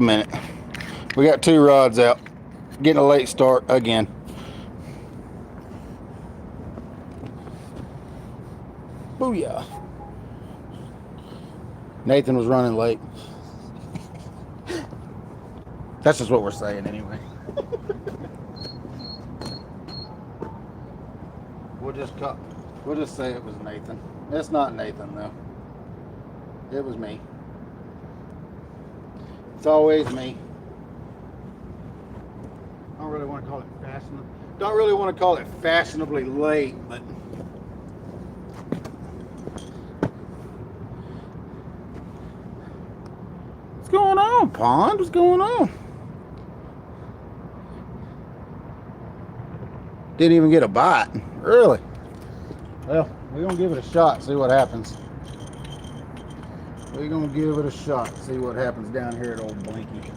minute. We got 2 rods out. Getting a late start again. Booyah. Nathan was running late. That's just what we're saying anyway. We'll just say it was Nathan. It's not Nathan though. It was me. It's always me. I don't really want to call it fashionable. Don't really want to call it fashionably late, but what's going on, Pond? What's going on? Didn't even get a bite. Really? Well, we're gonna give it a shot, see what happens. We're gonna give it a shot, see what happens down here at old Blinky.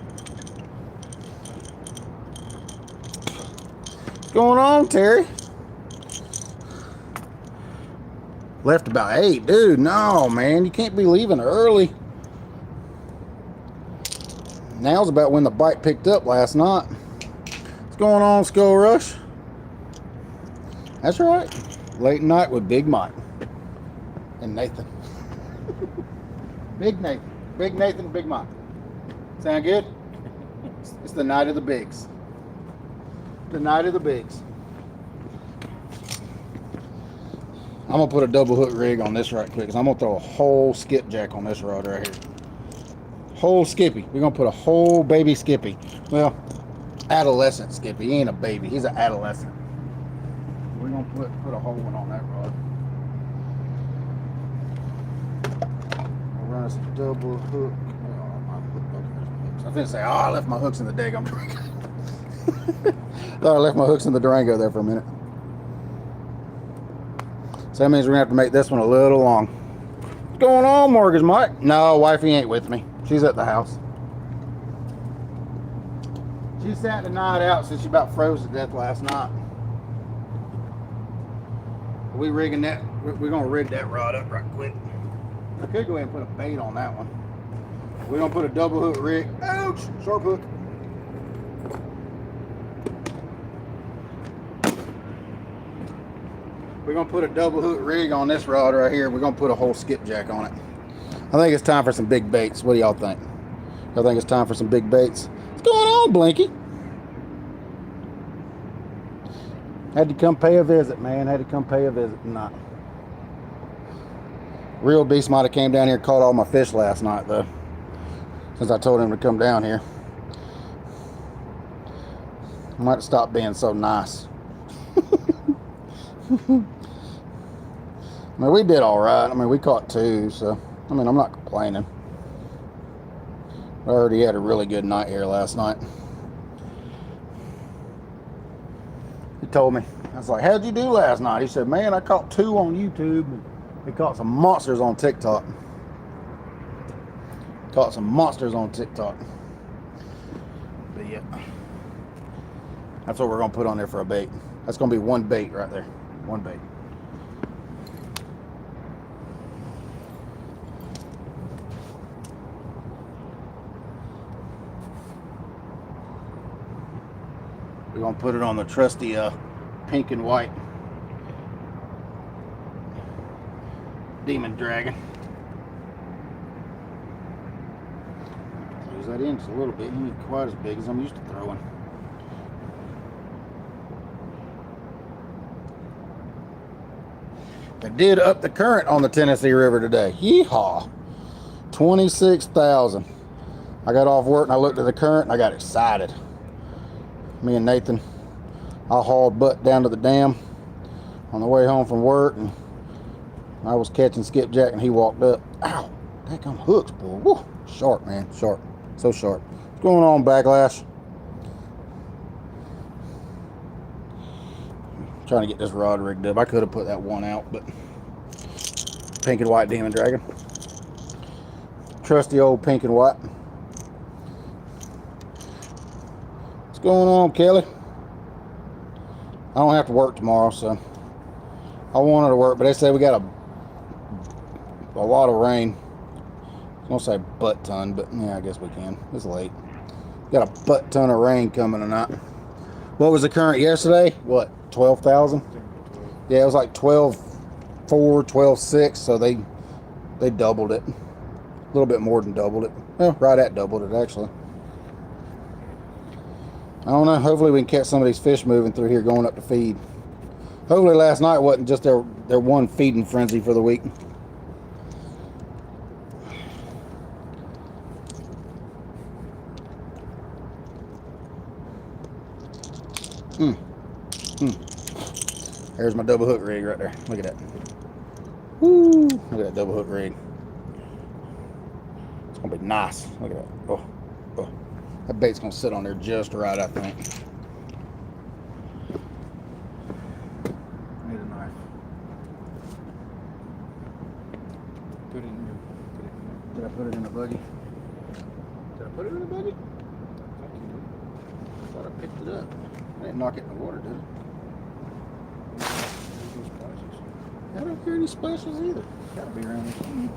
What's going on, Terry? Left about 8, dude. No, man, you can't be leaving early. Now's about when the bite picked up last night. What's going on, Skull Rush? That's right. Late night with Big Mike and Nathan. Big Nathan. Big Nathan, Big Mike. Sound good? It's the night of the bigs. The night of the bigs. I'm going to put a double hook rig on this right quick because I'm going to throw a whole skipjack on this rod right here. Whole Skippy. We're going to put a whole baby Skippy. Well, adolescent Skippy. He ain't a baby. He's an adolescent. We're going to put a whole one on that rod. I'll run us a double hook. Oh, my hook. I was going to say, I left my hooks in the daggum Durango. Thought I left my hooks in the Durango there for a minute. So that means we're going to have to make this one a little long. What's going on, Mortgage Mike? No, wifey ain't with me. She's at the house. She sat the night out since she about froze to death last night. We rigging that. We're gonna rig that rod up right quick. I could go ahead and put a bait on that one. We're gonna put a double hook rig. Ouch! Sharp hook. We're gonna put a double hook rig on this rod right here. We're gonna put a whole skipjack on it. I think it's time for some big baits. What do y'all think? Y'all think it's time for some big baits? What's going on, Blinky? Had to come pay a visit, man. Had to come pay a visit. Nah. Real beast might have came down here and caught all my fish last night, though. Since I told him to come down here. I might have stopped being so nice. I mean, we did all right. I mean, we caught 2, so I mean, I'm not complaining. I already had a really good night here last night. He told me, I was like, how'd you do last night? He said, man, I caught 2 on YouTube. And he caught some monsters on TikTok. Caught some monsters on TikTok. But yeah, that's what we're going to put on there for a bait. That's going to be one bait right there. One bait. We're going to put it on the trusty pink and white Demon Dragon. Close that in just a little bit. It ain't quite as big as I'm used to throwing. They did up the current on the Tennessee River today. Yeehaw. 26,000. I got off work and I looked at the current and I got excited. Me and Nathan, I hauled butt down to the dam on the way home from work, and I was catching skipjack and he walked up. Ow, that come hooks, boy. Woo, sharp, man, sharp, so sharp. What's going on, Backlash? I'm trying to get this rod rigged up. I could have put that one out, but pink and white Demon Dragon. Trusty old pink and white. What's going on, Kelly? I don't have to work tomorrow, so I wanted to work, but they say we got a lot of rain. I was gonna say butt ton, but yeah, I guess we can. It's late. Got a butt ton of rain coming tonight. What was the current yesterday? What, 12,000? Yeah, it was like 12.4, 12.6, so they doubled it. A little bit more than doubled it. Well, right at doubled it, actually. I don't know. Hopefully we can catch some of these fish moving through here going up to feed. Hopefully last night wasn't just their one feeding frenzy for the week. There's my double hook rig right there. Look at that. Woo! Look at that double hook rig. It's gonna be nice. Look at that. Oh, oh. That bait's gonna sit on there just right, I think. I need a knife. Put it in here. Did I put it in the buggy? Did I put it in the buggy? I thought I picked it up. I didn't knock it in the water, did I? I don't hear any splashes either. Gotta be around here somewhere.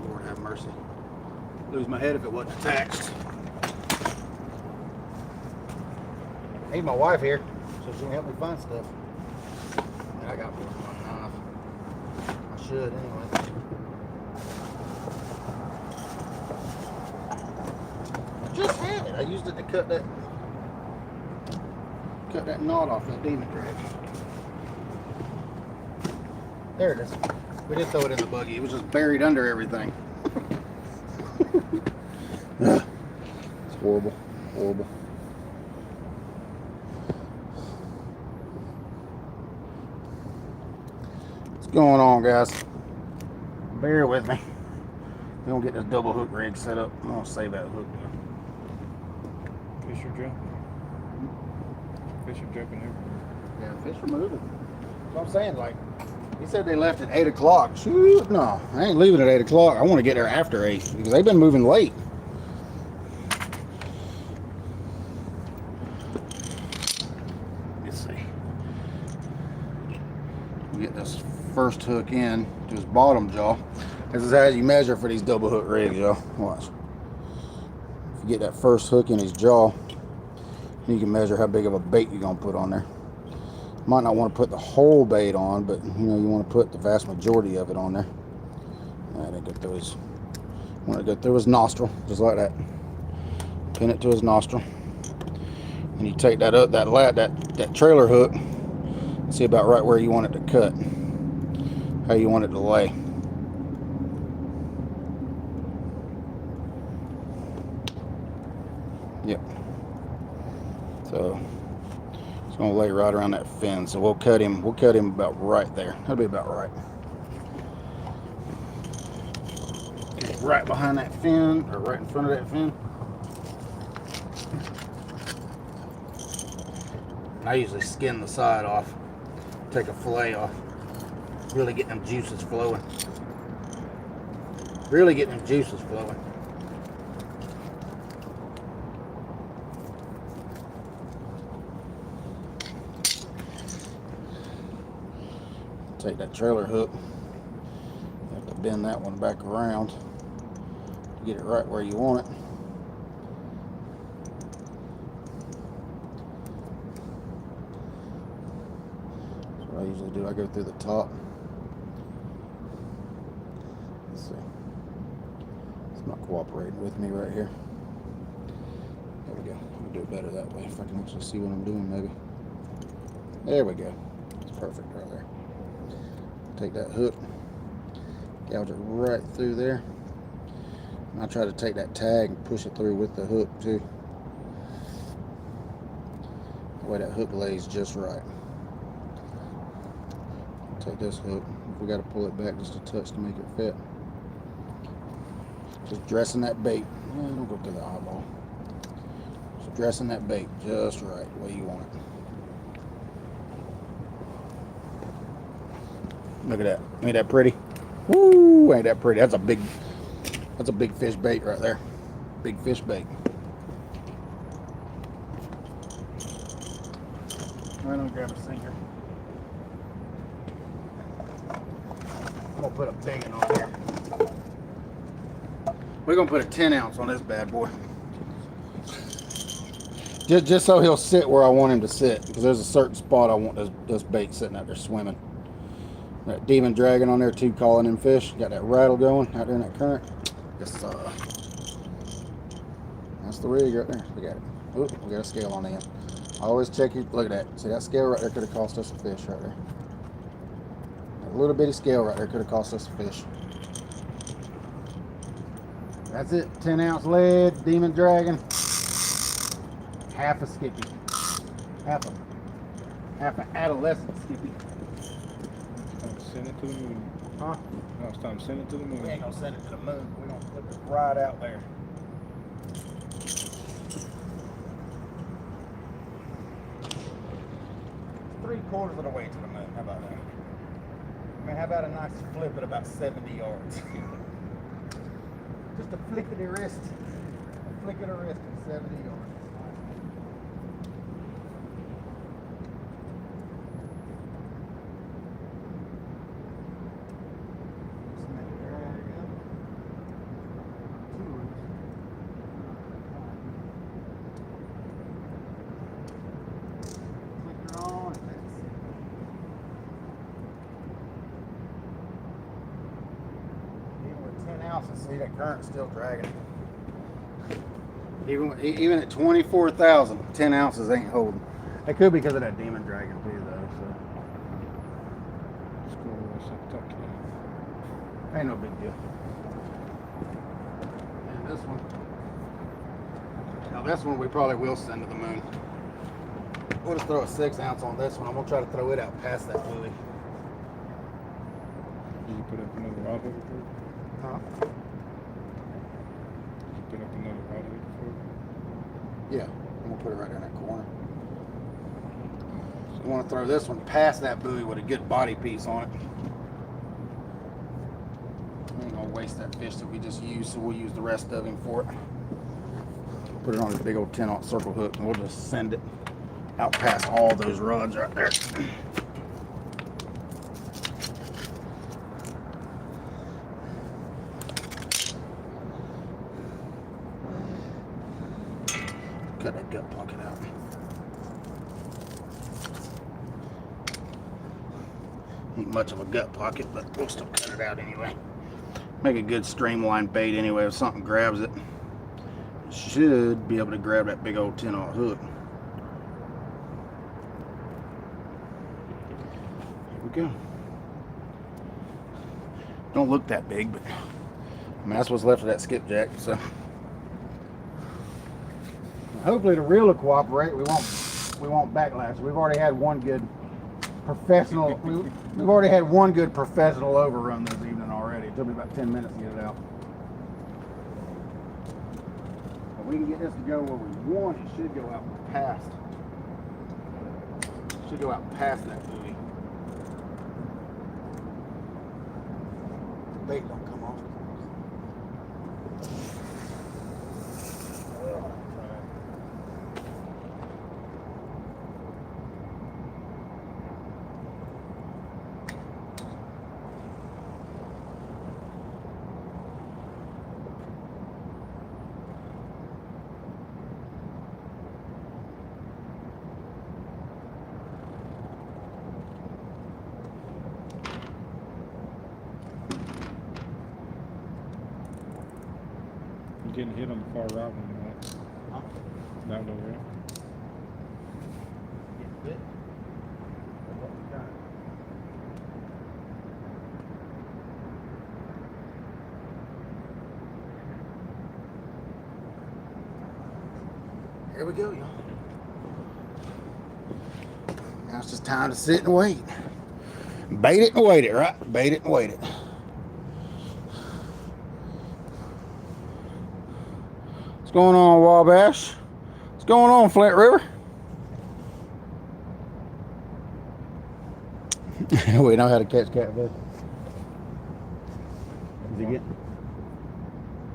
Lord have mercy. Lose my head if it wasn't attached. I need my wife here so she can help me find stuff. And I got one knife. I should anyway. I just had it. I used it to cut that knot off that demon drag. There it is. We did throw it in the buggy. It was just buried under everything. It's horrible. Horrible. What's going on, guys? Bear with me. We're gonna get this double hook rig set up. I'm gonna save that hook. Fish are jumping. Fish are jumping everywhere. Yeah, fish are moving. That's what I'm saying. Like, he said they left at 8 o'clock. Shoot, no, I ain't leaving at 8 o'clock. I want to get there after 8 because they've been moving late. Let's see. Get this first hook in to his bottom jaw. This is how you measure for these double hook rigs, y'all. Watch. If you get that first hook in his jaw, you can measure how big of a bait you're gonna put on there. Might not want to put the whole bait on, but you know, you want to put the vast majority of it on there. And it go through his, want to go through his nostril, just like that. Pin it to his nostril, and you take that up, that trailer hook. See about right where you want it to cut, how you want it to lay. Yep. So it's gonna lay right around that fin. So we'll cut him about right there. That'll be about right. Get it right behind that fin, or right in front of that fin. And I usually skin the side off, take a fillet off. Really get them juices flowing. Really get them juices flowing. Take that trailer hook, you have to bend that one back around to get it right where you want it. That's what I usually do. I go through the top. Let's see. It's not cooperating with me right here. There we go. I'll do it better that way if I can actually see what I'm doing, maybe. There we go. It's perfect right there. Take that hook, gouge it right through there. And I try to take that tag and push it through with the hook too. That way that hook lays just right. Take this hook. If we got to pull it back just a touch to make it fit. Just dressing that bait. Don't go through the eyeball. Just dressing that bait just right, the way you want it. Look at that. Ain't that pretty? Woo! Ain't that pretty? That's a big fish bait right there. Big fish bait. I'm gonna grab a sinker. I'm gonna put a big one on here. We're gonna put a 10 ounce on this bad boy. Just so he'll sit where I want him to sit, because there's a certain spot I want this bait sitting out there swimming. That demon dragon on there too, calling them fish. Got that rattle going out there in that current. Yes, that's the rig right there. We got it. Ooh, we got a scale on the end. Always check your, look at that. See that scale right there could have cost us a fish right there. A little bitty scale right there could have cost us a fish. That's it. 10 ounce lead, demon dragon. Half a skippy. Half an adolescent skippy. Send it to the moon. Huh? No, it's time to send it to the moon. We ain't gonna send it to the moon. We're gonna flip it right out there. Three-quarters of the way to the moon. How about that? I mean, how about a nice flip at about 70 yards? Just a flick of the wrist. A flick of the wrist at 70 yards. See, that current's still dragging. Even at 24,000, 10 ounces ain't holding. It could be because of that demon dragon too, though. So ain't no big deal. And this one. Now this one we probably will send to the moon. We'll just throw a 6 ounce on this one. I'm gonna try to throw it out past that buoy. Did you put up another rod hook for it? Huh? Put up another rod hook for it? Yeah, I'm gonna put it right there in that corner. So I want to throw this one past that buoy with a good body piece on it. We ain't gonna waste that fish that we just used, so we'll use the rest of him for it. Put it on this big old 10-aught circle hook, and we'll just send it out past all those rods right there. Cut that gut pocket out. Ain't much of a gut pocket, but we'll still cut it out anyway. Make a good streamlined bait anyway. If something grabs it, it should be able to grab that big old 10-aught hook. Here we go. Don't look that big, but I mean that's what's left of that skipjack. So hopefully the reel will cooperate. We won't backlash. We've already had one good professional. We've already had one good professional overrun this evening already. It took me about 10 minutes to get it out. If we can get this to go where we want, it should go out past. Should go out past that buoy. The bait don't come off. Getting hit on the far right one, right? Huh? That one over there. Getting bit? Here we go, y'all. Now it's just time to sit and wait. Bait it and wait it, right? Bait it and wait it. What's going on, Wabash? What's going on, Flint River? We know how to catch catfish. Did you get?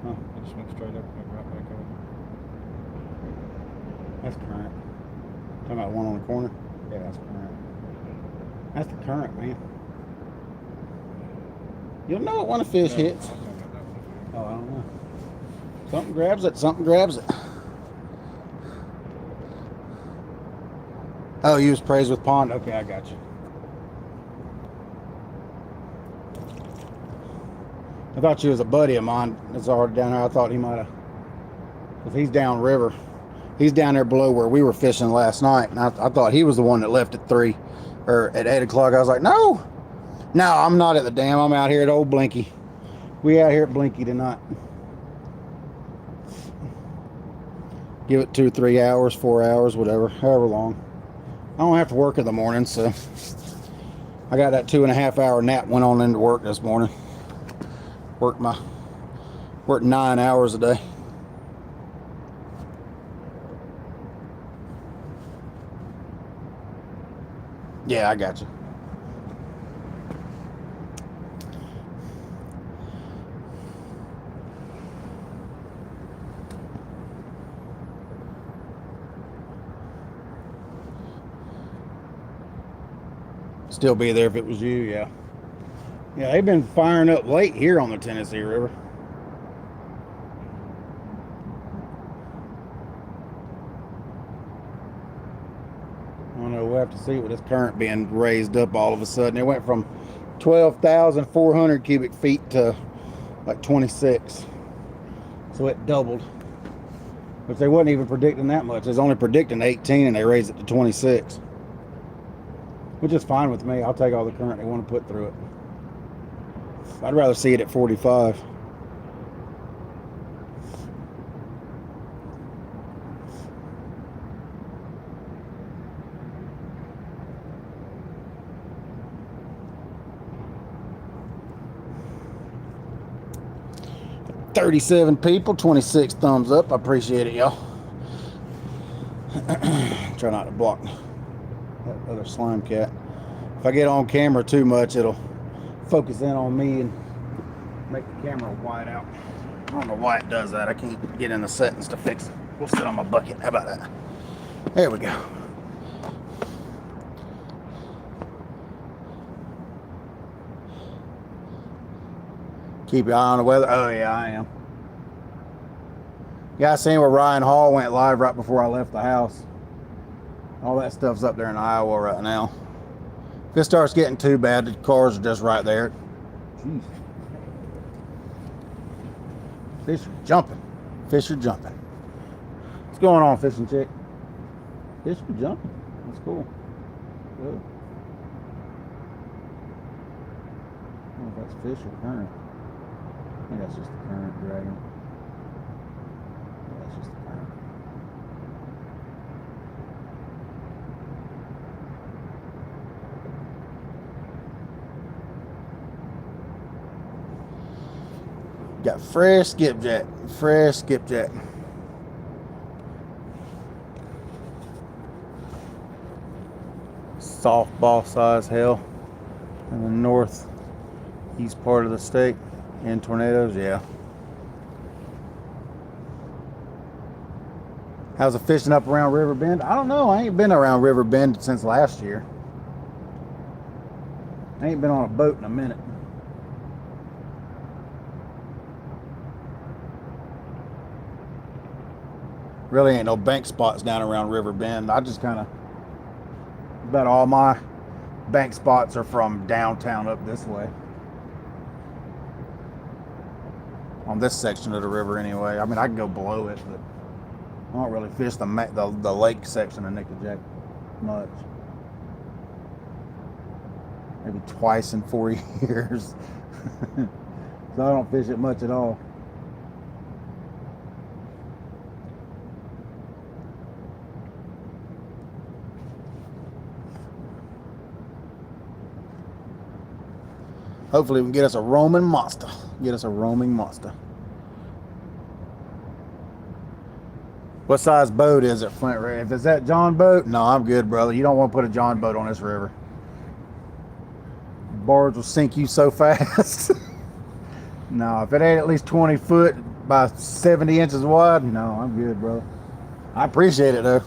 Huh? I just went straight up and went right back over. That's current. Talking about one on the corner? Yeah, that's current. That's the current, man. You'll know it when a fish hits. I was talking about that one. Oh, I don't know. Something grabs it, something grabs it. Oh, you was praised with pond. Okay, I got you. I thought you was a buddy of mine that's already down there. I thought he might have, because he's down river. He's down there below where we were fishing last night, and I thought he was the one that left at 3 or at 8 o'clock. I was like, no, I'm not at the dam. I'm out here at old Blinky. We out here at Blinky tonight. Give it 2 or 3 hours, 4 hours, whatever, however long. I don't have to work in the morning, so I got that 2.5 hour nap. Went on into work this morning. Worked 9 hours a day. Yeah, I got you. Still be there if it was you, yeah. Yeah, they've been firing up late here on the Tennessee River. I don't know, we'll have to see with this current being raised up all of a sudden. It went from 12,400 cubic feet to like 26. So it doubled. Which they wasn't even predicting that much. They was only predicting 18 and they raised it to 26. Which is fine with me. I'll take all the current they want to put through it. I'd rather see it at 45. $37 people, 26 thumbs up. I appreciate it, y'all. Try not to block that other slime cat. If I get on camera too much, it'll focus in on me and make the camera white out. I don't know why it does that. I can't get in the settings to fix it. We'll sit on my bucket. How about that? There we go. Keep your eye on the weather. Oh yeah, I am. Yeah, I seen where Ryan Hall went live right before I left the house. All that stuff's up there in Iowa right now. If it starts getting too bad, the cars are just right there. Jeez. Fish are jumping. Fish are jumping. What's going on, fishing chick? Fish are jumping. That's cool. Good. I don't know if that's fish or current. I think that's just the current dragon. Yeah, that's just the current. Got fresh skipjack. Fresh skipjack. Softball size hail in the northeast part of the state. And tornadoes, yeah. How's the fishing up around River Bend? I don't know. I ain't been around River Bend since last year. I ain't been on a boat in a minute. Really ain't no bank spots down around River Bend. I just kind of, about all my bank spots are from downtown up this way. On this section of the river anyway. I mean, I can go below it, but I don't really fish the lake section of Nickajack much. Maybe twice in 4 years. So I don't fish it much at all. Hopefully we can get us a roaming monster. Get us a roaming monster. What size boat is it, Flint Ray? If it's that John boat, no, I'm good, brother. You don't want to put a John boat on this river. Barge will sink you so fast. No, if it ain't at least 20 foot by 70 inches wide, no, I'm good, brother. I appreciate it, though.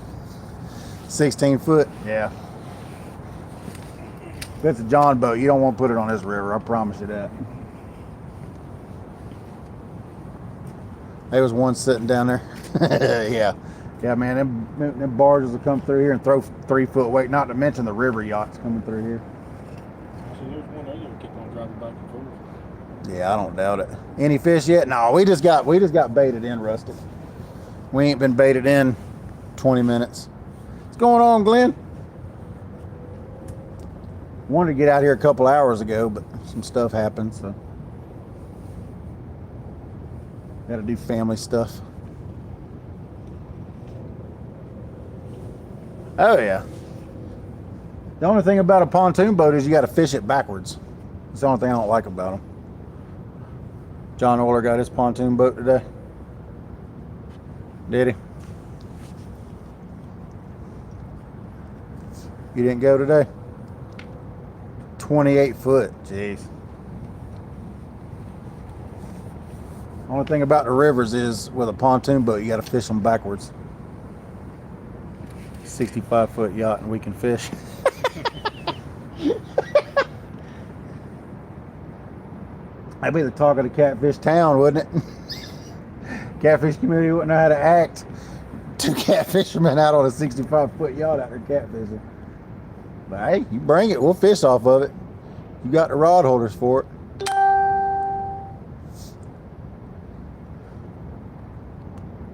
16 foot, yeah. If it's a John boat, you don't want to put it on this river. I promise you that. There was one sitting down there. Yeah. Yeah, man, them barges will come through here and throw 3 foot weight, not to mention the river yachts coming through here. So there's one other that kept on driving back and forth. Yeah, I don't doubt it. Any fish yet? No, we just got baited in, Rustic. We ain't been baited in 20 minutes. What's going on, Glenn? Wanted to get out here a couple hours ago, but some stuff happened, so got to do family stuff. Oh yeah. The only thing about a pontoon boat is you got to fish it backwards. That's the only thing I don't like about them. John Oiler got his pontoon boat today. Did he? You didn't go today? 28 foot. Jeez. Only thing about the rivers is with a pontoon boat, you got to fish them backwards. 65-foot yacht and we can fish. That'd be the talk of the catfish town, wouldn't it? Catfish community wouldn't know how to act. 2 catfishermen out on a 65-foot yacht out there catfishing. But hey, you bring it, we'll fish off of it. You got the rod holders for it.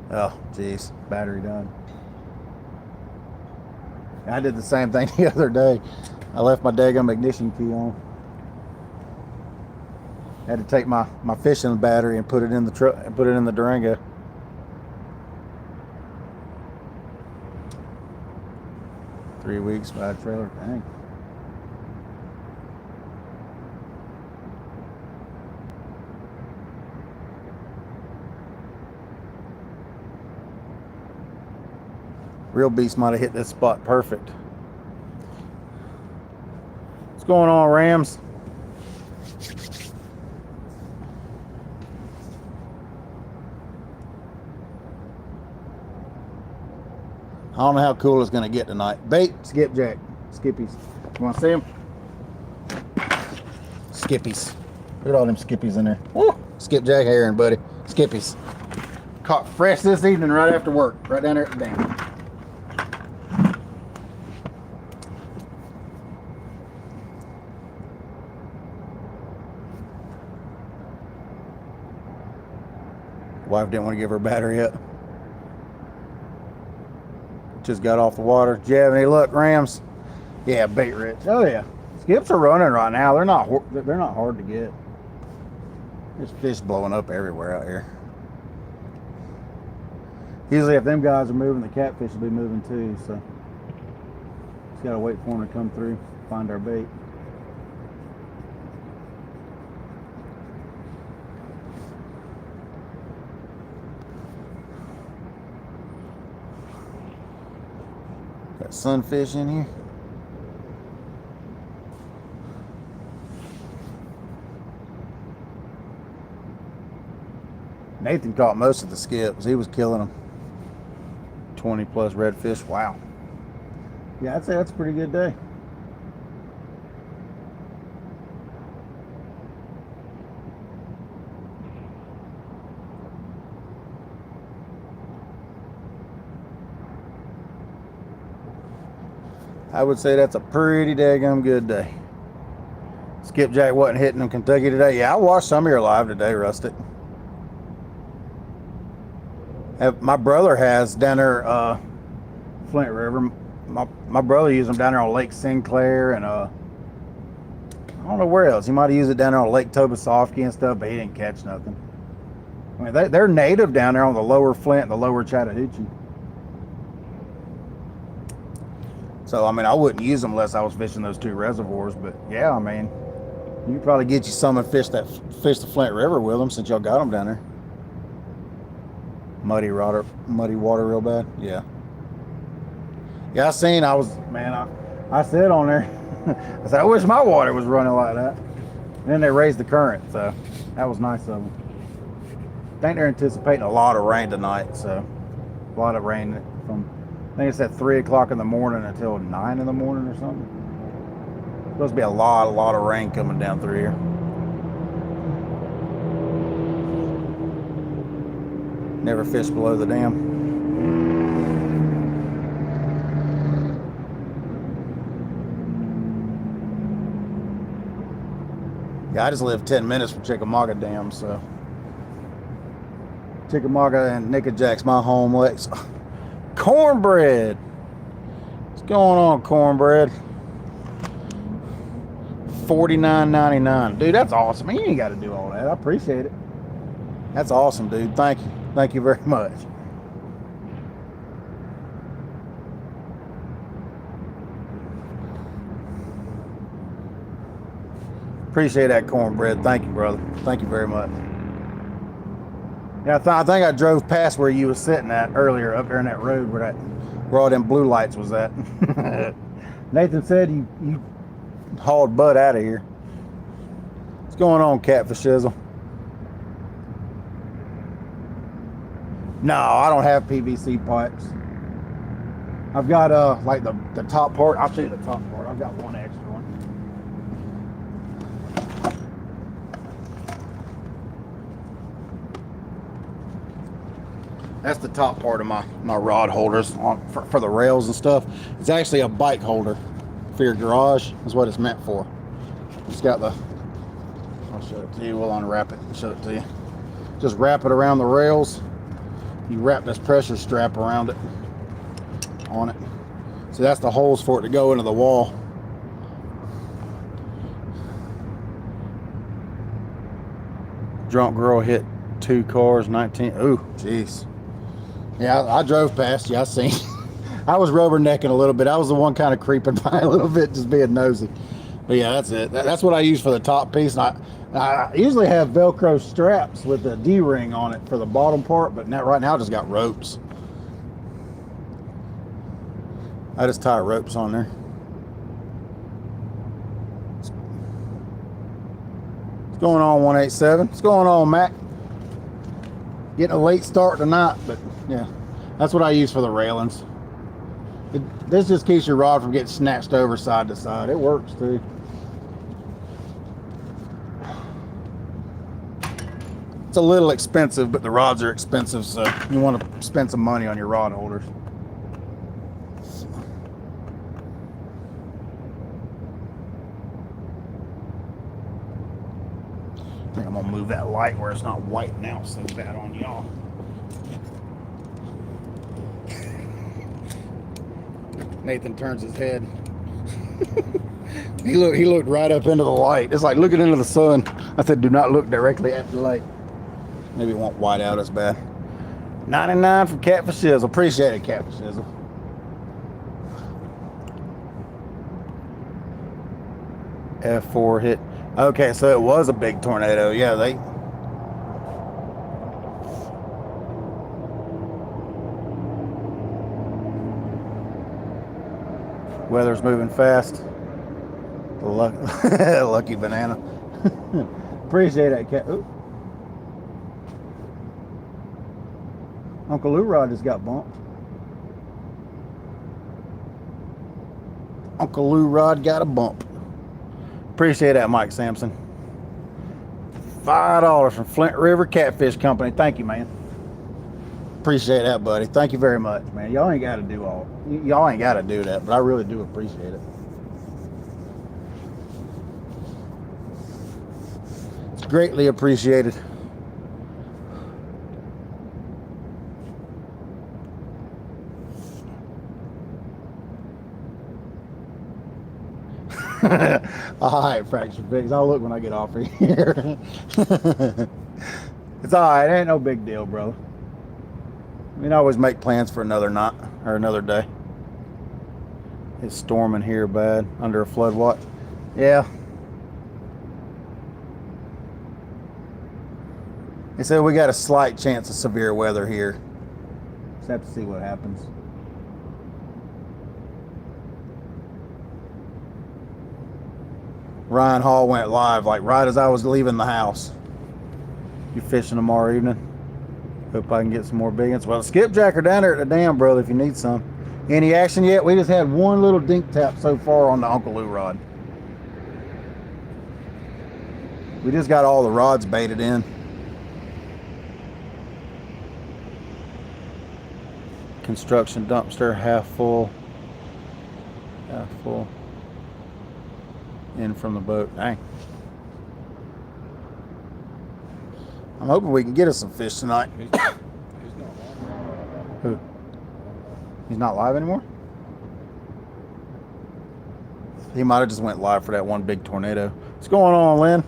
Oh, jeez, battery done. I did the same thing the other day. I left my daggum ignition key on. Had to take my fishing battery and put it in the truck and put it in the Durango. Three weeks by a trailer. Dang. Real beast might have hit this spot perfect. What's going on, Rams? I don't know how cool it's gonna get tonight. Bait, skipjack, skippies. You wanna see them? Skippies. Look at all them skippies in there. Woo! Skipjack herring, buddy. Skippies. Caught fresh this evening right after work. Right down there at the dam. Wife didn't want to give her battery up. Just got off the water. Do you have any luck, Rams? Yeah, bait rich. Oh yeah, skips are running right now. They're not hard to get. There's fish blowing up everywhere out here. Usually, if them guys are moving, the catfish will be moving too. So just gotta wait for them to come through, find our bait. Got sunfish in here. Nathan caught most of the skips. He was killing them. 20 plus redfish. Wow. Yeah, I'd say that's a pretty good day. I would say that's a pretty daggum good day. Skipjack wasn't hitting in Kentucky today. Yeah, I watched some of your live today, Rustic. My brother has down there, Flint River. My brother used them down there on Lake Sinclair and I don't know where else. He might have used it down there on Lake Tobosoffke and stuff, but he didn't catch nothing. I mean, they're native down there on the lower Flint and the lower Chattahoochee. So, I mean, I wouldn't use them unless I was fishing those 2 reservoirs. But, yeah, I mean, you could probably get you some and fish the Flint River with them since y'all got them down there. Muddy water real bad. Yeah. Yeah, I said on there, I said, I wish my water was running like that. And then they raised the current, so that was nice of them. I think they're anticipating a lot of rain tonight, so a lot of rain from, I think it's at 3 o'clock in the morning until 9 in the morning or something. Supposed to be a lot of rain coming down through here. Never fished below the dam. Yeah, I just live 10 minutes from Chickamauga Dam, so Chickamauga and Nickajack's my home lakes. Cornbread. What's going on, cornbread? $49.99. Dude, that's awesome. You ain't got to do all that. I appreciate it. That's awesome, dude. Thank you. Thank you very much. Appreciate that cornbread. Thank you, brother. Thank you very much. Yeah, I think I drove past where you was sitting at earlier, up there in that road where all them blue lights was at. Nathan said you hauled Bud out of here. What's going on, Catfish Shizzle? No, I don't have PVC pipes. I've got like the top part. I'll show you the top part. I've got one extra one. That's the top part of my rod holders for the rails and stuff. It's actually a bike holder for your garage. Is what it's meant for. It's got the, I'll show it to you. We'll unwrap it and show it to you. Just wrap it around the rails. You wrap this pressure strap around it, on it. So that's the holes for it to go into the wall. Drunk girl hit 2 cars, 19. Ooh, jeez. Yeah, I drove past you. I seen. I was rubbernecking a little bit. I was the one kind of creeping by a little bit, just being nosy. But yeah, that's it. That's what I use for the top piece. And I usually have Velcro straps with a D-ring on it for the bottom part, but right now I just got ropes. I just tie ropes on there. What's going on, 187? What's going on, Mac? Getting a late start tonight, but yeah, that's what I use for the railings. This just keeps your rod from getting snatched over side to side. It works too. It's a little expensive, but the rods are expensive, so you want to spend some money on your rod holders. I think I'm gonna move that light where it's not white now so bad on y'all. Nathan turns his head. He looked right up into the light. It's like looking into the sun. I said, do not look directly at the light. Maybe it won't white out as bad. 99 from Catfish Shizzle. Appreciate it, Catfish Shizzle. F4 hit. Okay, so it was a big tornado. Yeah, weather's moving fast. Lucky banana. Appreciate that, cat. Ooh. Uncle Lou Rod just got bumped. Uncle Lou Rod got a bump. Appreciate that, Mike Sampson. $5 from Flint River Catfish Company. Thank you, man. Appreciate that, buddy. Thank you very much, man. Y'all ain't got to do y'all ain't got to do that, but I really do appreciate it. It's greatly appreciated. Alright, Fracture Fix. I'll look when I get off of here. It's alright. It ain't no big deal, bro. We can always make plans for another night or another day. It's storming here bad under a flood watch. Yeah. They said we got a slight chance of severe weather here. Just have to see what happens. Ryan Hall went live like right as I was leaving the house. You fishing tomorrow evening? Hope I can get some more big ones. Well, the skipjack are down there at the dam, brother, if you need some. Any action yet? We just had one little dink tap so far on the Uncle Lou rod. We just got all the rods baited in. Construction dumpster, half full. Half full. In from the boat. Dang. I'm hoping we can get us some fish tonight. He's not live. Who? He's not live anymore? He might have just went live for that one big tornado. What's going on, Lynn?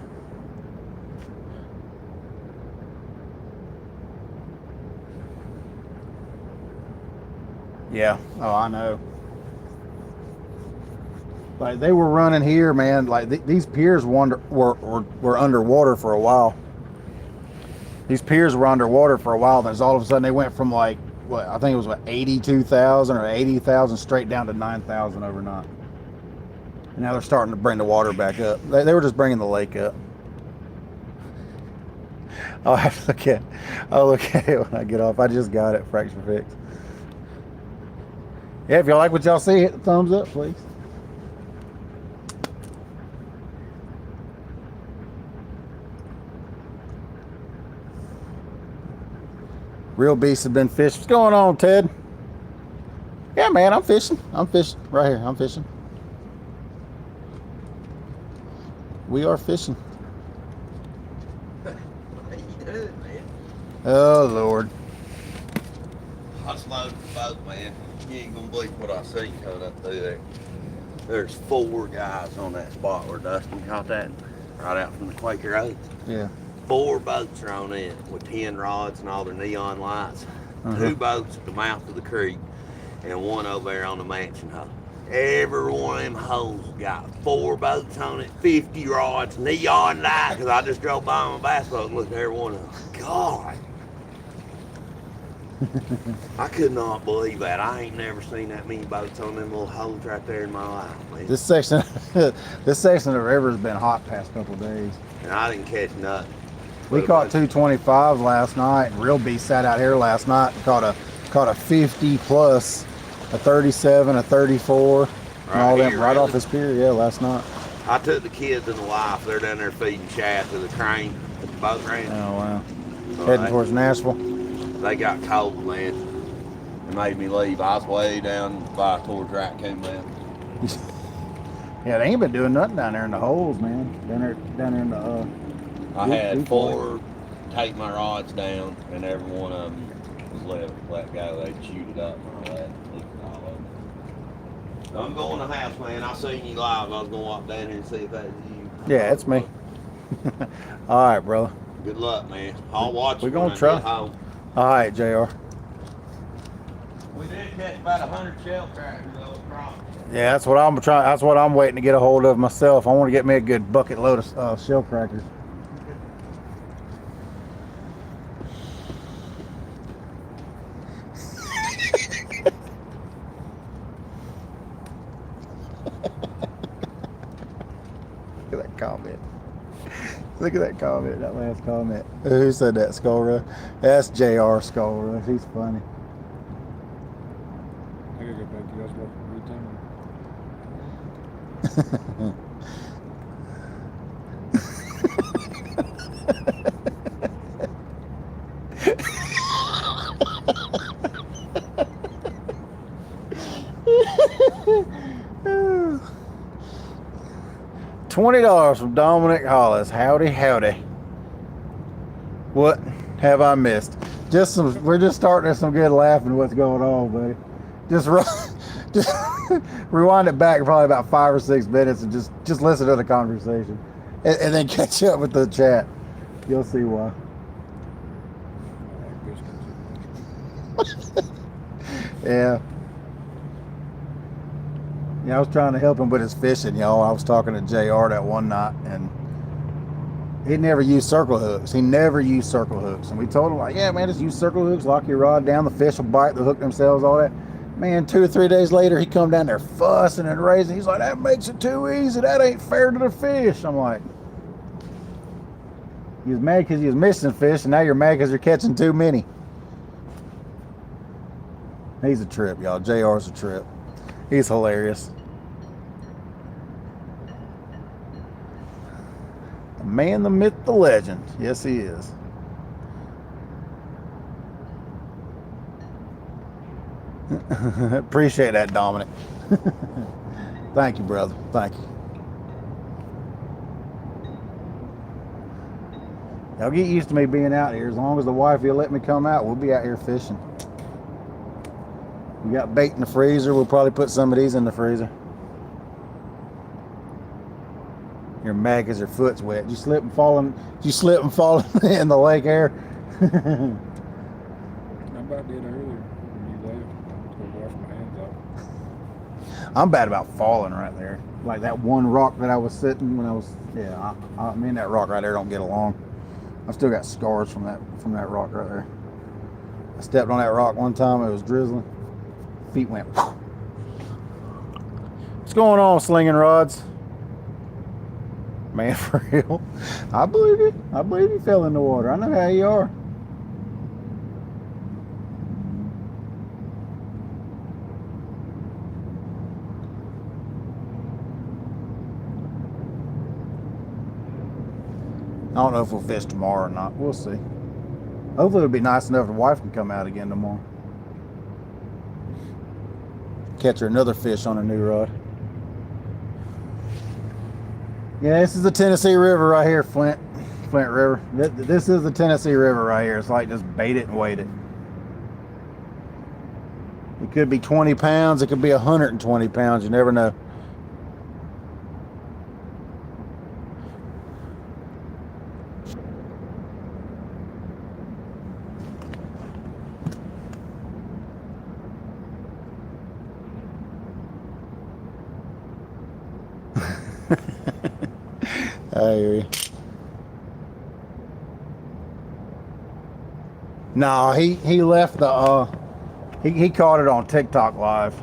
Yeah. Oh, I know. Like they were running here, man. Like these piers were underwater for a while. These piers were underwater for a while. Then all of a sudden they went from like what I think it was what 82,000 or 80,000 straight down to 9,000 overnight. And now they're starting to bring the water back up. They were just bringing the lake up. I'll have to look at it when I get off. I just got it, Fracture Fix. Yeah, if y'all like what y'all see, hit the thumbs up, please. Real beasts have been fished. What's going on, Ted? Yeah, man, I'm fishing. I'm fishing right here. I'm fishing. We are fishing. What you doing, man? Oh, Lord. I just loaded the boat, man. You ain't gonna believe what I seen coming up through there. There's 4 guys on that spot where Dustin caught that right out from the Quaker Oats. Yeah. 4 boats are on it with 10 rods and all their neon lights. 2 boats at the mouth of the creek and 1 over there on the mansion hole. Every one of them holes got 4 boats on it, 50 rods, neon lights. Cause I just drove by on my bass boat and looked at every one of them. God. I could not believe that. I ain't never seen that many boats on them little holes right there in my life, man. This section of the river has been hot past couple of days. And I didn't catch nothing. We caught 225s last night. And Real Beast sat out here last night and caught a 50 plus, a 37, a 34, and all that right off this pier. Yeah, last night. I took the kids and the wife. They're down there feeding shad to the crane at the boat ramp. Oh wow. So Heading towards Nashville. They got cold, man. It made me leave. I was way down by towards Raccoon, man. Yeah, they ain't been doing nothing down there in the holes, man. Down there in the. I had 4 take my rods down, and every one of them was let go. They chewed it up and all that. Leaked all over. So I'm going to the house, man. I seen you live. I was going to walk down here and see if that was you. Yeah, it's me. All right, brother. Good luck, man. I'll watch We're you gonna when I try. get home. All right, JR. We did catch about 100 shell crackers though across. Yeah, that's what I'm trying. That's what I'm waiting to get a hold of myself. I want to get me a good bucket load of shell crackers. Look at that comment. Look at that comment, that last comment. Who said that, Skullrush? That's JR Skullrush. He's funny. I gotta go back to you guys watching $20 from Dominic Hollis. Howdy, howdy. What have I missed? We're just starting some good laughing. What's going on, buddy? Just rewind it back probably about 5 or 6 minutes and just listen to the conversation, and then catch up with the chat. You'll see why. Yeah. Yeah, I was trying to help him with his fishing, y'all. I was talking to JR that one night, and he never used circle hooks. He never used circle hooks. And we told him, like, yeah, man, just use circle hooks, lock your rod down, the fish will bite, they'll hook themselves, all that. Man, 2 or 3 days later, he come down there fussing and raising. He's like, that makes it too easy. That ain't fair to the fish. I'm like, he was mad because he was missing fish, and now you're mad because you're catching too many. He's a trip, y'all. JR's a trip. He's hilarious. The man, the myth, the legend. Yes, he is. Appreciate that, Dominic. Thank you, brother. Thank you. Y'all get used to me being out here. As long as the wife will let me come out, we'll be out here fishing. We got bait in the freezer. We'll probably put some of these in the freezer. You're mad because your foot's wet. Did you slip and fall in the lake air? I about did earlier when you left. I was going to wash my hands off. I'm bad about falling right there. Like that one rock that I was sitting when I was, yeah, me and that rock right there don't get along. I've still got scars from that rock right there. I stepped on that rock one time, it was drizzling. Feet went, whew. What's going on, slinging rods? Man, for real. I believe you. I believe you fell in the water. I know how you are. I don't know if we'll fish tomorrow or not. We'll see. Hopefully it'll be nice enough the wife can come out again tomorrow. Catch her another fish on a new rod. Yeah, this is the Tennessee River right here, Flint River. This is the Tennessee River right here. It's like just bait it and wait it. It could be 20 pounds. It could be 120 pounds. You never know. I hear you. No, he left the he caught it on TikTok live.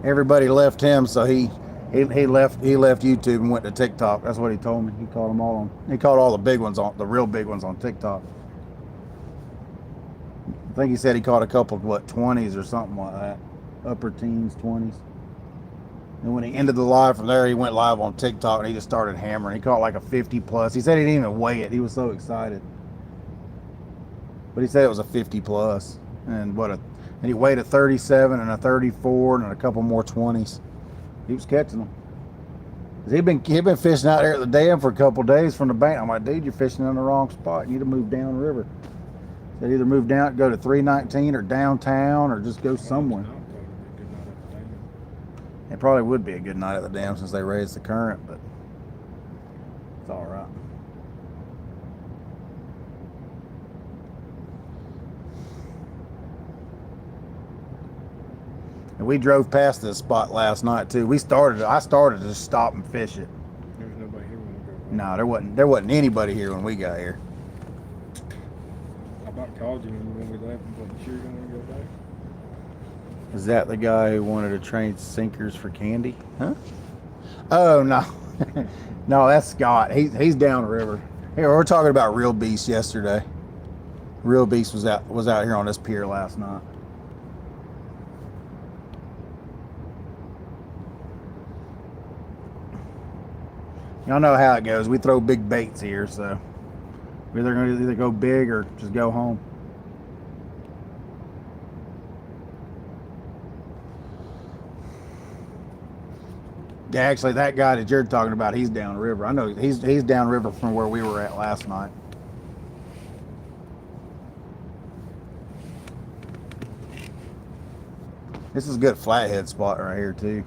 Everybody left him, so he left YouTube and went to TikTok. That's what he told me. He caught them all on. He caught all the big ones on the real big ones on TikTok. I think he said he caught a couple of 20s or something like that, upper teens, 20s. And when he ended the live from there, he went live on TikTok and he just started hammering. He caught like a 50 plus. He said he didn't even weigh it. He was so excited. But he said it was a 50 plus. And he weighed a 37 and a 34 and a couple more 20s. He was catching them. He'd been fishing out there at the dam for a couple of days from the bank. I'm like, dude, you're fishing in the wrong spot. You need to move downriver. They'd either move down, go to 319 or downtown, or just go somewhere. It probably would be a good night at the dam since they raised the current, but it's all right. And we drove past this spot last night too. I started to just stop and fish it. There was nobody here when we got back. No, there wasn't anybody here when we got here. I about called you when we left and wasn't sure you were going to go back. Is that the guy who wanted to train sinkers for candy? Huh? Oh no. No, that's Scott. He's downriver. Here, we're talking about Real Beast yesterday. Real Beast was out here on this pier last night. Y'all know how it goes. We throw big baits here, so we're either going to either go big or just go home. Yeah, actually, that guy that you're talking about, he's downriver. I know he's downriver from where we were at last night. This is a good flathead spot right here too.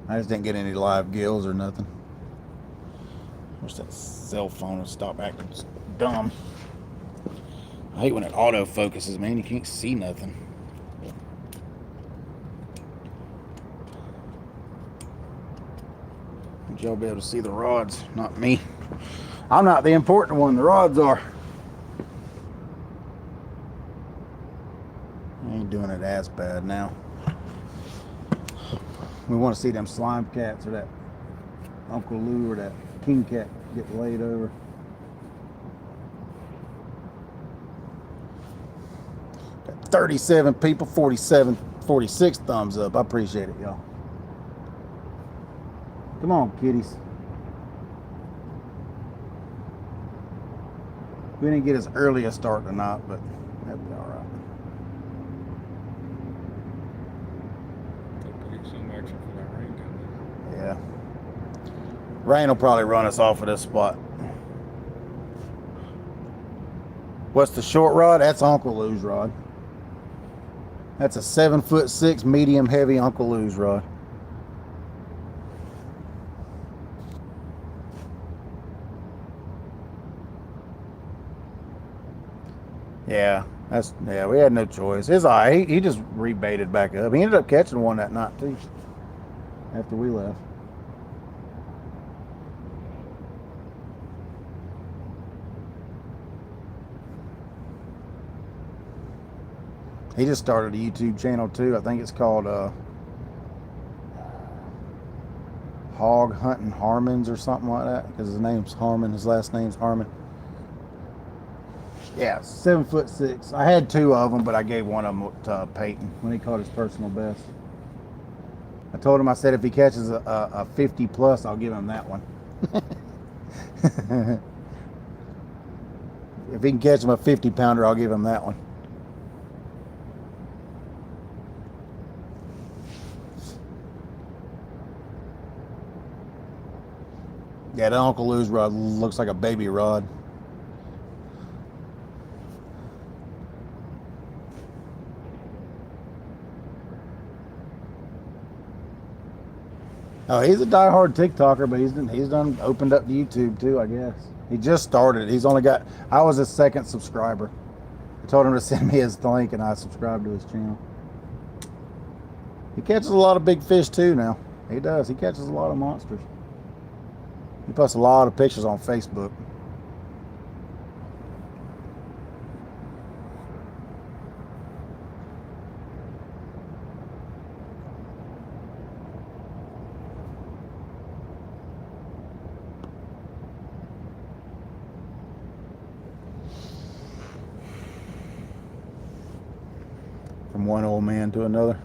I just didn't get any live gills or nothing. Wish that cell phone would stop acting dumb. I hate when it auto focuses, man. You can't see nothing. Y'all be able to see the rods, not me. I'm not the important one, the rods are. I ain't doing it as bad now. We want to see them slime cats or that Uncle Lou or that king cat get laid over. Got 37 people, 46 thumbs up. I appreciate it, y'all. Come on, kitties. We didn't get as early a start tonight, but that'd be all right. Hope to get some action for that rain down Yeah. Rain will probably run us off of this spot. What's the short rod? That's Uncle Lou's rod. That's a 7'6" medium heavy Uncle Lou's rod. Yeah, we had no choice. His eye, he just rebaited back up. He ended up catching one that night too. After we left. He just started a YouTube channel too. I think it's called Hog Hunting Harmons or something like that. Because his name's Harmon. His last name's Harmon. Yeah, 7'6". I had 2 of them, but I gave one of them to Peyton when he caught his personal best. I told him, I said, if he catches a 50 plus, I'll give him that one. If he can catch him a 50 pounder, I'll give him that one. Yeah, that Uncle Lou's rod looks like a baby rod. Oh, he's a diehard TikToker, but he's done opened up to YouTube too, I guess. He just started. He's only got, I was his 2nd subscriber. I told him to send me his link and I subscribed to his channel. He catches a lot of big fish too now. He does. He catches a lot of monsters. He posts a lot of pictures on Facebook. From one old man to another.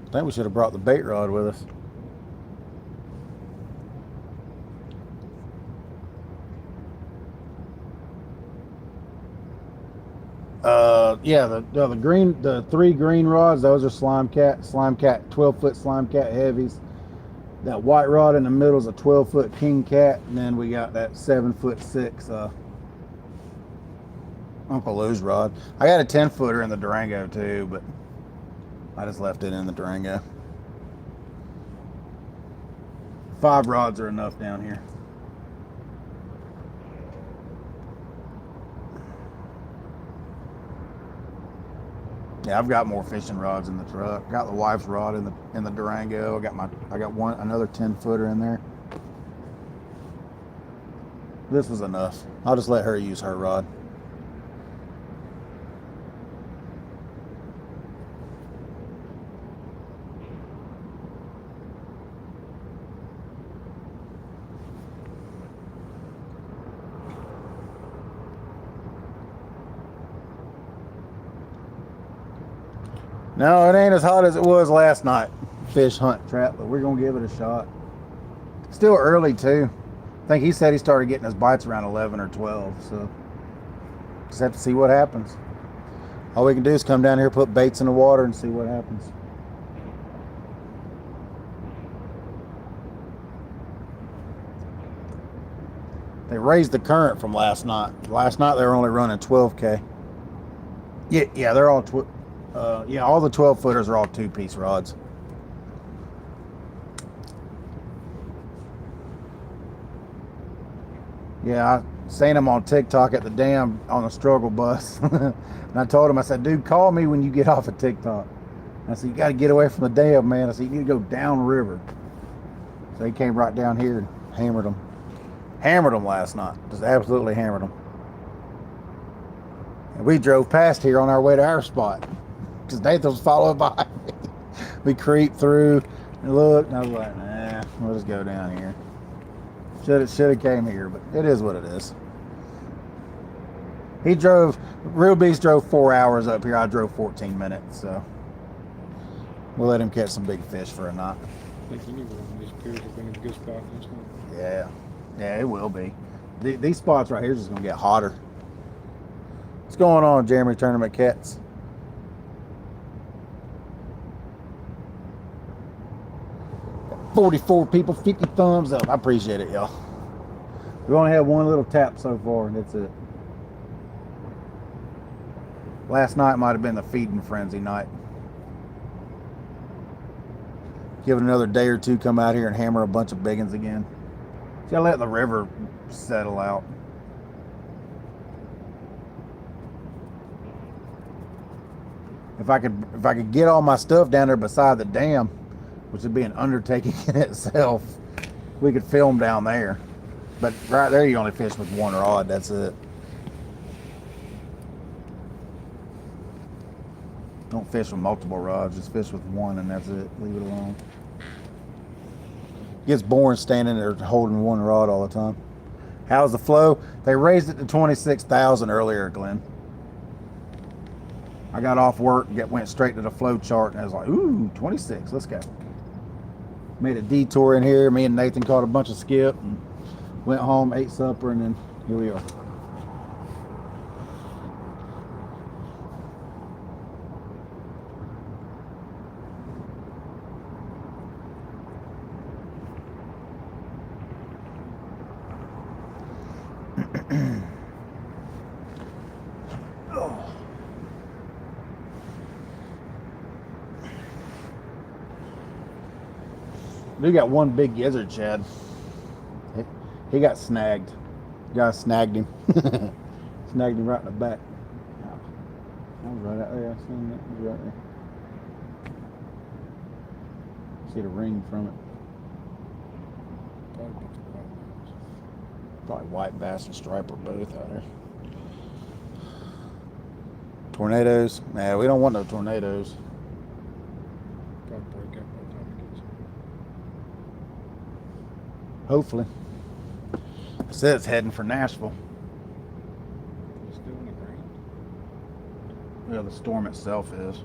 I think we should have brought the bait rod with us. Yeah, the 3 green rods, those are Slime Cat 12-foot Slime Cat heavies. That white rod in the middle is a 12-foot King Cat, and then we got that 7'6" Uncle Lou's rod. I got a 10-footer in the Durango too, but I just left it in the Durango. 5 rods are enough down here. Yeah, I've got more fishing rods in the truck. Got the wife's rod in the Durango. I got another 10-footer in there. This was enough. I'll just let her use her rod. No, it ain't as hot as it was last night. Fish hunt trap, but we're gonna give it a shot. Still early too. I think he said he started getting his bites around 11 or 12, so just have to see what happens. All we can do is come down here, put baits in the water, and see what happens. They raised the current from last night. Last night they were only running 12K. Yeah, they're all all the 12-footers are all 2-piece rods. Yeah, I seen him on TikTok at the dam on a struggle bus. And I told him, I said, dude, call me when you get off of TikTok. I said, you got to get away from the dam, man. I said, you need to go downriver. So he came right down here and hammered them. Hammered them last night. Just absolutely hammered them. And we drove past here on our way to our spot, because Nathan was following behind me. We creeped through and looked, and I was like, nah. we'll just go down here. Should have came here, but it is what it is. Real Beast drove 4 hours up here. I drove 14 minutes, so we'll let him catch some big fish for a night. I think anywhere in these piers have been in a good spot this one. Yeah, it will be. These spots right here are just gonna get hotter. What's going on, Jeremy Tournament Cats? Got 44 people, 50 thumbs up. I appreciate it, y'all. We only had one little tap so far, and that's it. Last night might have been the feeding frenzy night. Give it another day or two, come out here and hammer a bunch of big ones again. Gotta let the river settle out. If I could get all my stuff down there beside the dam, which would be an undertaking in itself, we could film down there. But right there, you only fish with one rod. That's it. Don't fish with multiple rods. Just fish with one, and that's it. Leave it alone. Gets boring standing there holding one rod all the time. How's the flow? They raised it to 26,000 earlier, Glenn. I got off work and went straight to the flow chart, and I was like, ooh, 26, let's go. Made a detour in here. Me and Nathan caught a bunch of skip and went home, ate supper, and then here we are. We got one big gizzard, Chad. He got snagged. Guy snagged him. Snagged him right in the back. That was right out there. I seen that. It was right there. See the ring from it. Probably white bass and striper both out there. Tornadoes? Nah, we don't want no tornadoes. Hopefully. It says it's heading for Nashville. It's still in the ground. Yeah, the storm itself is.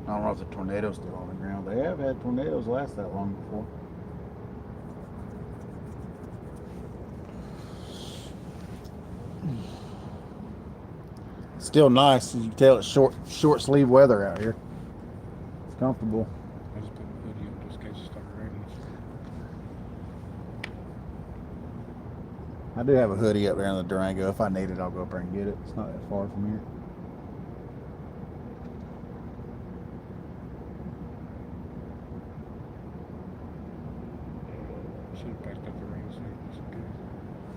I don't know if the tornado's still on the ground. They have had tornadoes last that long before. Still nice. You can tell it's short sleeve weather out here. It's comfortable. I just put my hoodie on just in case it started raining. I do have a hoodie up there in the Durango. If I need it, I'll go up there and get it. It's not that far from here. Should have packed up the rain suit.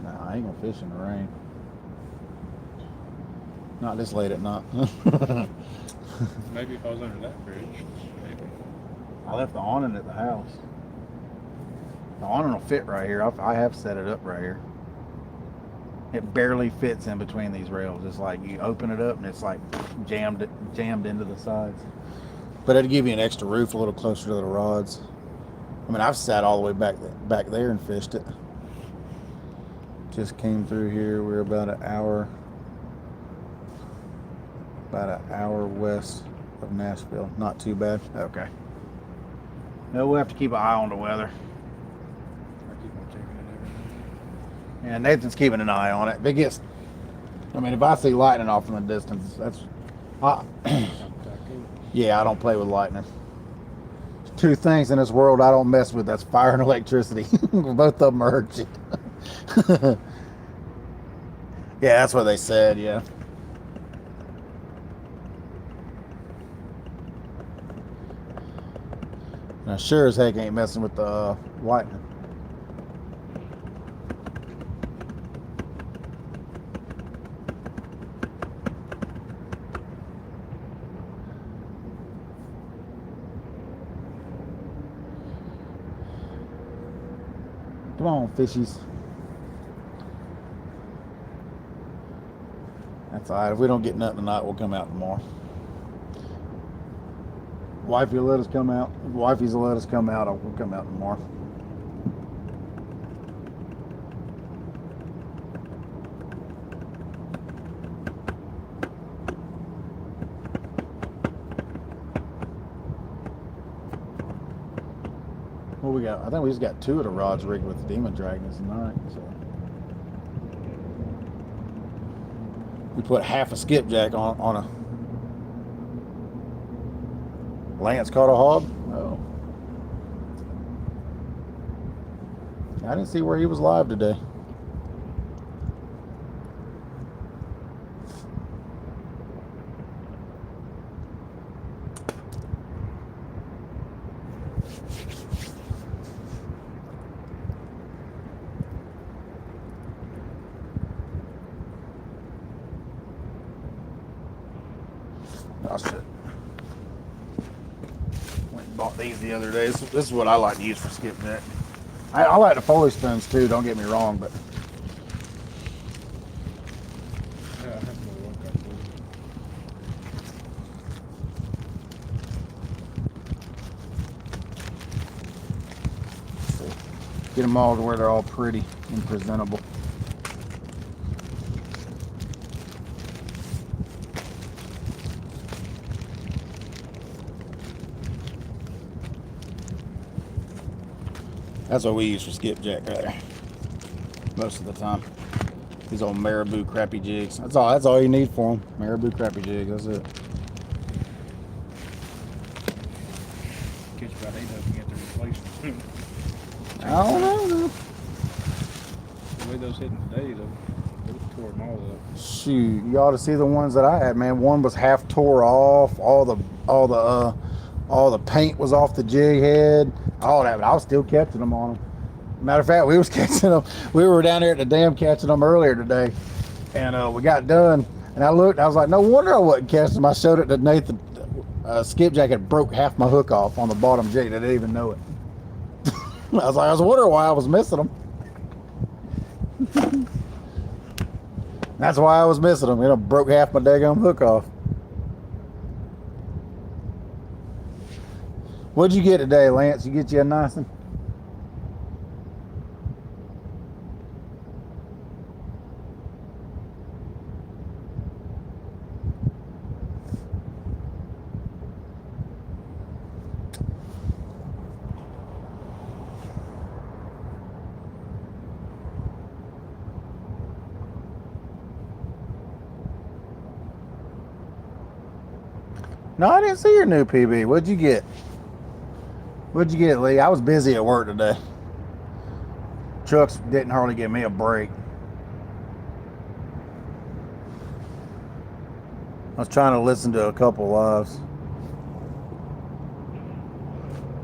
Nah, I ain't gonna fish in the rain. Not this late at night. Maybe if I was under that bridge. Maybe. I left the awning at the house. The awning will fit right here. I have set it up right here. It barely fits in between these rails. It's like you open it up and it's like jammed into the sides. But it'd give you an extra roof a little closer to the rods. I mean, I've sat all the way back there and fished it. Just came through here. We're about an hour west of Nashville. Not too bad. Okay. No, we'll have to keep an eye on the weather. I keep on checking it every day. Yeah, Nathan's keeping an eye on it. If it gets, I mean, if I see lightning off in the distance, that's, yeah, I don't play with lightning. Two things in this world I don't mess with. That's fire and electricity. Both of them are urgent. Yeah, that's what they said. Yeah. I sure as heck ain't messing with the lightning. Come on, fishies. That's alright. If we don't get nothing tonight, we'll come out tomorrow. Wifey will let us come out. If wifey's will let us come out, we'll come out tomorrow. Well, we got. I think we just got 2 of the rods rigged with Demon Dragons tonight. So we put half a skipjack on a. Lance caught a hog. Oh, I didn't see where he was live today. Oh shit. Went and bought these the other day. This is what I like to use for skipjack. I like the Foley spoons too, don't get me wrong, but Yeah, I have no work I do. get them all to where they're all pretty and presentable. That's what we use for skipjack right there. Most of the time. These old marabou crappie jigs. That's all you need for them. Marabou crappie jigs, that's it. Catch about 8 of them, get to replace them. I don't know. The way those hitting today, though, they tore them all up. Shoot, you ought to see the ones that I had, man. One was half tore off. All the paint was off the jig head. All that, but I was still catching them on them. Matter of fact, we was catching them. We were down there at the dam catching them earlier today, and we got done. And I looked. I was like, no wonder I wasn't catching them. I showed it to Nathan. Skipjack had broke half my hook off on the bottom jig. I didn't even know it. I was wondering why I was missing them. That's why I was missing them. You know, broke half my daggum hook off. What'd you get today, Lance? You get you a nice one? No, I didn't see your new PB. What'd you get? What'd you get, Lee? I was busy at work today. Trucks didn't hardly give me a break. I was trying to listen to a couple lives.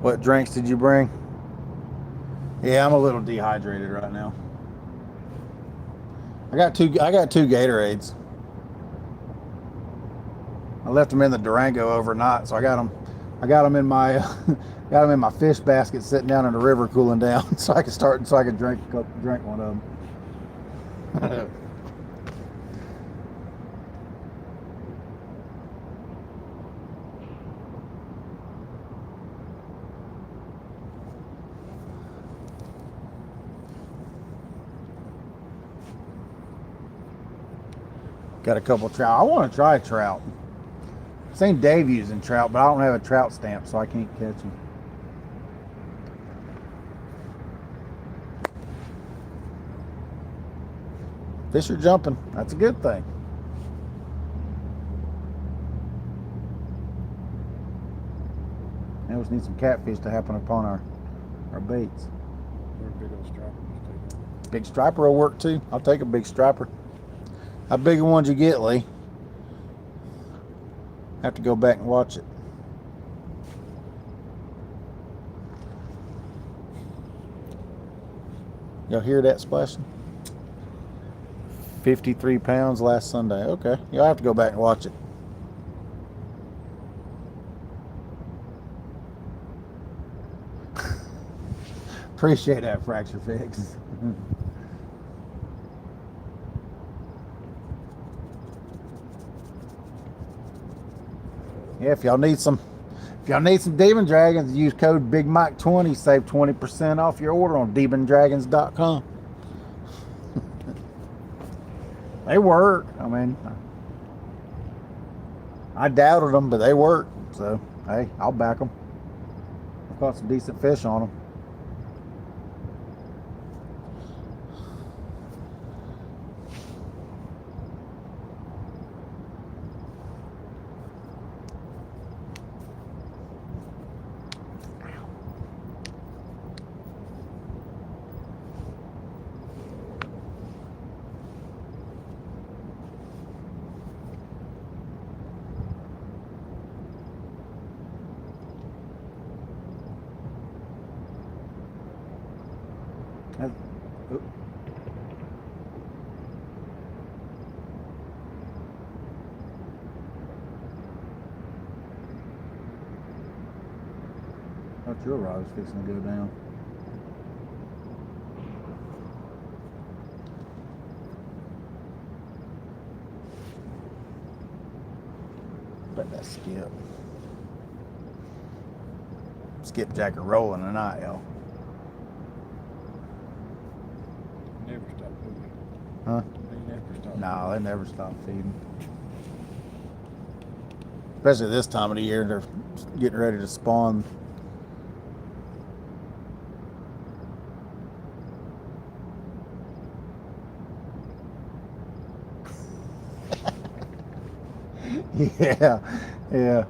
What drinks did you bring? Yeah, I'm a little dehydrated right now. I got two Gatorades. I left them in the Durango overnight, so I got them in my got them in my fish basket sitting down in the river cooling down, so I could drink one of them. Got a couple trout. I want to try trout. Seen Dave using trout, but I don't have a trout stamp, so I can't catch them. Fish are jumping. That's a good thing. Now we just need some catfish to happen upon our baits. Or a big old striper. Big striper will work too. I'll take a big striper. How big of ones you get, Lee? Have to go back and watch it. Y'all hear that splashing? 53 pounds last Sunday. Okay, you'll have to go back and watch it. Appreciate that, Fracture Fix. Yeah, if y'all need some Demon Dragons, use code BigMike20, save 20% off your order on demondragons.com. They work. I mean, I doubted them, but they work. So, hey, I'll back them. I've caught some decent fish on them. That- oop. Thought your rod was fixing to go down. Bet that skipjack are rolling tonight, y'all. Never stop moving. Huh? They never stop. No, they never stop feeding. Especially this time of the year, they're getting ready to spawn. Yeah, yeah.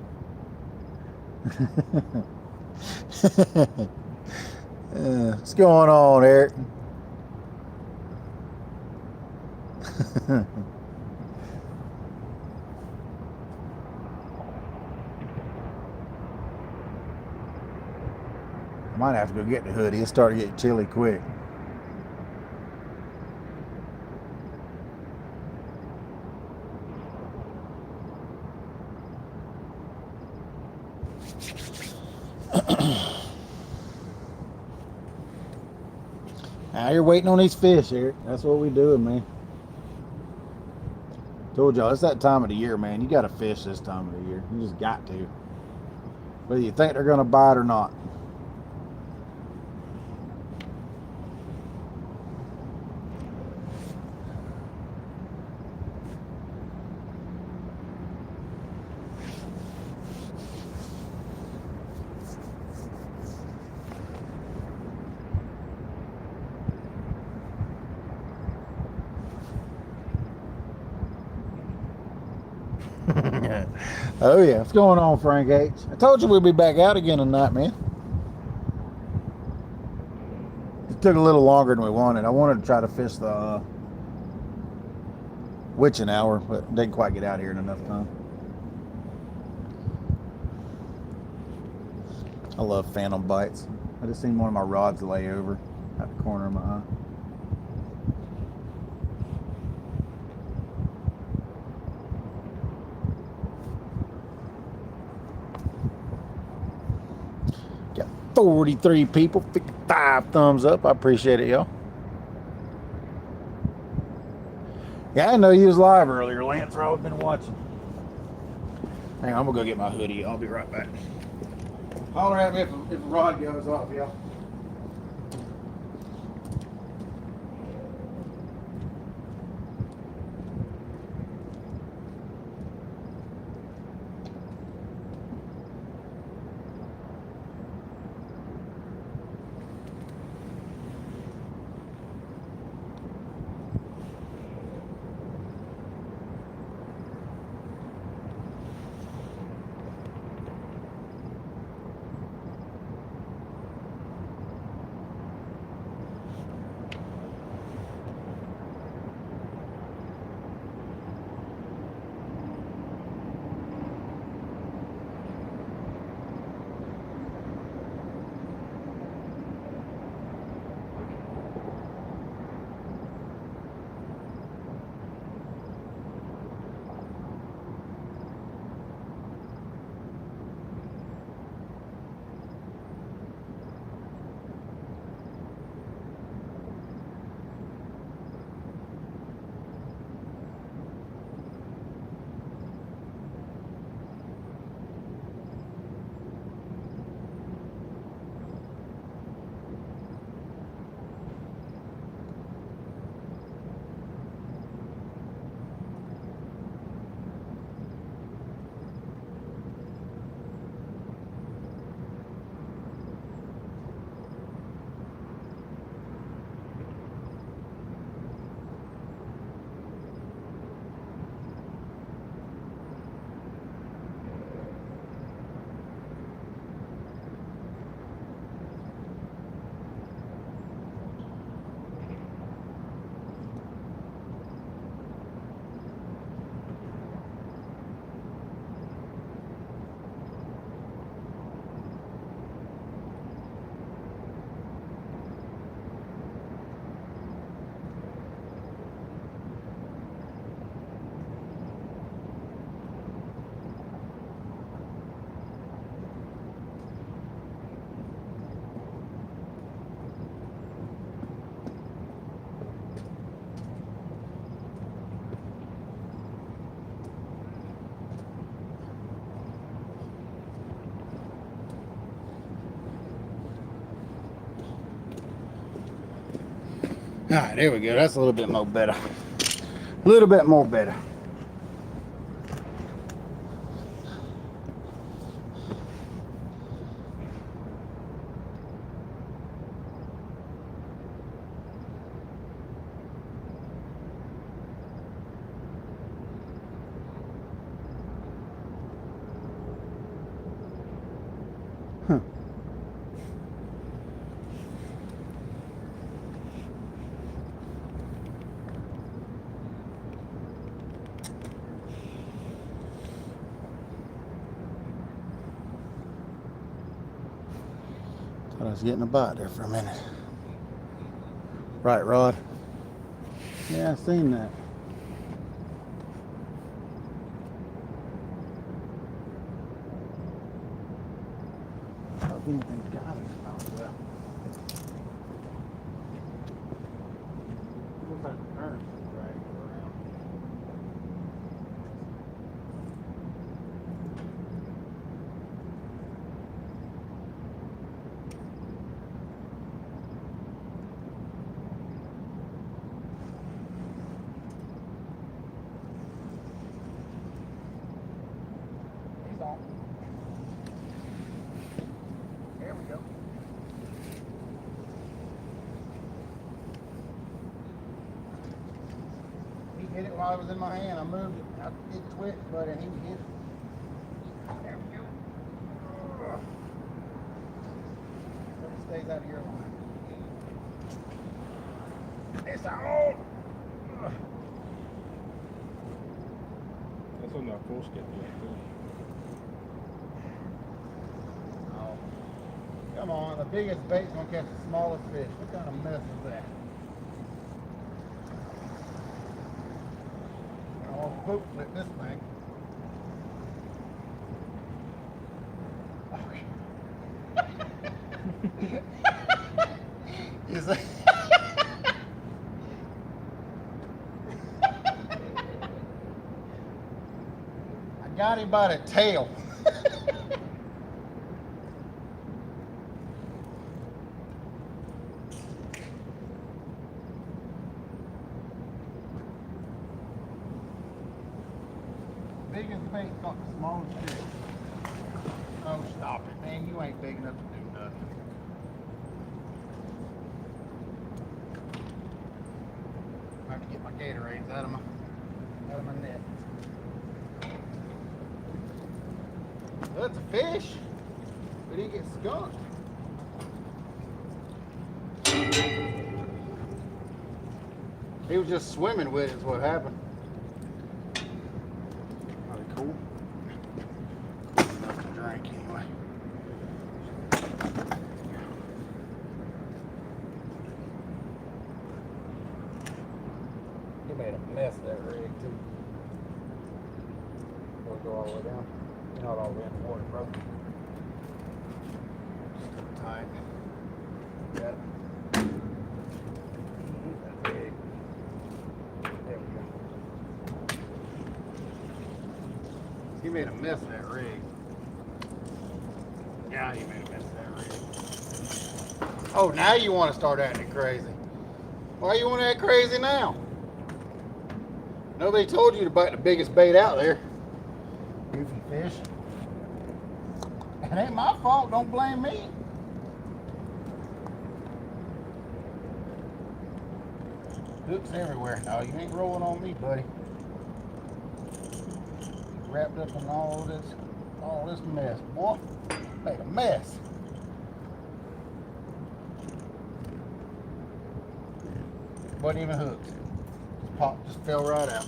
What's going on, Eric? I might have to go get the hoodie. It's starting to get chilly quick. Now you're waiting on these fish, Eric. That's what we doing, man. Told y'all, it's that time of the year, man. You got to fish this time of the year. You just got to. Whether you think they're going to bite or not. Oh yeah, what's going on, Frank H? I told you we'd be back out again tonight, man. It took a little longer than we wanted. I wanted to try to fish the witching hour, but didn't quite get out here in enough time. I love phantom bites. I just seen one of my rods lay over at the corner of my eye. Got 43 people, 55 thumbs up. I appreciate it, y'all. Yeah, I know you was live earlier, Lance. I've been watching. Hang on, I'm gonna go get my hoodie. I'll be right back. Holler at me if a rod goes off, y'all. Alright, there we go. That's a little bit more better. A little bit more better. Huh. Thought I was getting a bite there for a minute. Right, Rod? Yeah, I seen that. I don't think anything's got it. Oh, well. Looks like the current's dragging around. He's on. There we go. He hit it while it was in my hand. I moved it. I did twitch, but he hit it. There we go. Hope it stays out of your line. It's on. That's on that full skip yet, too. Oh. Come on, the biggest bait's gonna catch the smallest fish. What kind of mess is that? I'll poop flip this thing. Okay. Is that? I got him by the tail. Biggest bait caught the smallest fish. Oh, stop it, man. You ain't big enough to do nothing. I have to get my Gatorades out of my net. That's a fish, but he gets skunked. He was just swimming with it is what happened. Cool. Enough to drink anyway. You made a mess of that rig too. It'll go all the way down. Not all the way in the water, bro. Just tight. Got it. That's big. There we go. He made a mess of that rig. Yeah, he made a mess of that rig. Oh, now you want to start acting crazy. Why you want to act crazy now? Nobody told you to bite the biggest bait out there. Goofy fish. It ain't my fault, don't blame me. Hooks everywhere. No, you ain't rolling on me, buddy. Wrapped up in all this mess, boy. Made a mess. Wasn't even hooked. Just popped, just fell right out.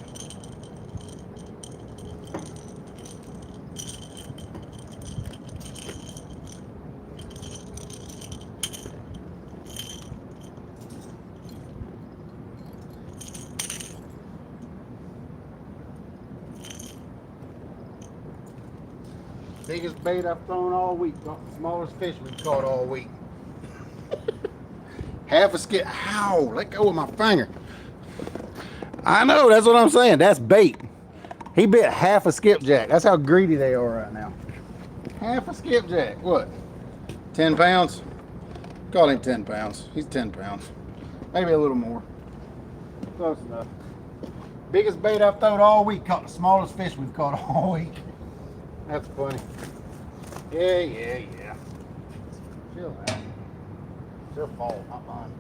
Biggest bait I've thrown all week. Got the smallest fish we've caught all week. Half a skip. Ow! Let go of my finger. I know, that's what I'm saying. That's bait. He bit half a skipjack. That's how greedy they are right now. Half a skipjack. What? 10 pounds? Call him 10 pounds. He's 10 pounds. Maybe a little more. Close enough. Biggest bait I've thrown all week. Caught the smallest fish we've caught all week. That's funny. Yeah. Chill out. It's their fault, not mine.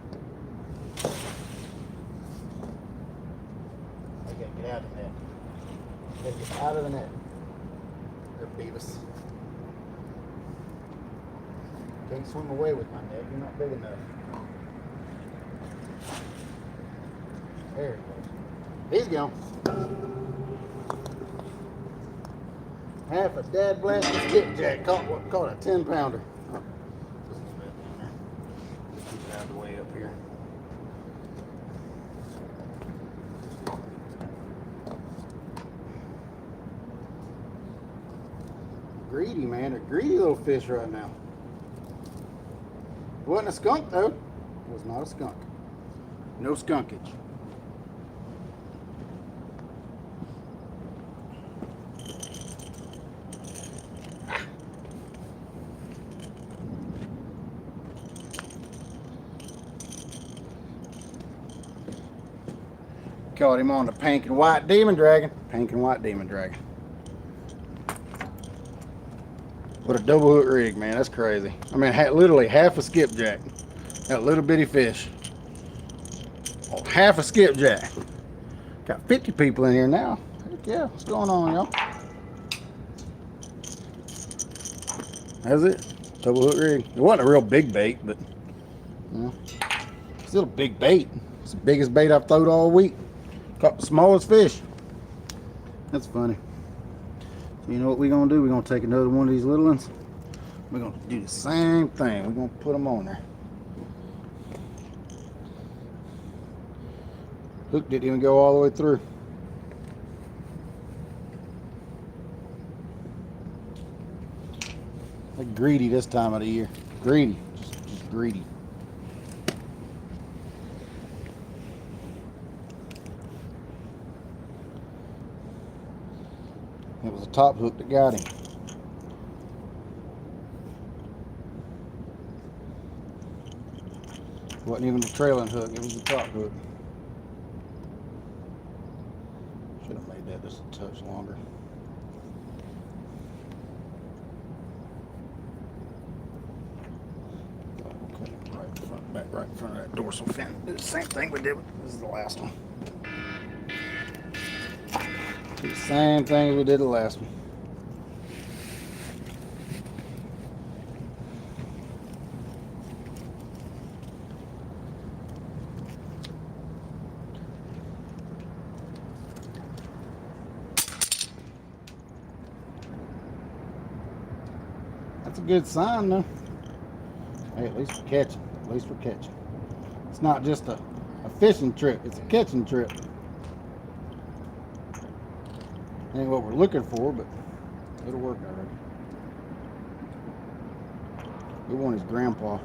I gotta get out of the net. Gotta get out of the net. They're Beavis. Can't swim away with my net. You're not big enough. There he goes. He's gone. Half a dad blasted skipjack. Caught a 10-pounder. Oh, just a bit down there. Just keep it out of the way up here. Greedy, man. A greedy little fish right now. It wasn't a skunk, though. It was not a skunk. No skunkage. Caught him on the pink and white demon dragon. Pink and white demon dragon. What a double hook rig, man. That's crazy. I mean, literally half a skipjack. That little bitty fish. Oh, half a skipjack. Got 50 people in here now. Heck yeah. What's going on, y'all? That's it. Double hook rig. It wasn't a real big bait, but you know, still a big bait. It's the biggest bait I've thrown all week. Caught the smallest fish. That's funny. So you know what we're gonna do? We're gonna take another one of these little ones. We're gonna do the same thing. We're gonna put them on there. Hook didn't even go all the way through. They're greedy this time of the year. Greedy. Just greedy. It was a top hook that got him. It wasn't even a trailing hook, it was a top hook. Should have made that just a touch longer. Okay, right in front of that dorsal fin. Do the same thing we did. This is the last one. Do the same thing as we did the last one. That's a good sign, though. Hey, at least we're catching. At least we're catching. It's not just a fishing trip. It's a catching trip. Ain't what we're looking for, but it'll work already. We want his grandpa.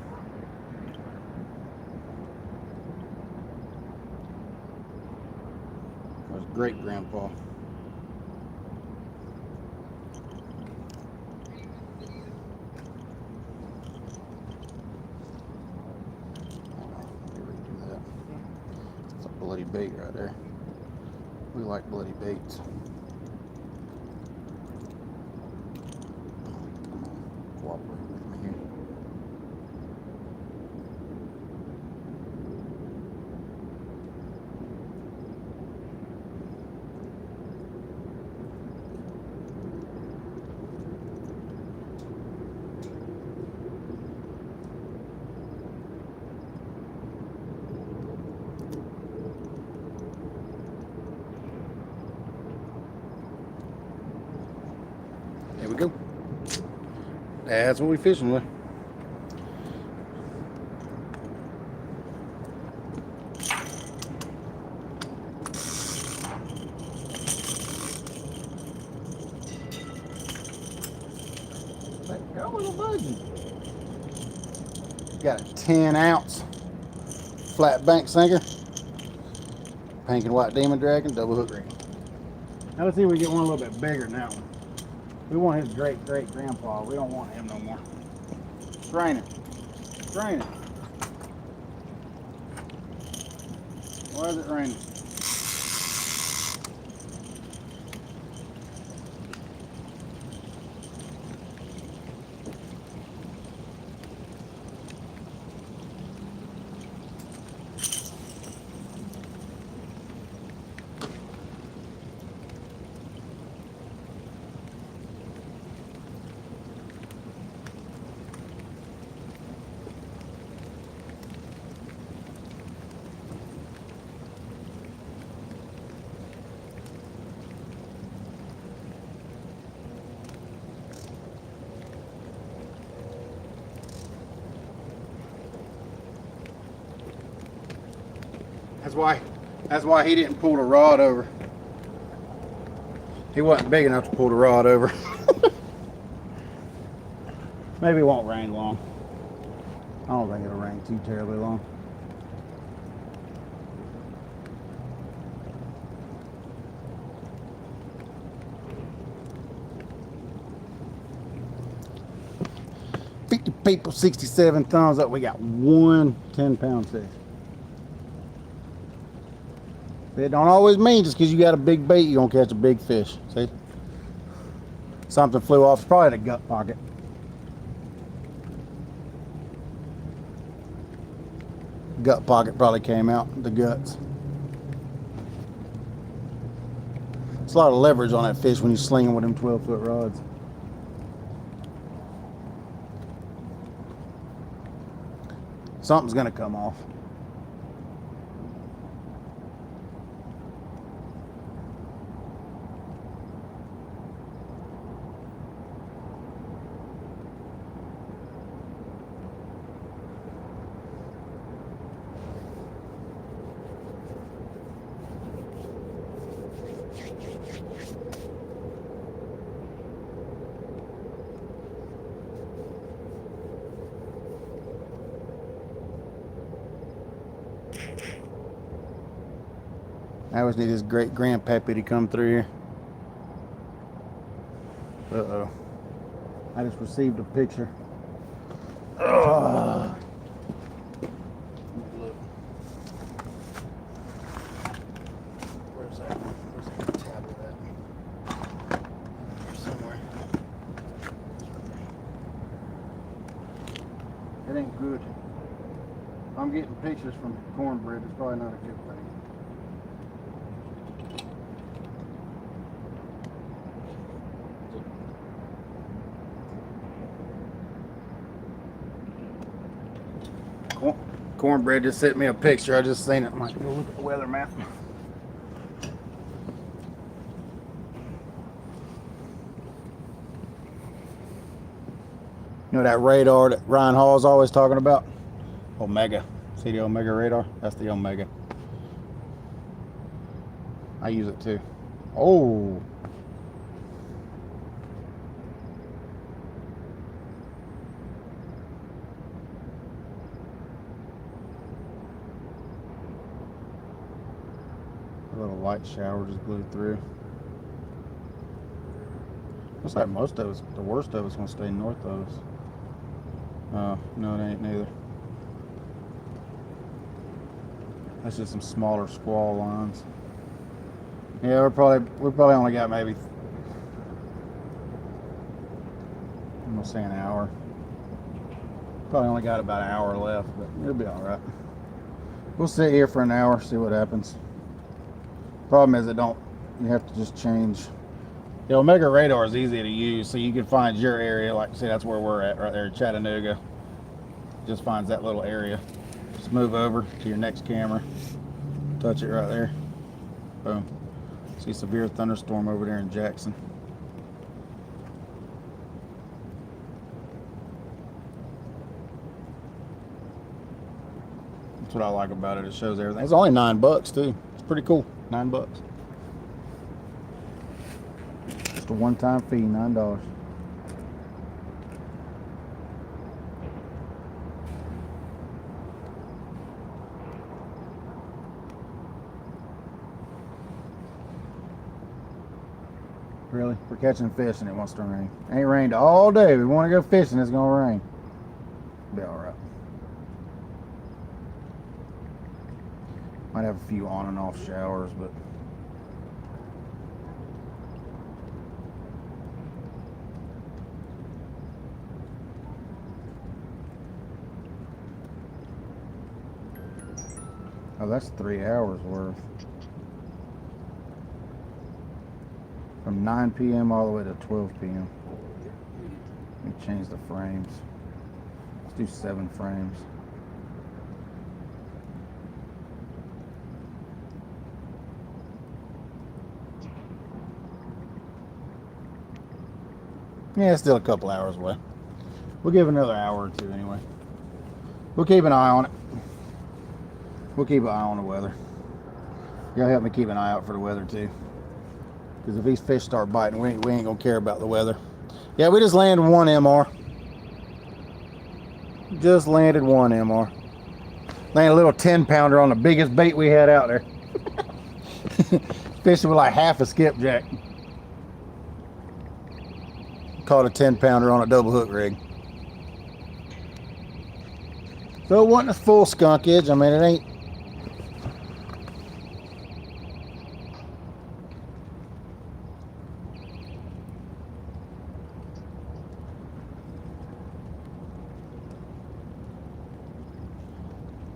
Or his great grandpa. It's a bloody bait right there. We like bloody baits. Cooperate with me here. There we go. That's what we're fishing with. Let go, little budgie. Got a 10-ounce flat bank sinker. Pink and white demon dragon, double hook ring. Now let's see if we get one a little bit bigger than that one. We want his great grandpa. We don't want him no more. It's raining. It's raining. Why is it raining? That's why he didn't pull the rod over. He wasn't big enough to pull the rod over. Maybe it won't rain long. I don't think it'll rain too terribly long. People, 67 thumbs up. We got one 10-pound fish. It don't always mean just because you got a big bait, you're gonna catch a big fish. See? Something flew off. It's probably the gut pocket. Gut pocket probably came out, the guts. It's a lot of leverage on that fish when you sling them with them 12-foot rods. Something's gonna come off. I always need his great grandpappy to come through here. Uh-oh. I just received a picture. Ugh. Look. Where's that? Where's that tablet at? Here somewhere. It ain't good. I'm getting pictures from cornbread. It's probably not a good thing. Cornbread just sent me a picture. I just seen it. I might go look at the weather map. You know that radar that Ryan Hall's always talking about? Omega. See the Omega radar? That's the Omega. I use it too. Oh. A little light shower just blew through. Looks like most of us, the worst of us, want to stay north of us. Oh, no, it ain't neither. That's just some smaller squall lines. Yeah, we probably only got maybe, I'm gonna say an hour. Probably only got about an hour left, but it'll be all right. We'll sit here for an hour, see what happens. Problem is, you have to just change. The Omega radar is easy to use, so you can find your area. Like, see, that's where we're at right there in Chattanooga. Just finds that little area. Just move over to your next camera. Touch it right there. Boom. See severe thunderstorm over there in Jackson. That's what I like about it. It shows everything. It's only $9 too. It's pretty cool. $9. Just a one-time fee, $9. Really? We're catching fish and it wants to rain. It ain't rained all day. We want to go fishing, it's gonna rain. Be alright. Might have a few on and off showers, but oh, that's 3 hours worth. From 9 p.m. all the way to 12 p.m. Let me change the frames. Let's do 7 frames. Yeah, it's still a couple hours away. We'll give it another hour or two anyway. We'll keep an eye on it. We'll keep an eye on the weather. Y'all help me keep an eye out for the weather too. Because if these fish start biting, we ain't gonna care about the weather. Yeah, we just landed one MR. Just landed one MR. Landed a little 10-pounder on the biggest bait we had out there. Fishing with like half a skipjack. Caught a 10-pounder on a double hook rig. So it wasn't a full skunk edge. I mean, it ain't.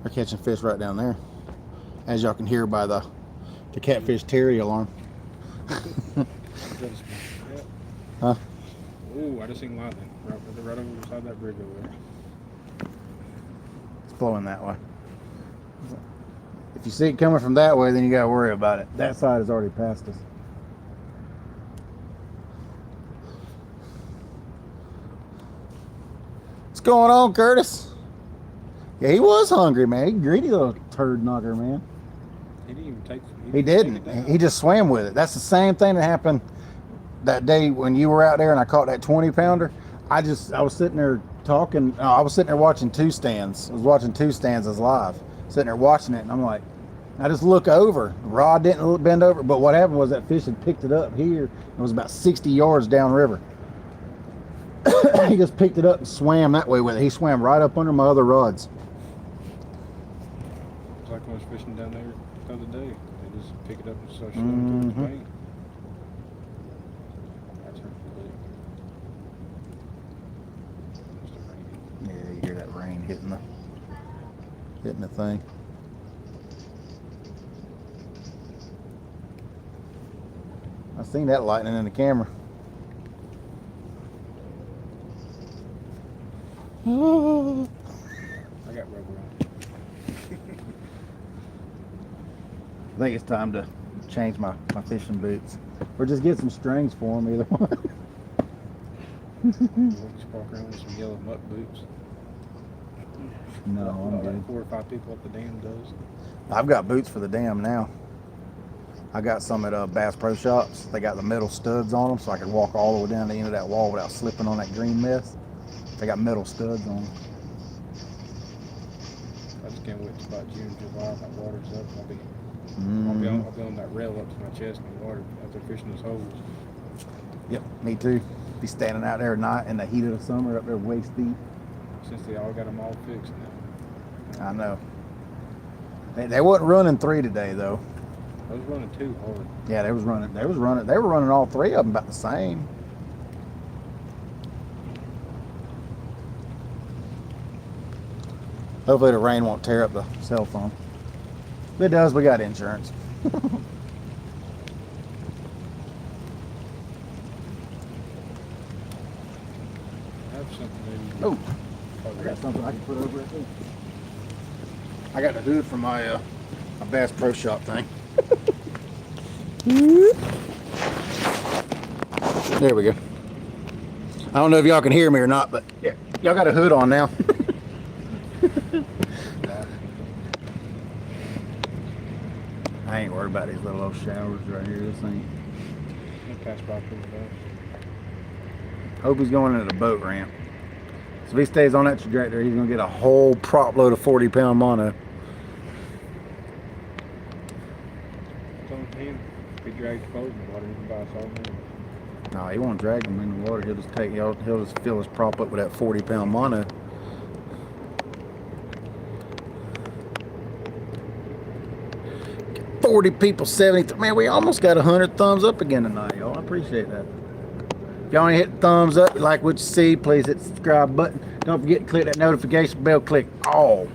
We're catching fish right down there, as y'all can hear by the catfish Terry alarm. Huh? Ooh, I just seen lightning right over beside that bridge over there. It's flowing that way. If you see it coming from that way, then you gotta worry about it. That side has already passed us. What's going on, Curtis? Yeah, he was hungry, man. He greedy little turd knocker, man. He didn't even take. He didn't. He just swam with it. That's the same thing that happened that day when you were out there and I caught that 20-pounder. I was sitting there talking. I was sitting there watching two stands. I was watching two stands as live. Sitting there watching it, and I'm like, I just look over. The rod didn't bend over, but what happened was that fish had picked it up here. It was about 60 yards downriver. He just picked it up and swam that way with it. He swam right up under my other rods. It's like I was fishing down there the other day. They just pick it up and start swimming towards the bank. That's her big. Yeah, you hear that rain hitting the thing. I seen that lightning in the camera. I got rubber on. I think it's time to change my fishing boots. Or just get some strings for them, either one. Just walk around with some yellow muck boots. No, I'm good. Like 4 or 5 people at the dam does. I've got boots for the dam now. I got some at Bass Pro Shops. They got the metal studs on them, so I can walk all the way down the end of that wall without slipping on that green mess. They got metal studs on them. I just can't wait till about June, July. My water's up. I'll be Mm-hmm. I'll be on that rail up to my chest in the water after fishing those holes. Yep, me too. Be standing out there at night in the heat of the summer up there waist deep. Since they all got them all fixed now. I know. They wasn't running 3 today though. I was running 2 hard. Yeah, they were running all 3 of them about the same. Hopefully the rain won't tear up the cell phone. If it does, we got insurance. I have something maybe. Oh, I got something I can put over it too. I got the hood for my Bass Pro Shop thing. There we go. I don't know if y'all can hear me or not, but yeah, y'all got a hood on now. I ain't worried about these little old showers right here. This ain't. I'll pass by pretty fast. Hope he's going into the boat ramp. So if he stays on that trajectory, he's gonna get a whole prop load of 40-pound mono. Don't him. If he drags clothes in the water, he can buy us all new. No, he won't drag them in the water. He'll just fill his prop up with that 40-pound mono. Get 40 people, 70. Man, we almost got 100 thumbs up again tonight, y'all. I appreciate that. If y'all ain't hit thumbs up, like what you see, please hit the subscribe button. Don't forget to click that notification bell. Click all.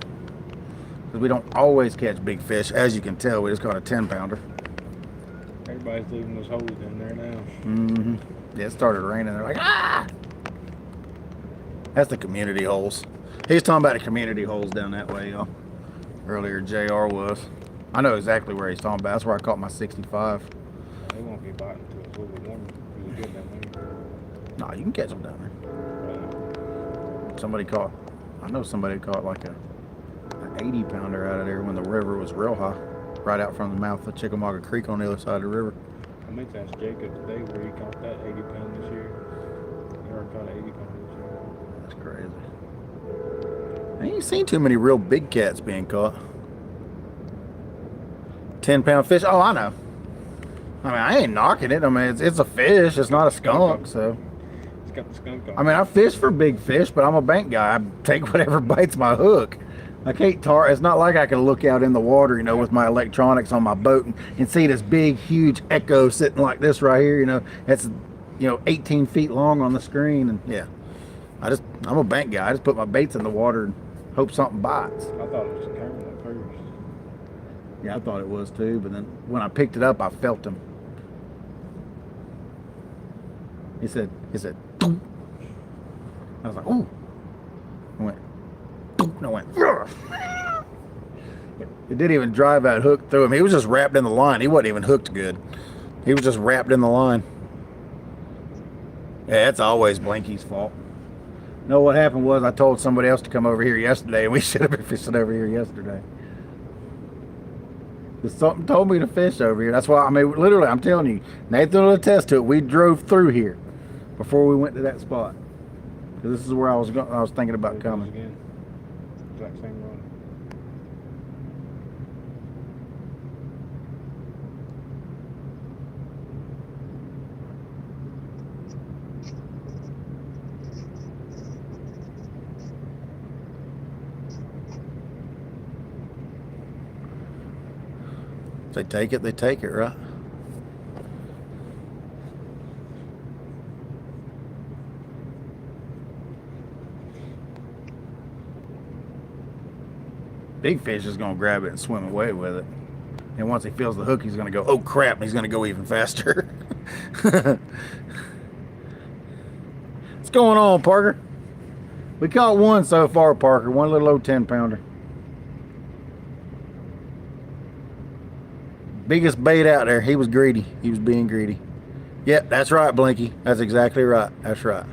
Because we don't always catch big fish. As you can tell, we just caught a 10-pounder. Everybody's leaving those holes in there now. Mm-hmm. Yeah, it started raining. They're like, ah! That's the community holes. He's talking about the community holes down that way, y'all. Earlier, JR was. I know exactly where he's talking about. That's where I caught my 65. They won't be biting until it's a little bit warmer. Really good down there. Nah, you can catch them down there. I know somebody caught like an 80-pounder out of there when the river was real high. right out from the mouth of Chickamauga Creek on the other side of the river. I meant to ask Jacob today where he caught that 80 pound this year. He already caught an 80 pound this year. That's crazy. I ain't seen too many real big cats being caught. 10-pound fish. Oh, I know. I mean, I ain't knocking it. I mean, it's a fish. It's not a skunk, so. It's got the skunk on. I mean, I fish for big fish, but I'm a bank guy. I take whatever bites my hook. I can't it's not like I can look out in the water, you know, with my electronics on my boat and see this big, huge echo sitting like this right here, you know. It's, you know, 18 feet long on the screen, and yeah. I'm a bank guy. I just put my baits in the water and hope something bites. I thought it was a camera at first. Yeah, I thought it was too, but then when I picked it up, I felt him. He said, "Doom." I was like, "Ooh." I went, "Doom," and I went, "Ugh." It didn't even drive that hook through him. He was just wrapped in the line. He wasn't even hooked good. He was just wrapped in the line. Yeah, it's always Blinky's fault. No, what happened was I told somebody else to come over here yesterday, and we should have been fishing over here yesterday. Something told me to fish over here. That's why, I mean, literally, I'm telling you, Nathan will attest to it. We drove through here before we went to that spot. This is where I was thinking about coming. Again. Exact same run. If they take it, right? Big fish is going to grab it and swim away with it. And once he feels the hook, he's going to go, oh crap, and he's going to go even faster. What's going on, Parker? We caught one so far, Parker. One little old 10-pounder. Biggest bait out there. He was greedy. He was being greedy. Yep, that's right, Blinky. That's exactly right. That's right.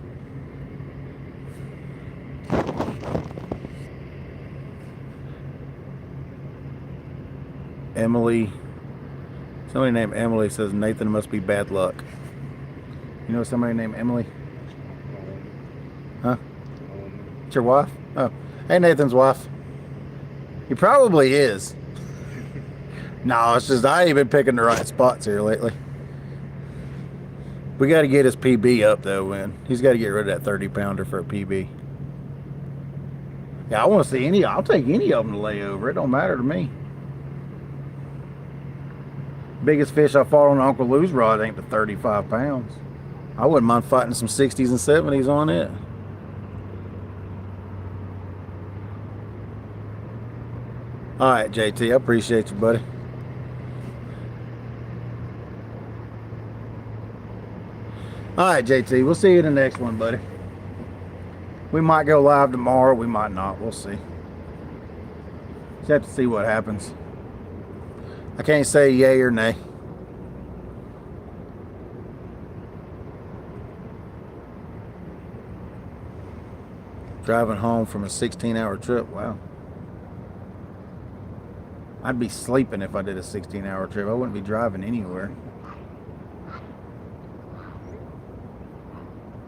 Emily. Somebody named Emily says Nathan must be bad luck. You know somebody named Emily? Huh? It's your wife? Oh. Hey, Nathan's wife. He probably is. No, it's just I ain't been picking the right spots here lately. We got to get his PB up though, man. He's got to get rid of that 30-pounder for a PB. Yeah, I want to see any. I'll take any of them to lay over. It don't matter to me. Biggest fish I fought on Uncle Lou's rod ain't but 35 pounds. I wouldn't mind fighting some 60s and 70s on it. All right, JT, I appreciate you, buddy. All right, JT, we'll see you in the next one, buddy. We might go live tomorrow. We might not. We'll see. Just have to see what happens. I can't say yay or nay. Driving home from a 16-hour trip. Wow. I'd be sleeping if I did a 16-hour trip. I wouldn't be driving anywhere.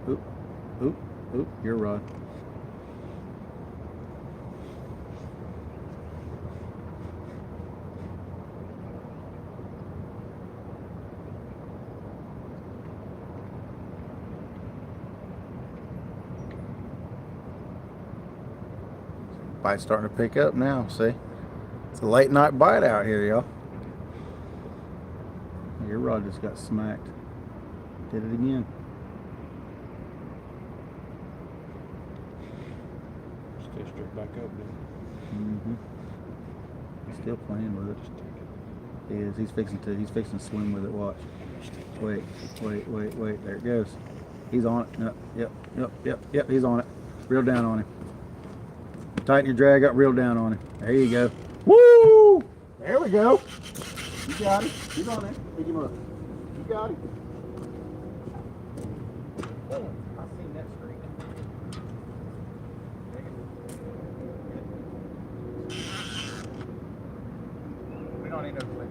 Oop, oop, oop, your rod. Bite's starting to pick up now, see? It's a late night bite out here, y'all. Your rod just got smacked. Did it again. Still straight back up, dude. Mm-hmm. He's still playing with it. He is. He's fixing to swim with it. Watch. Wait. There it goes. He's on it. Yep. He's on it. Reel down on him. Tighten your drag up, reel down on him. There you go. Woo! There we go. You got him. He's on there. Pick him up. You got him. Oh, I seen that streak. We don't don't need no clickers.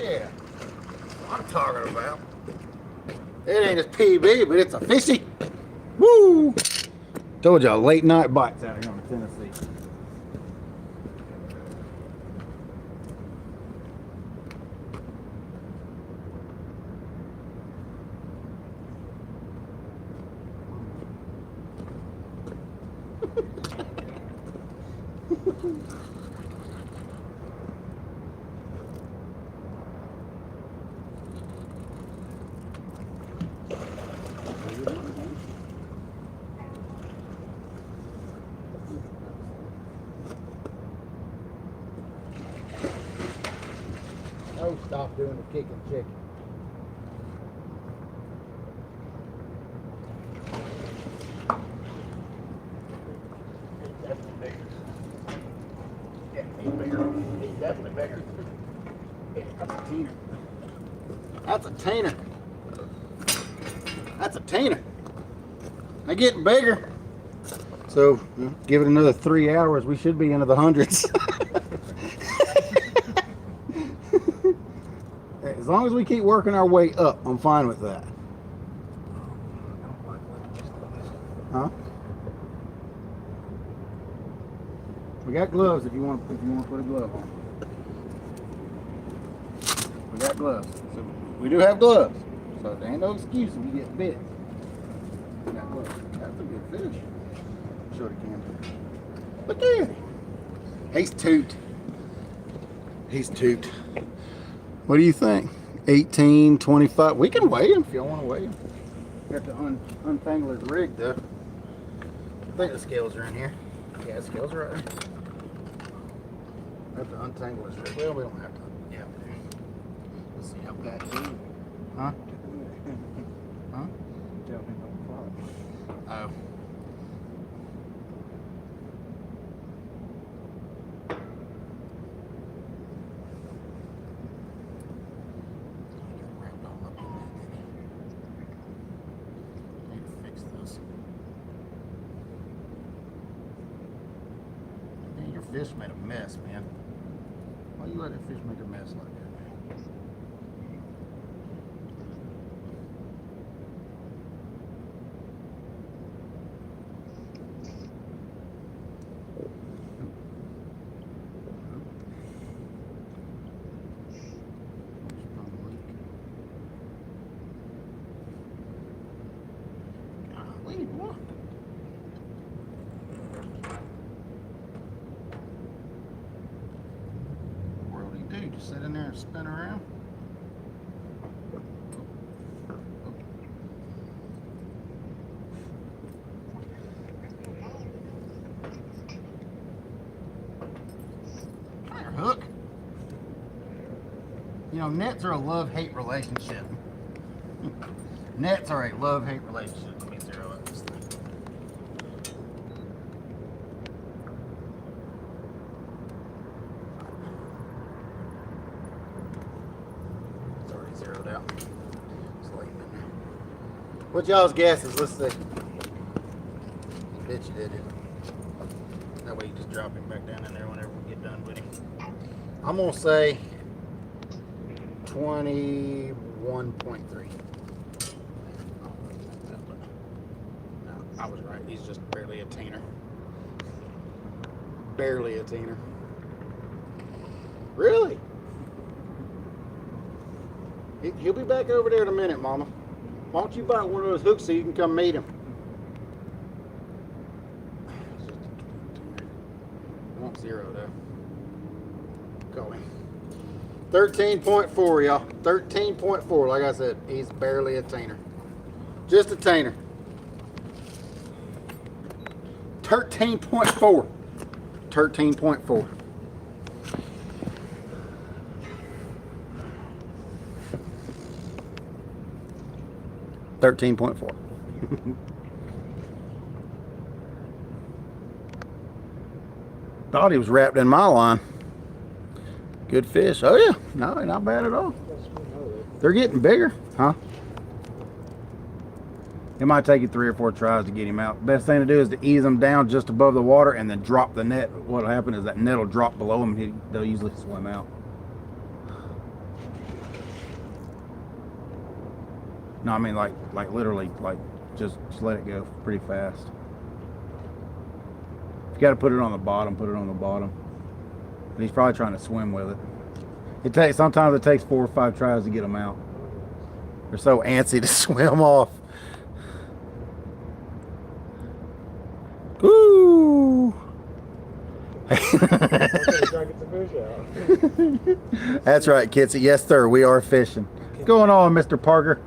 Yeah, I'm talking about. It ain't as PB, but it's a fishy. Woo! Told y'all, late night bites out here on Tennessee. No, stop doing the kicking chicken. He's definitely bigger. That's a teener. That's a teener. That's a teener. They're getting bigger. So, give it another 3 hours, we should be into the hundreds. As long as we keep working our way up, I'm fine with that. Huh? We got gloves if you want to put a glove on. We got gloves. So we do have gloves. So there ain't no excuse if you get bit. We got gloves. That's a good fish. Show it again. Look at him. He's toot. He's toot. What do you think? 18, 25. We can weigh him if y'all want to weigh him. We have to untangle his rig though. I think the scales are in here. Yeah, the scales are right there. We have to untangle his rig. Well, we don't have to. Yeah. Let's see how bad it is. Huh? Huh? Oh. Fish made a mess, man. Why you let that fish make a mess like that, man? Golly, what? Just sit in there and spin around. Fire hook. You know, nets are a love-hate relationship. Nets are a love-hate relationship. Let me zero up this thing. Zeroed out. What y'all's guess is? Let's see. Bet you did it. That way you just drop him back down in there whenever we get done with him. I'm gonna say 21.3. No, I was right. He's just barely a teener. barely a teener. Really? He'll be back over there in a minute, Mama. Why don't you buy one of those hooks so you can come meet him? I want 0 though. Call him. 13.4, y'all. 13.4. Like I said, he's barely a teener. Just a teener. 13.4. 13.4. Thought he was wrapped in my line. Good fish. Oh yeah, no, not bad at all. They're getting bigger, huh? It might take you 3 or 4 tries to get him out. Best thing to do is to ease them down just above the water and then drop the net. What'll happen is that net will drop below him. They'll usually swim out. No, I mean like literally, like just let it go pretty fast. If you got to put it on the bottom, put it on the bottom. But he's probably trying to swim with it. Sometimes it takes 4 or 5 tries to get them out. They're so antsy to swim off. Ooh. That's right, Kitsy. Yes, sir. We are fishing. What's going on, Mr. Parker?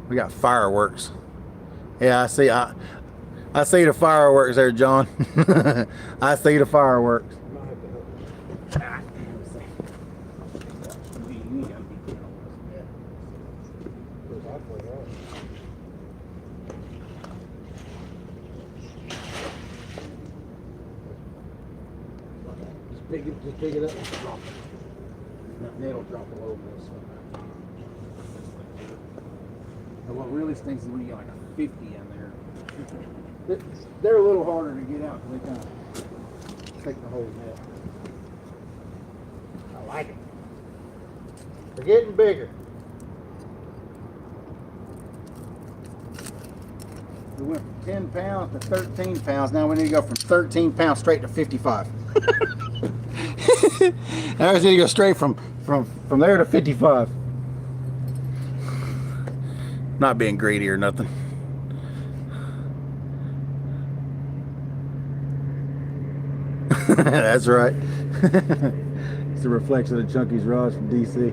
We got fireworks. Yeah, I see. I see the fireworks there, John. I see the fireworks. Just pick it up and drop it. That net will drop below this one. And what really stinks is when you get like a 50 in there. They're a little harder to get out because they kind of take the whole net. I like it. They're getting bigger. We went from 10 pounds to 13 pounds. Now we need to go from 13 pounds straight to 55. Now we need to go straight from there to 55. Not being greedy or nothing. That's right. It's a reflection of Chunky's rods from DC.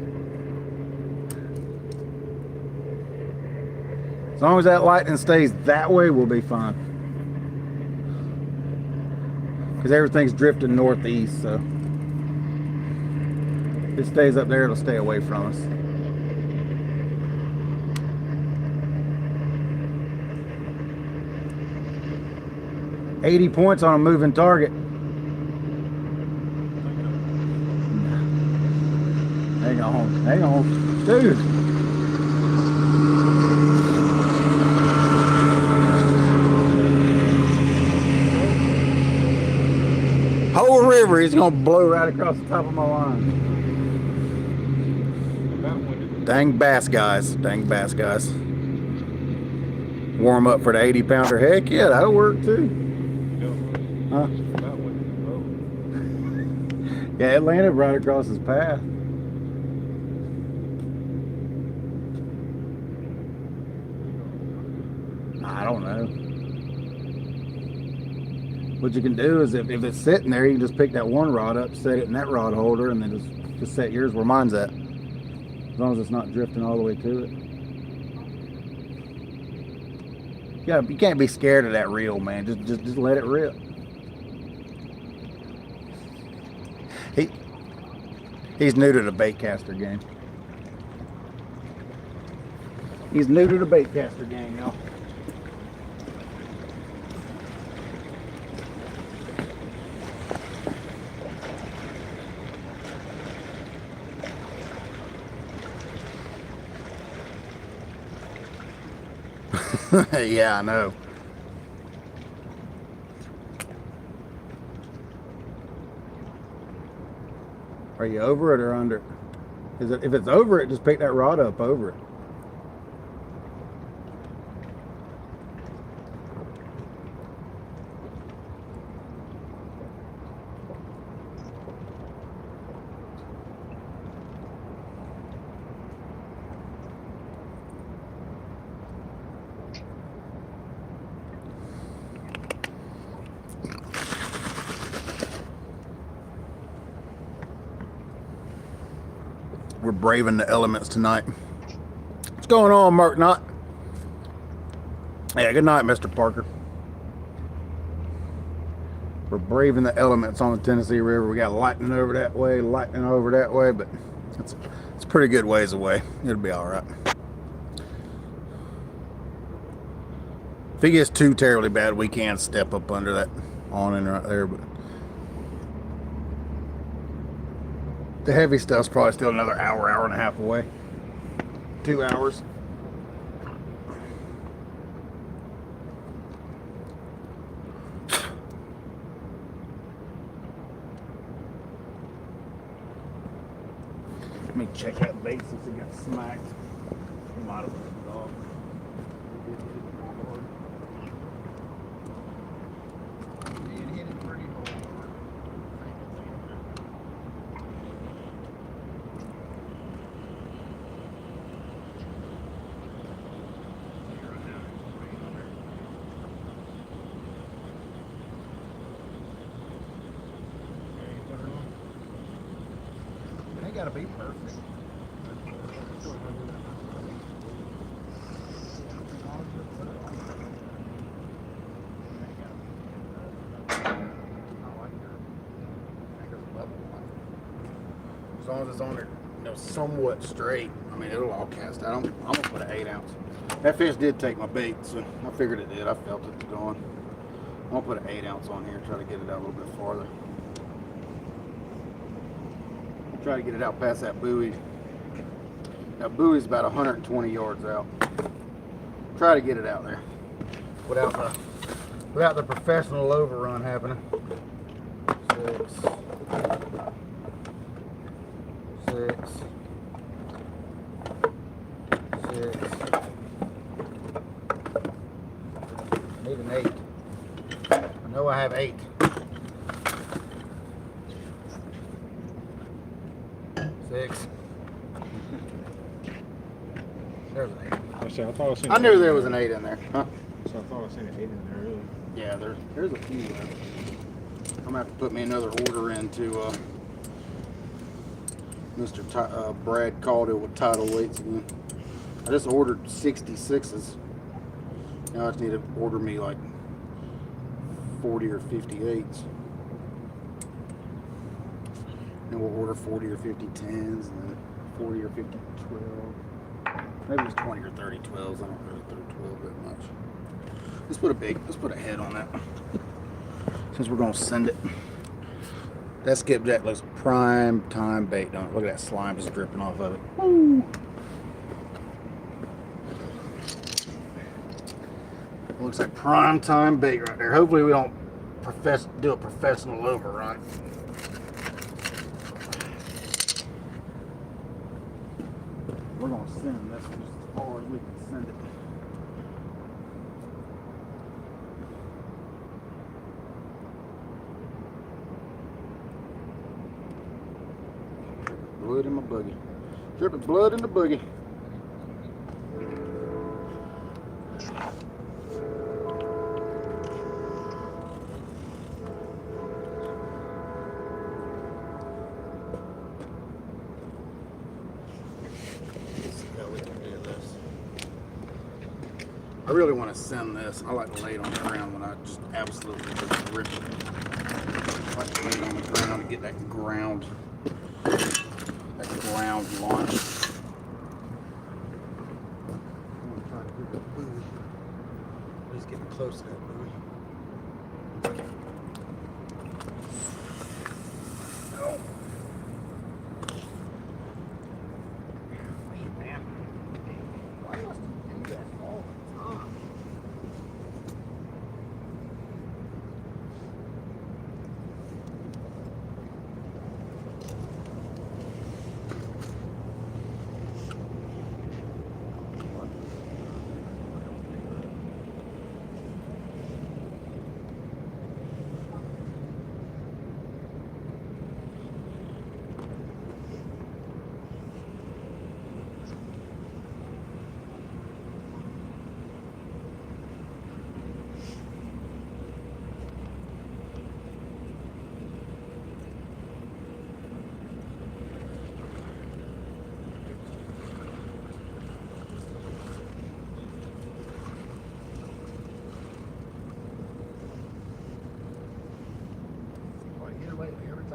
As long as that lightning stays that way, we'll be fine. Because everything's drifting northeast, so if it stays up there, it'll stay away from us. $80 points on a moving target. Hang on, dude. Whole river, he's gonna blow right across the top of my line. Dang bass guys, Warm up for the 80 pounder. Heck yeah, that'll work too. Huh? Yeah, it landed right across his path. I don't know. What you can do is if it's sitting there, you can just pick that one rod up, set it in that rod holder, and then just set yours where mine's at. As long as it's not drifting all the way to it. You can't be scared of that reel, man. Just let it rip. He's new to the baitcaster game. He's new to the baitcaster game, y'all. Yeah, I know. Are you over it or under it? If it's over it, just pick that rod up over it. braving the elements tonight. What's going on, Mark Knott? Yeah, good night, Mr. Parker. We're braving the elements on the Tennessee River. We got lightning over that way, lightning over that way, but it's a pretty good ways away. It'll be all right. If it gets too terribly bad, we can step up under that awning right there, but the heavy stuff's probably still another hour, hour and a half away. 2 hours. Let me check that bait since it got smacked. It might have been a dog. It hit it pretty hard. It ain't gotta be perfect. As long as it's on there, somewhat straight. I mean, it'll all cast out. I'm gonna put an 8 ounce. That fish did take my bait, so I figured it did. I felt it going. I'm gonna put an 8 ounce on here, try to get it out a little bit farther. Try to get it out past that buoy. That buoy's about 120 yards out. Try to get it out there without the professional overrun happening. 6, 6, 6. Need an 8. I know I have 8. 6. There's an 8. I knew there was an 8 in there. Huh? So I thought I seen an 8 in there earlier. Yeah, there's a few left. I'm gonna have to put me another order into Mr. Brad Caudill with Tidal Weights again. I just ordered 66s. Now I just need to order me like 40 or 58s. And we'll order 40 or 50 10s and then 40 or 50 12. Maybe it's 20 or 30 12s. I don't really 30 12 that much. Let's put a head on that. Since we're gonna send it. That skipjack looks prime time bait, don't it? Look at that slime just dripping off of it. Woo! Looks like prime time bait right there. Hopefully we don't do a professional overrun. We're gonna send this one just as far as we can send it. Blood in my buggy. Dripping blood in the buggy. I really want to send this. I like to lay it on the ground when I just absolutely just rip it. I like to lay it on the ground to get that ground launch. I'm going to try to get that buoy. Just getting close to that buoy. No. Hey, man. Why must you do that all the time?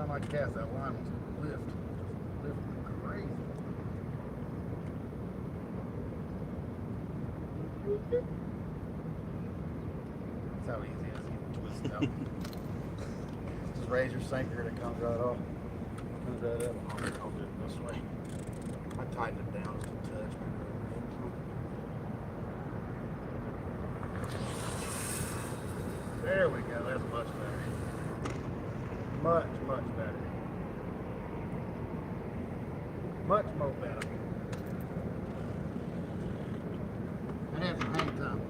time I cast, that line was lifting crazy. That's how easy it is. You twist it out. Just raise your sinker and it comes right off. Comes right up. I'll do it this way. I tightened it down just a touch. There we go. That's much better. Much better. Much more better. I had some hang time.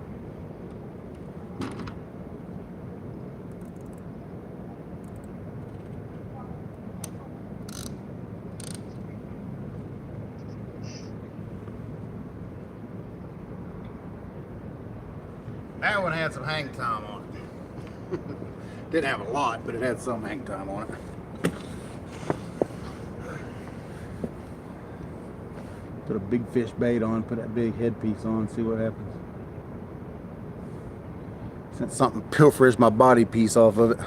That one had some hang time on it. Didn't have a lot, but it had some hang time on it. Put a big fish bait on, put that big headpiece on, see what happens. Since something pilfers my body piece off of it.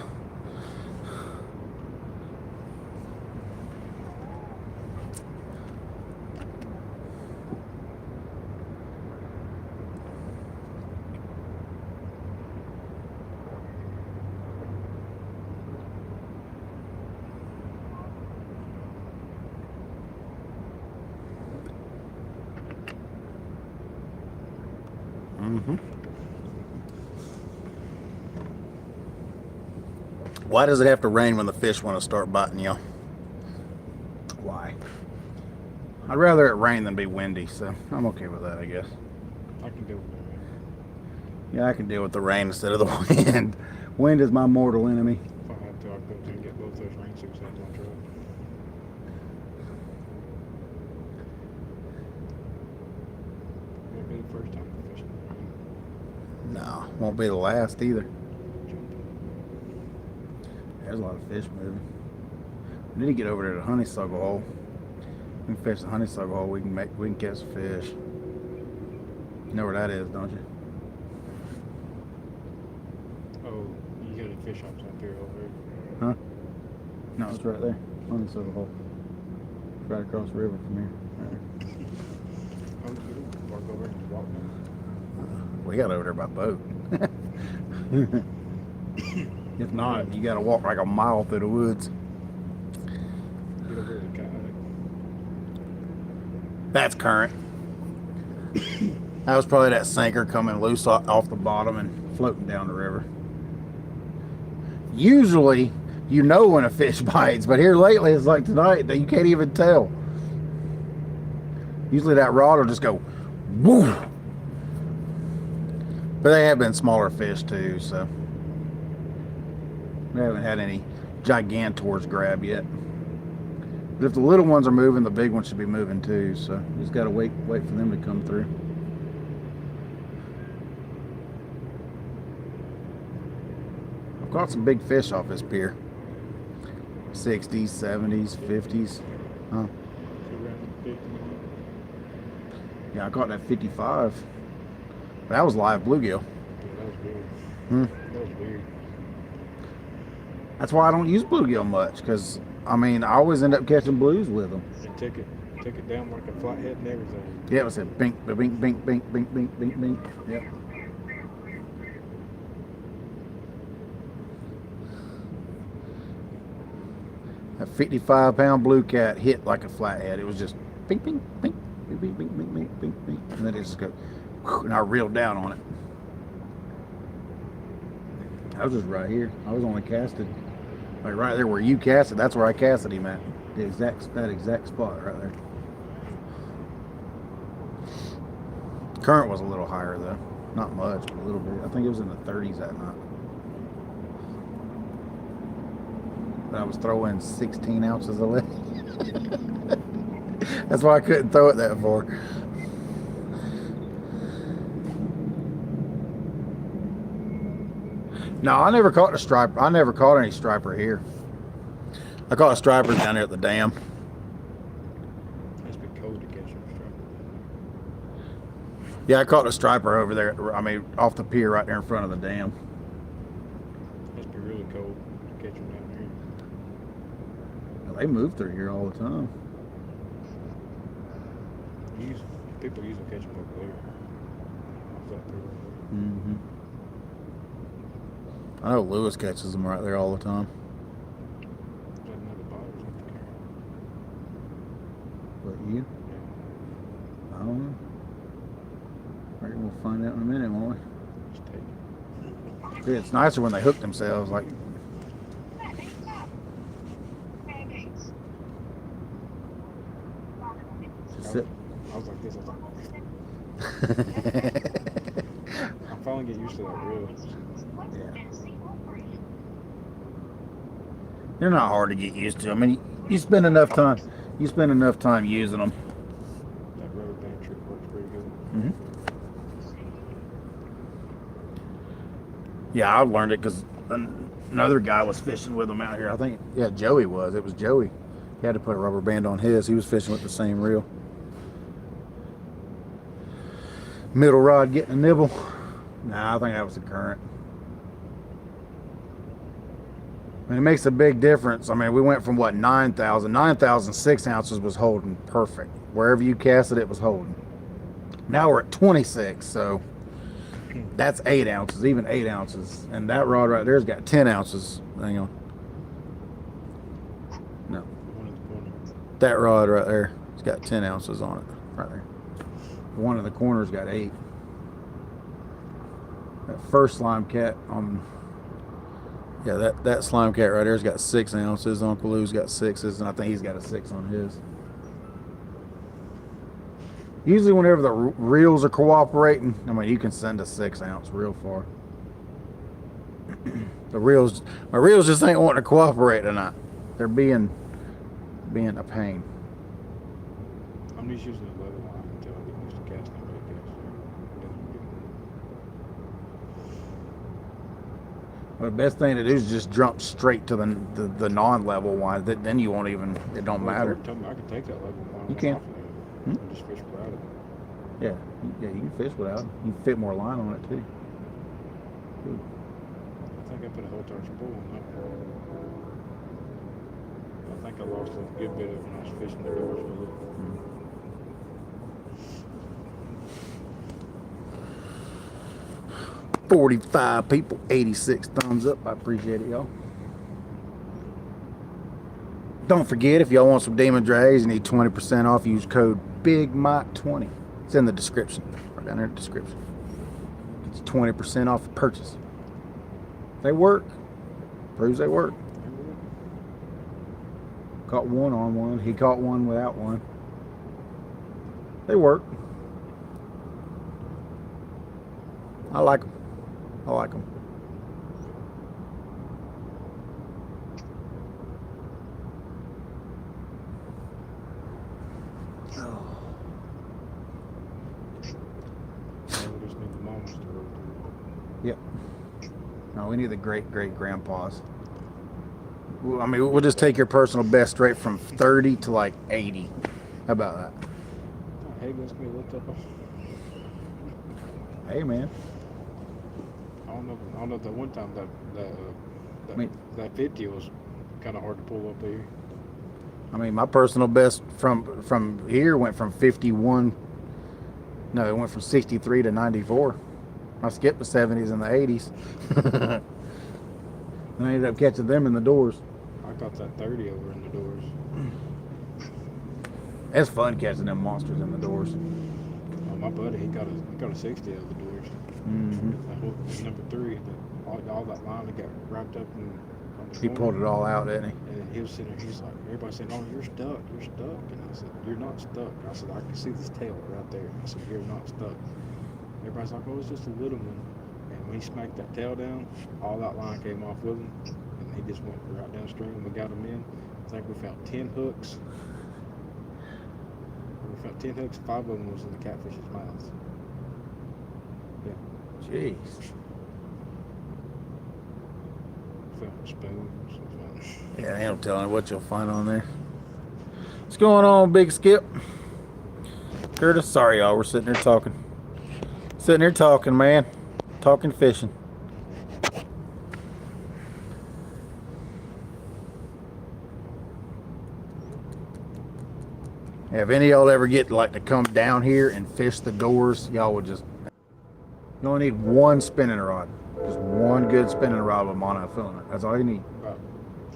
Why does it have to rain when the fish want to start biting you? Why? I'd rather it rain than be windy, so I'm okay with that, I guess. I can deal with that. Yeah, I can deal with the rain instead of the wind. Wind is my mortal enemy. If I had to, I'd go to and get both those rain suits out on truck. Won't be the first time I'm fishing in the rain. No, won't be the last either. There's a lot of fish moving. We need to get over there to the honeysuckle hole. We can fish the honeysuckle hole. We can catch fish. You know where that is, don't you? Oh, you got a fish shops out there over there. Huh? No, it's right there. Honeysuckle hole. It's right across the river from here. Right there. Oh, you walk over and walk down. We got over there by boat. If not, you got to walk like a mile through the woods. Get over to the kayak. That's current. That was probably that sinker coming loose off the bottom and floating down the river. Usually, you know when a fish bites, but here lately, it's like tonight that you can't even tell. Usually that rod will just go, woo. But they have been smaller fish too, so we haven't had any gigantors grab yet. But if the little ones are moving, the big ones should be moving too. So you just gotta wait for them to come through. I've caught some big fish off this pier. 60s, 70s, 50s. Huh? Yeah, I caught that 55. That was live bluegill. Yeah, that was weird. That was weird. That's why I don't use bluegill much, because I mean I always end up catching blues with them. And took it down like a flathead and everything. Yeah, it was a bink, bink, bink, bink, bink, bink, bink, bink. Yep. A 55-pound blue cat hit like a flathead. It was just bink, bink, bink, bink, bink, bink, bink, bink, bink, bink, and then it just go, and I reeled down on it. I was just right here. I was only casted like right there where you casted. That's where I casted him at. That exact spot right there. Current was a little higher though. Not much, but a little bit. I think it was in the 30s that night. But I was throwing 16 ounces of lead. That's why I couldn't throw it that far. No, I never caught a striper. I never caught any striper here. I caught a striper down there at the dam. It's been cold to catch a striper. Yeah, I caught a striper over there. I mean, off the pier right there in front of the dam. Must be really cold to catch them down They move through here all the time. People usually catch them over there. Off that river. Mm-hmm. I know Lewis catches them right there all the time. There's another buyers up there. But you? I don't know. Maybe we'll find out in a minute, won't we? Just take it. Yeah, it's nicer when they hook themselves. Like, just sit. I was like this. I was like, I'm finally getting used to that reel. Yeah. They're not hard to get used to. I mean, you spend enough time. You spend enough time using them. That rubber band trick works pretty good. Mm-hmm. Yeah, I learned it because another guy was fishing with them out here. I think, yeah, Joey was. It was Joey. He had to put a rubber band on his. He was fishing with the same reel. Middle rod getting a nibble. Nah, I think that was the current. I mean, it makes a big difference. I mean, we went from what, 9,000. 9,000, 6 ounces was holding perfect. Wherever you cast it, it was holding. Now we're at 26, so that's 8 ounces, even 8 ounces. And that rod right there's got 10 ounces. Hang on. No. One in the corner. That rod right there, it's got 10 ounces on it, right there. The one in the corner's got 8. That first slime cat on, yeah, that slime cat right there's got 6 ounces. Uncle Lou's got 6s, and I think he's got a 6 on his. Usually whenever the reels are cooperating, I mean, you can send a 6 ounce real far. My reels just ain't wanting to cooperate tonight. They're being a pain. I'm just using the leather line until I get used to casting it like this. Well, the best thing to do is just jump straight to the non-level one. Then you won't even, it don't matter. Tell me I can take that level line You can. off of there and just fish without it. Yeah, you can fish without it. You can fit more line on it too. Ooh. I think I put a whole torch bull on that. I think I lost a good bit of it when I was fishing the doors with it. 45 people, 86 thumbs up. I appreciate it, y'all. Don't forget, if y'all want some demon drags, you need 20% off. Use code BIGMIKE20. It's in the description, right down there in the description. It's 20% off the purchase. They work. Proves they work. Caught one on one. He caught one without one. They work. I like them. I like them. Yep. No, we need the great-great-grandpas. I mean, we'll just take your personal best straight from 30 to like 80. How about that? Hey, let's get looked up. Hey, man. I don't know. That one time that 50 was kind of hard to pull up there. I mean, my personal best from here went from 51. No, it went from 63 to 94. I skipped the 70s and the 80s. And I ended up catching them in the doors. I caught that 30 over in the doors. It's fun catching them monsters in the doors. My buddy, he got a 60 out of the doors. Mm-hmm. That whole number 3, all that line that got wrapped up in. He pulled it all out, didn't he? And he was sitting there. He's like, everybody saying, "Oh, you're stuck. You're stuck." And I said, "You're not stuck." I said, "I can see this tail right there." I said, "You're not stuck." Everybody's like, "Oh, it's just a little one." And when he smacked that tail down, all that line came off with him, and he just went right downstream. And we got him in. I think we found 10 hooks. We found 10 hooks. 5 of them was in the catfish's mouths. Yeah. Jeez. Found spoons. Yeah, ain't no telling what you'll find on there. What's going on, Big Skip? Curtis, sorry, y'all. We're sitting here talking. Sitting here talking, man. Talking fishing. If any of y'all ever get like to come down here and fish the gores, y'all would just, you only need one spinning rod. Just one good spinning rod with monofilament. That's all you need. About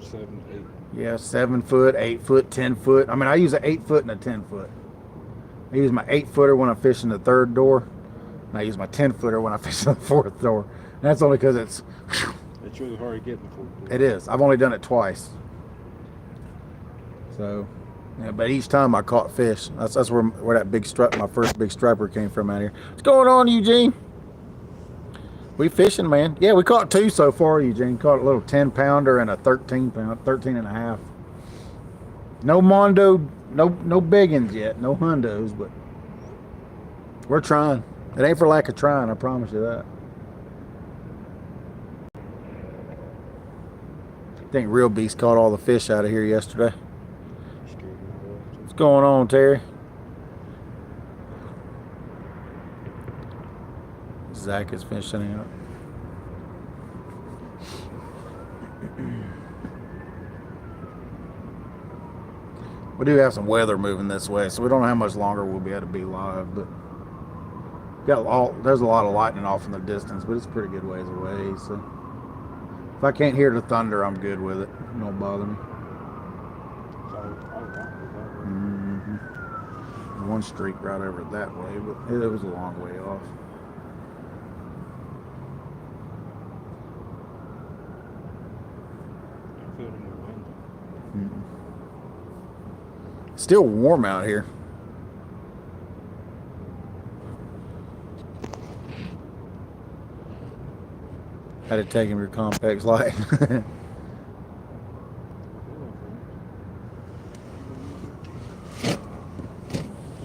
7, 8. Yeah, 7 foot, 8 foot, 10 foot. I mean, I use an 8 foot and a 10 foot. I use my 8 footer when I'm fishing the 3rd door, and I use my 10 footer when I fish the 4th door. And that's only because it's really hard to get in the 4th door. It is. I've only done it twice. So, yeah, but each time I caught fish. That's where that big stripe, my first big striper came from out here. What's going on, Eugene? We fishing, man. Yeah, we caught 2 so far, Eugene. Caught a little 10 pounder and a 13 pound, 13 and a half. No mondo, no biggins yet, no hundos, but we're trying. It ain't for lack of trying, I promise you that. I think Real Beast caught all the fish out of here yesterday. What's going on, Terry? Zach is finishing out. We do have some weather moving this way, so we don't know how much longer we'll be able to be live, but there's a lot of lightning off in the distance, but it's a pretty good ways away, so if I can't hear the thunder, I'm good with it. It don't bother me. One streak right over that way, but it was a long way off. Still warm out here. Had to take him your Compex light.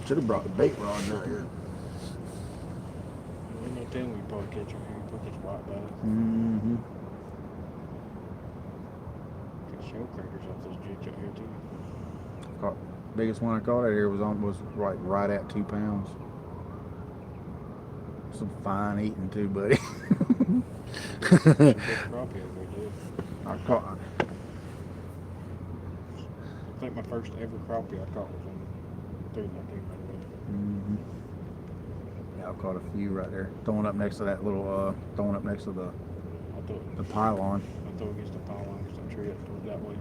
Should have brought the bait rods out here. Ain't no telling we probably catch them here. You probably catch white bass. Catch shell crackers off those jigs out here too. Biggest one I caught out here was right at 2 pounds. Some fine eating too, buddy. Big crappie out there, dude. I caught. I think my first ever crappie I caught was on 319. Yeah, I caught a few right there. Throwing up next to that little, throwing up next to the pylon. I throw against the pylon because that tree up toward that way.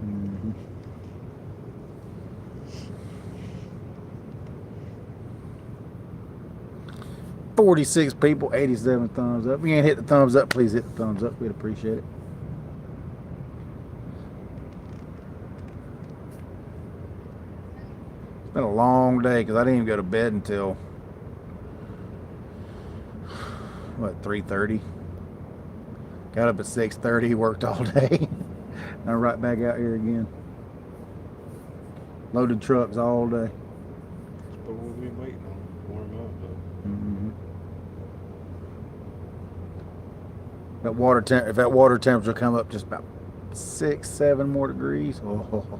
46 people, 87 thumbs up. If you ain't hit the thumbs up, please hit the thumbs up. We'd appreciate it. It's been a long day because I didn't even go to bed until, what, 3:30? Got up at 6:30, worked all day. Now right back out here again. Loaded trucks all day. That's what we've been waiting on. Warm up, though. If that water temperature come up just about 6, 7 more degrees. Oh.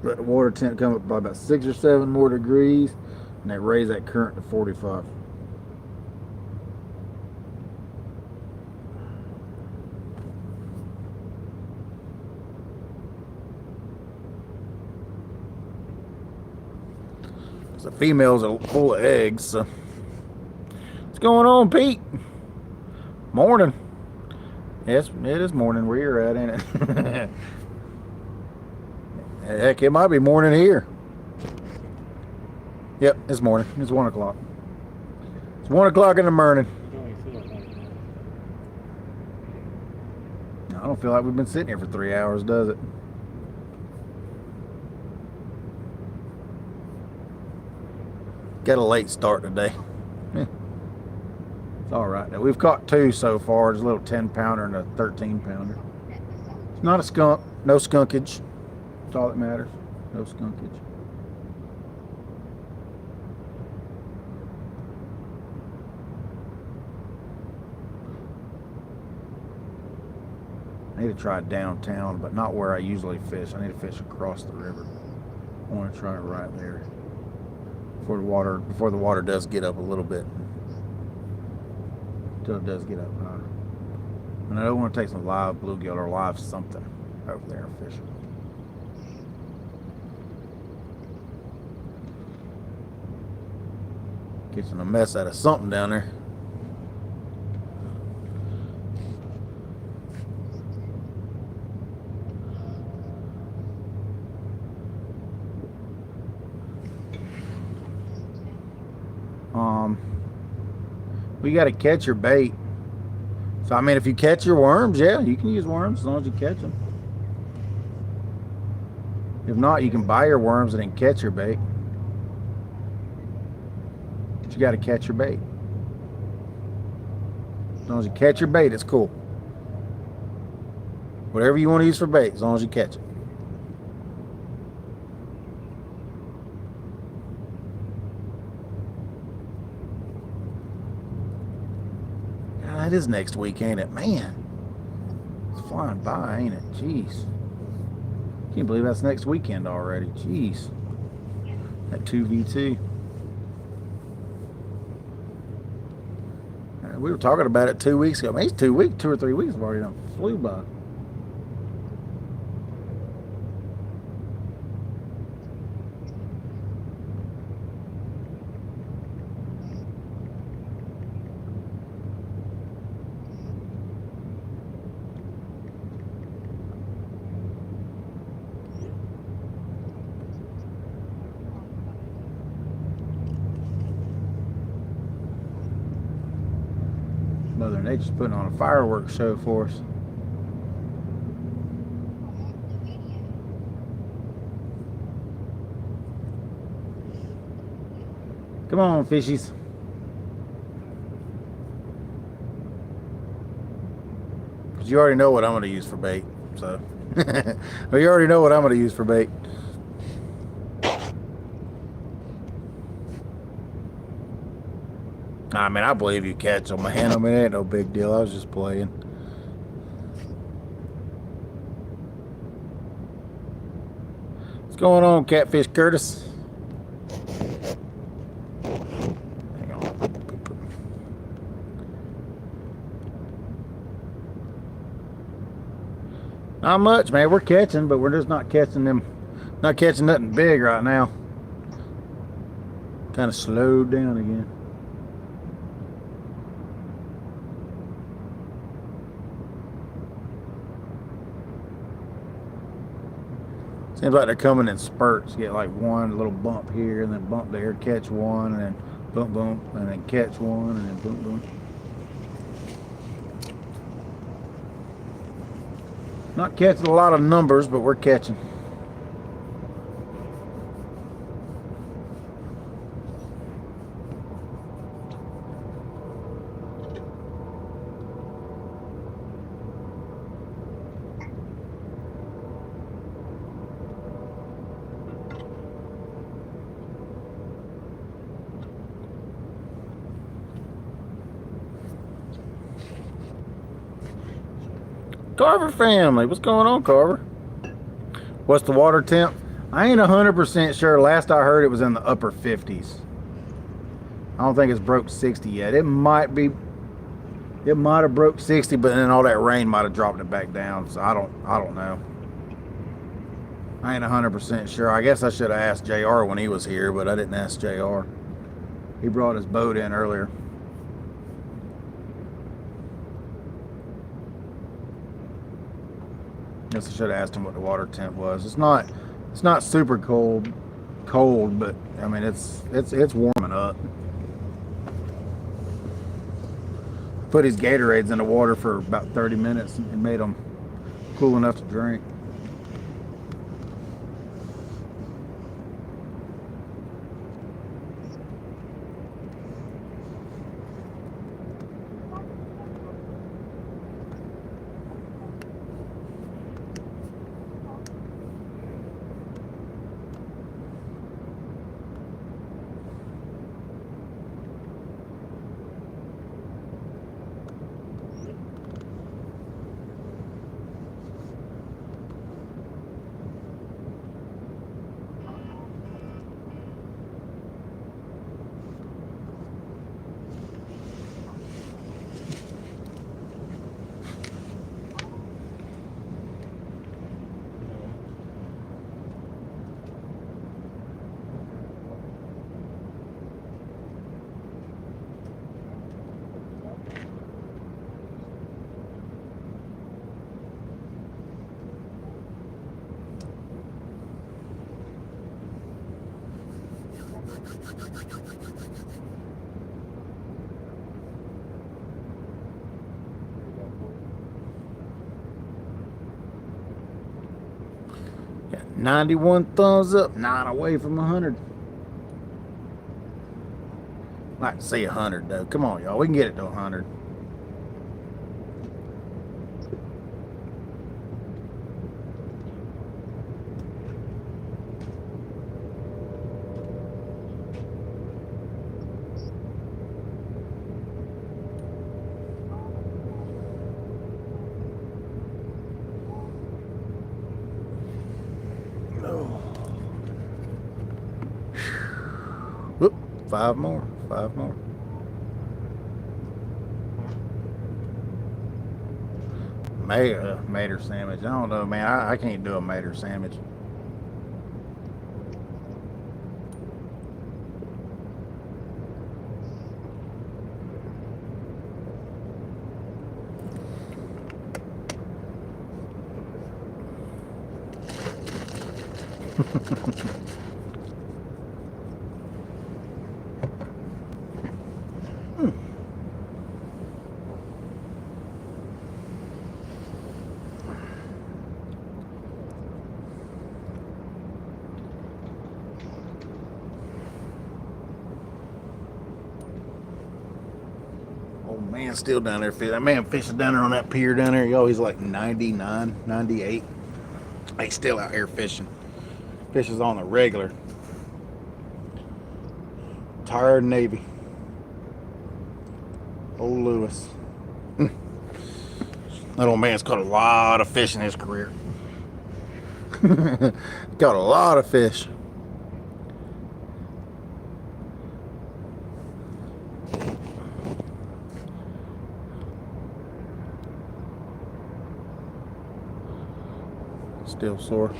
Let the water temp come up by about 6 or 7 more degrees, and they raise that current to 45. The females are full of eggs. So. What's going on, Pete? Morning. Yes, it is morning where you're at, ain't it? Heck, it might be morning here. Yep, it's morning. It's 1 o'clock. It's 1 o'clock in the morning. I don't feel like we've been sitting here for 3 hours, does it? Got a late start today. It's all right. Now, we've caught 2 so far. There's a little 10 pounder and a 13 pounder. It's not a skunk. No skunkage. That's all that matters. No skunkage. I need to try downtown, but not where I usually fish. I need to fish across the river. I want to try it right there. Before the water does get up a little bit. Until it does get up higher. And I don't want to take some live bluegill or live something over there and fish it. Catching a mess out of something down there. We got to catch your bait. So, I mean, if you catch your worms, yeah, you can use worms as long as you catch them. If not, you can buy your worms and then catch your bait. But you got to catch your bait. As long as you catch your bait, it's cool. Whatever you want to use for bait, as long as you catch it. That is next week, ain't it? Man, it's flying by, ain't it? Jeez. Can't believe that's next weekend already. Jeez. That 2v2. We were talking about it 2 weeks ago. Man, it's 2 weeks, 2 or 3 weeks have already done flew by. Mother Nature's putting on a fireworks show for us. Come on, fishies. Because you already know what I'm going to use for bait. So, well, you already know what I'm going to use for bait. I mean, I believe you catch them, man. I mean, it ain't no big deal. I was just playing. What's going on, Catfish Curtis? Hang on. Not much, man. We're catching, but we're just not catching them. Not catching nothing big right now. Kind of slowed down again. Seems like they're coming in spurts. You get like one little bump here, and then bump there, catch one, and then bump, bump, and then catch one, and then bump, bump. Not catching a lot of numbers, but we're catching. Carver family, what's going on, Carver? What's the water temp? I ain't 100% sure. Last I heard, it was in the upper 50s. I don't think it's broke 60 yet. It might have broke 60, but then all that rain might have dropped it back down. So I don't know. I ain't 100% sure. I guess I should have asked JR when he was here, but I didn't ask JR. He brought his boat in earlier. Guess I should have asked him what the water temp was. It's not super cold, but I mean it's warming up. Put his Gatorades in the water for about 30 minutes and made them cool enough to drink. 91 thumbs up, 9 away from 100. I'd like to see 100 though. Come on, y'all. We can get it to 100. Whoop, 5 more. 5 more. Mater sandwich. I don't know, man. I can't do a mater sandwich. Old man still down there fishing. That man fishing down there on that pier down there. Yo, he's like 99, 98. He's still out here fishing. Fishes on the regular. Tired Navy. Old Lewis. That old man's caught a lot of fish in his career. Caught a lot of fish. Still sore.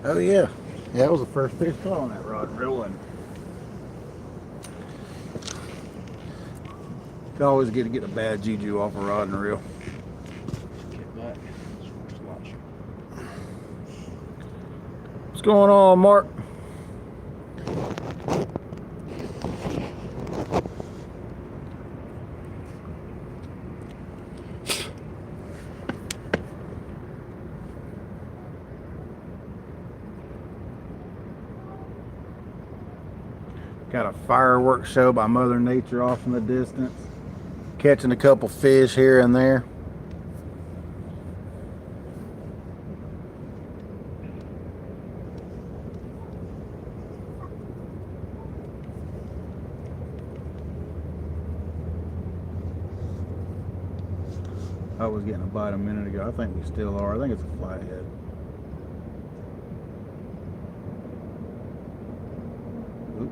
Oh yeah. Yeah, that was the first fish caught on that rod and reel, and you always get a bad juju off a rod and reel. Get back. Just watch. What's going on, Mark? Got a fireworks show by Mother Nature off in the distance. Catching a couple fish here and there. I was getting a bite a minute ago. I think we still are. I think it's a flathead. Oop.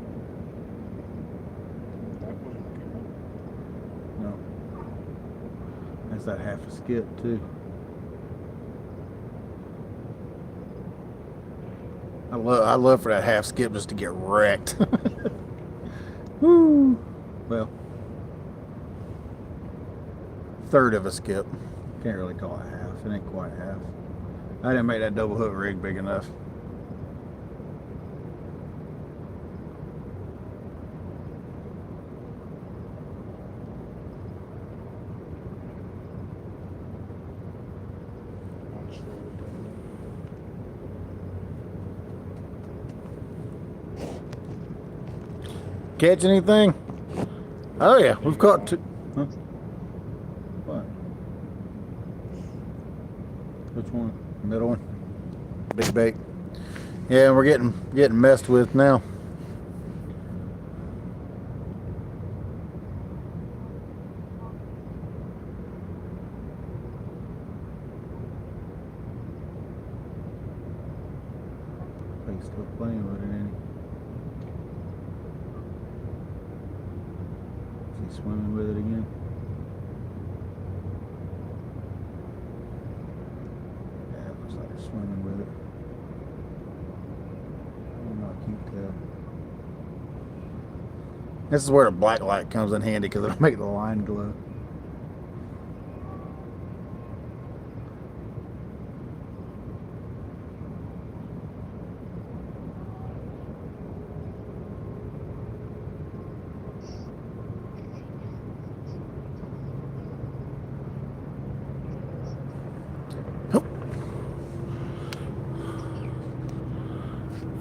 No. That's that half a skip too. I love for that half skip just to get wrecked. Woo. Well, third of a skip. Can't really call it half. It ain't quite half. I didn't make that double hook rig big enough. Catch anything? Oh yeah, we've caught two. Huh? What? Which one? Middle one? Big bait. Yeah, we're getting messed with now. He's still playing with it, ain't he? Is he swimming with it again? Yeah, it looks like he's swimming with it. I can't tell. This is where the black light comes in handy because it'll make the line glow.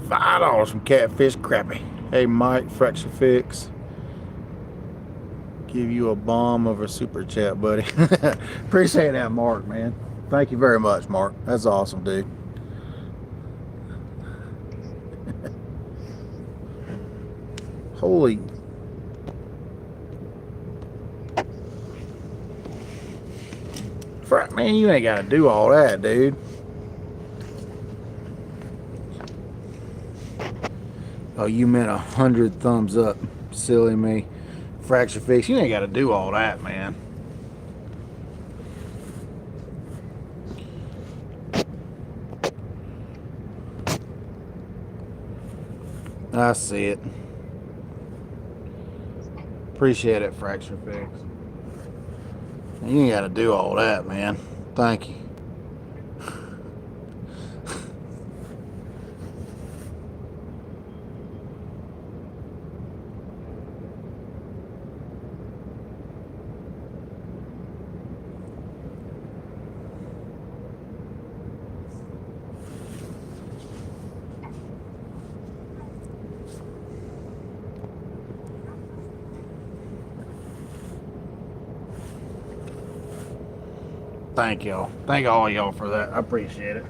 $5 from Catfish Crappie. Hey Mike, Fracture Fix. Give you a bomb of a super chat, buddy. Appreciate that, Mark, man. Thank you very much, Mark. That's awesome, dude. Holy. Frack, man, you ain't got to do all that, dude. Oh, you meant 100 thumbs up. Silly me. Fracture Fix, you ain't got to do all that, man. I see it. Appreciate it, Fracture Fix. You ain't got to do all that, man. Thank you. Thank y'all. Thank all y'all for that. I appreciate it.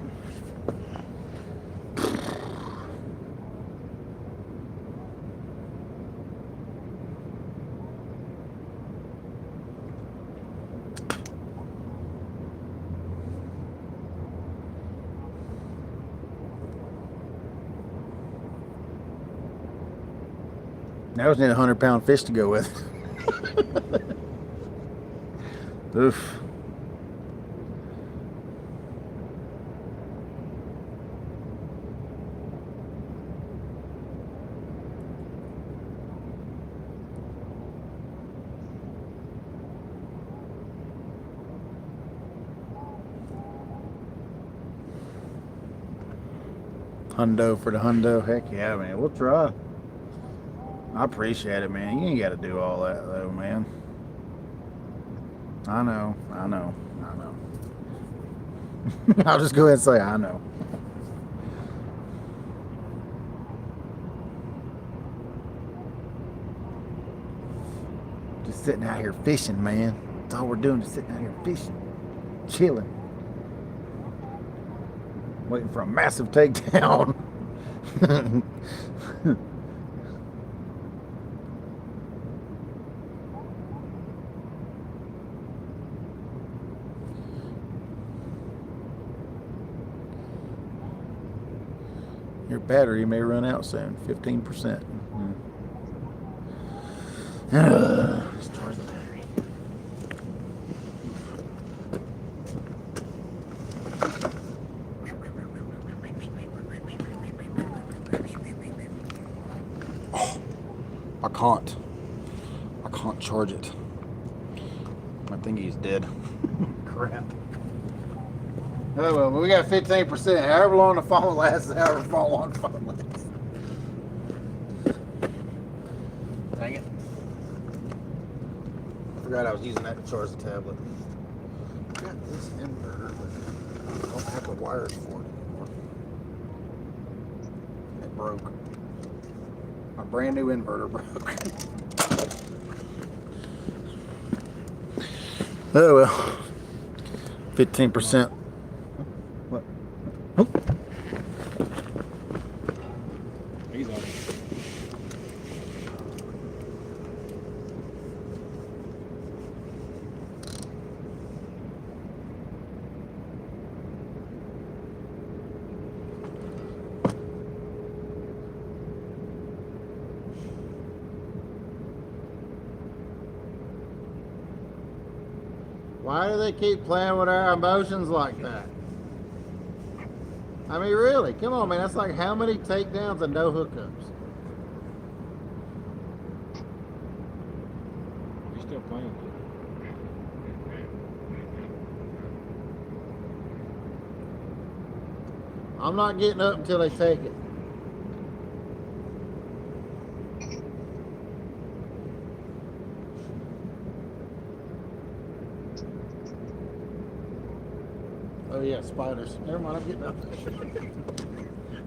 Now I just need a 100-pound fish to go with. Oof. Hundo for the hundo. Heck yeah, man. We'll try. I appreciate it, man. You ain't got to do all that, though, man. I know. I'll just go ahead and say I know. Just sitting out here fishing, man. That's all we're doing, just sitting out here fishing. Chilling. Waiting for a massive takedown. Your battery may run out soon. 15%. Let's charge the battery. Oh, I can't charge it. My thingy's dead. Crap. Oh well, we got 15%. However long the phone lasts, however long the phone lasts. Dang it. I forgot I was using that to charge the tablet. I got this inverter, but I don't have the wires for it anymore. It broke. My brand new inverter broke. Oh well. 15%. What? Oh. He's on. Why do they keep playing with our emotions like that? I mean, really, come on, man. That's like how many takedowns and no hookups? He's still playing. I'm not getting up until they take it. Oh yeah, spiders. Never mind, I'm getting up.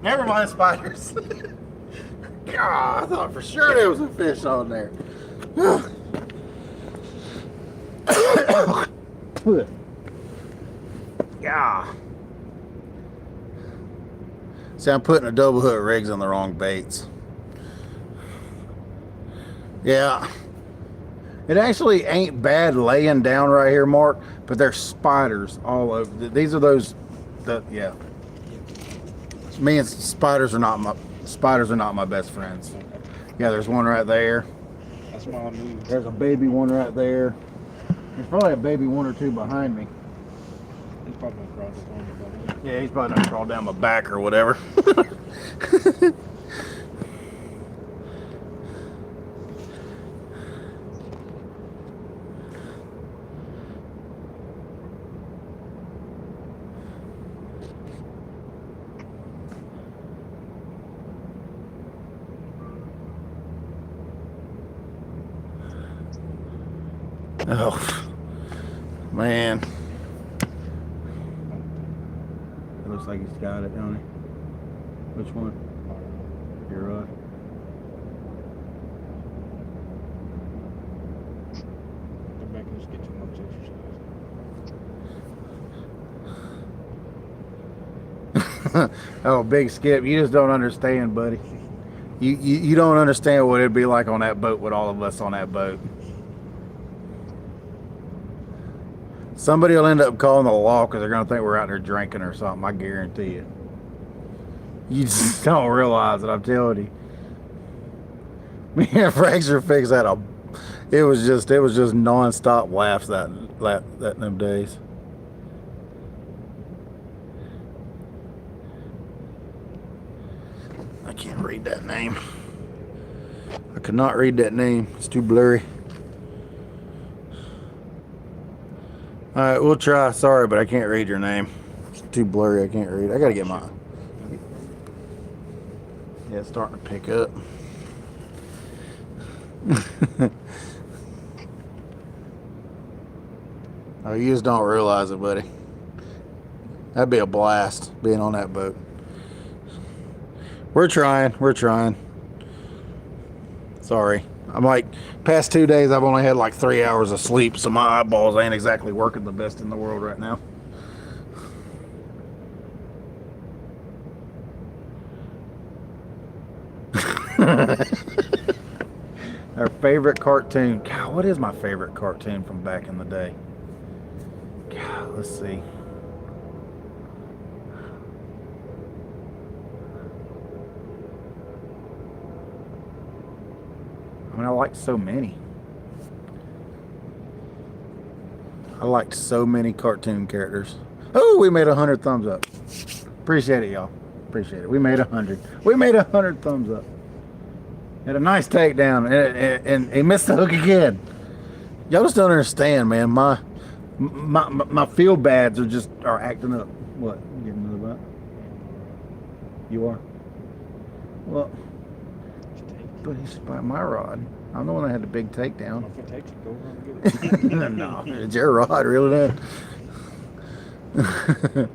Never mind, spiders. God, I thought for sure there was a fish on there. Yeah. See, I'm putting a double hook rigs on the wrong baits. Yeah. It actually ain't bad laying down right here, Mark, but there's spiders all over. These are those, yeah. Me and spiders are not my best friends. Yeah, there's one right there. That's why I moved. There's a baby one right there. There's probably a baby one or two behind me. He's probably gonna crawl just on the bottom. Yeah, he's probably gonna crawl down my back or whatever. Oh, man. It looks like he's got it, don't he? Which one? You're right. Come back and just get too much exercise. Oh, Big Skip, you just don't understand, buddy. You don't understand what it'd be like on that boat with all of us on that boat. Somebody will end up calling the law because they're going to think we're out there drinking or something. I guarantee you. You just don't realize it. I'm telling you. Me and Fraser Fix had a. It was just nonstop laughs that them days. I can't read that name. I could not read that name. It's too blurry. All right, we'll try. Sorry, but I can't read your name. It's too blurry. I can't read. I gotta get mine. Yeah, it's starting to pick up. Oh, you just don't realize it, buddy. That'd be a blast being on that boat. We're trying. We're trying. Sorry. I'm like, past 2 days, I've only had like 3 hours of sleep, so my eyeballs ain't exactly working the best in the world right now. Our favorite cartoon. God, what is my favorite cartoon from back in the day? God, let's see. I mean, I liked so many. I liked so many cartoon characters. Oh, we made 100 thumbs up. Appreciate it, y'all. Appreciate it. We made 100. We made 100 thumbs up. Had a nice takedown, and he missed the hook again. Y'all just don't understand, man. My feel bads are acting up. What? You getting another butt? You are? Well, but he's by my rod. I'm the one that had the big takedown. If it takes it, go over and get it. No, it's your rod, really. That.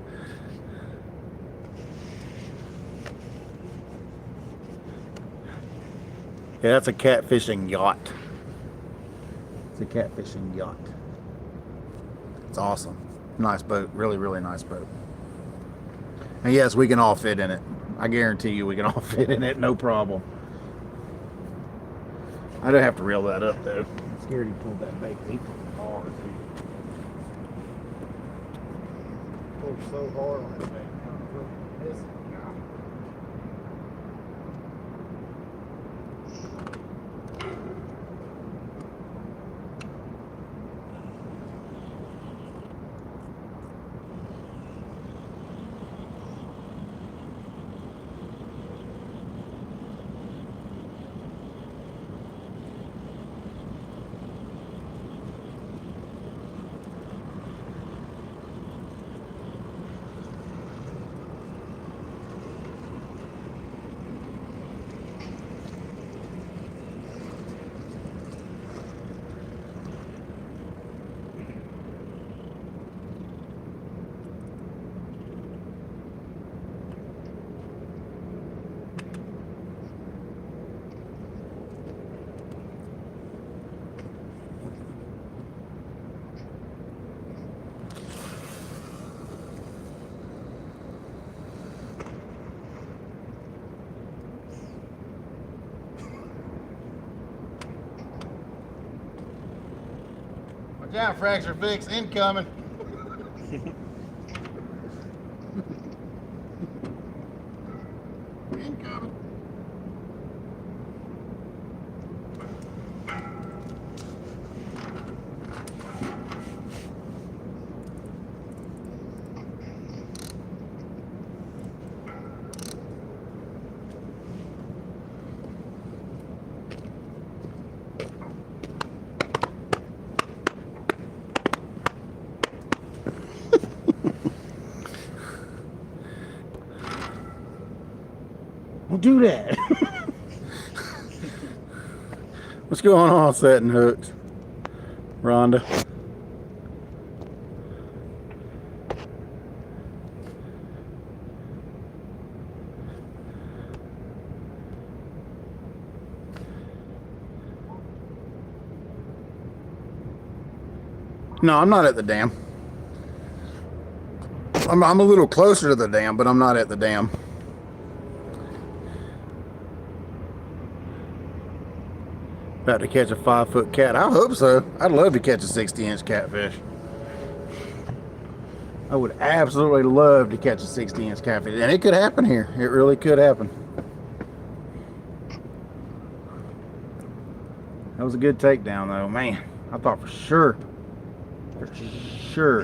Yeah, that's a catfishing yacht. It's a catfishing yacht. It's awesome. Nice boat. Really, really nice boat. And yes, we can all fit in it. I guarantee you we can all fit in it, no problem. I do have to reel that up though. I'm scared he pulled that bait. He pulled hard, dude. Pulled so hard on that bait. Watch out, fracture fix incoming. Incoming. Don't do that. What's going on, setting hooks, Rhonda? No, I'm not at the dam. I'm a little closer to the dam, but I'm not at the dam. About to catch a 5-foot cat. I hope so. I'd love to catch a 60-inch catfish. I would absolutely love to catch a 60-inch catfish. And it could happen here. It really could happen. That was a good takedown though, man. I thought for sure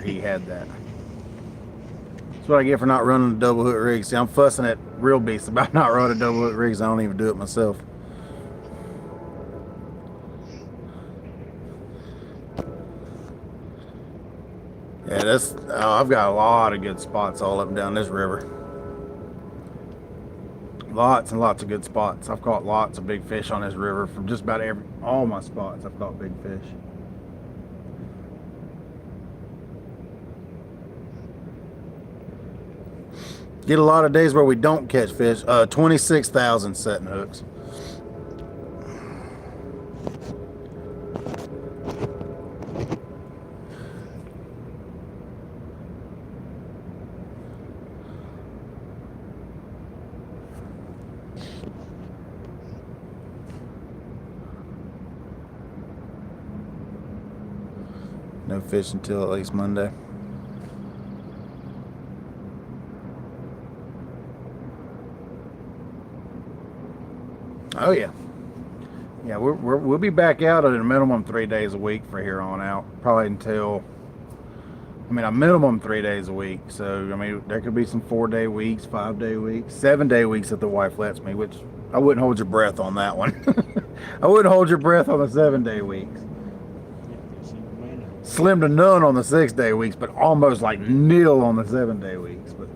he had that. That's what I get for not running a double hook rig. See, I'm fussing at real beasts about not running double hook rigs. I don't even do it myself. Yeah, I've got a lot of good spots all up and down this river. Lots and lots of good spots. I've caught lots of big fish on this river from just about all my spots. I've caught big fish. Get a lot of days where we don't catch fish. 26,000 setting hooks. No fish until at least Monday. Oh yeah. Yeah, we'll be back out at a minimum 3 days a week for here on out. Probably until, I mean, a minimum 3 days a week. So, I mean, there could be some 4-day weeks, 5-day weeks, 7-day weeks if the wife lets me, which I wouldn't hold your breath on that one. I wouldn't hold your breath on the 7-day weeks. Slim to none on the 6-day weeks, but almost like nil on the 7-day weeks. But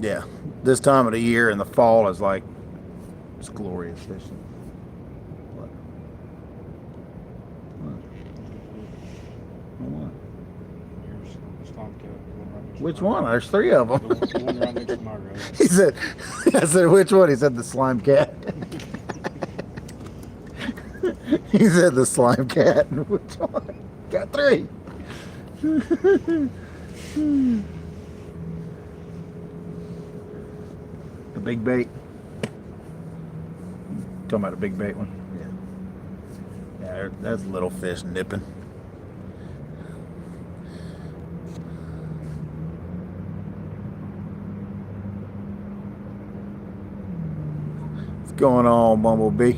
yeah, this time of the year in the fall is like, it's glorious fishing. What? Which one? There's 3 of them. The one right next to my road. He said, I said, which one? He said the slime cat. He said the slime cat. Which one? Got 3. The big bait. Talking about a big bait one. Yeah. Yeah, that's little fish nipping. What's going on, Bumblebee?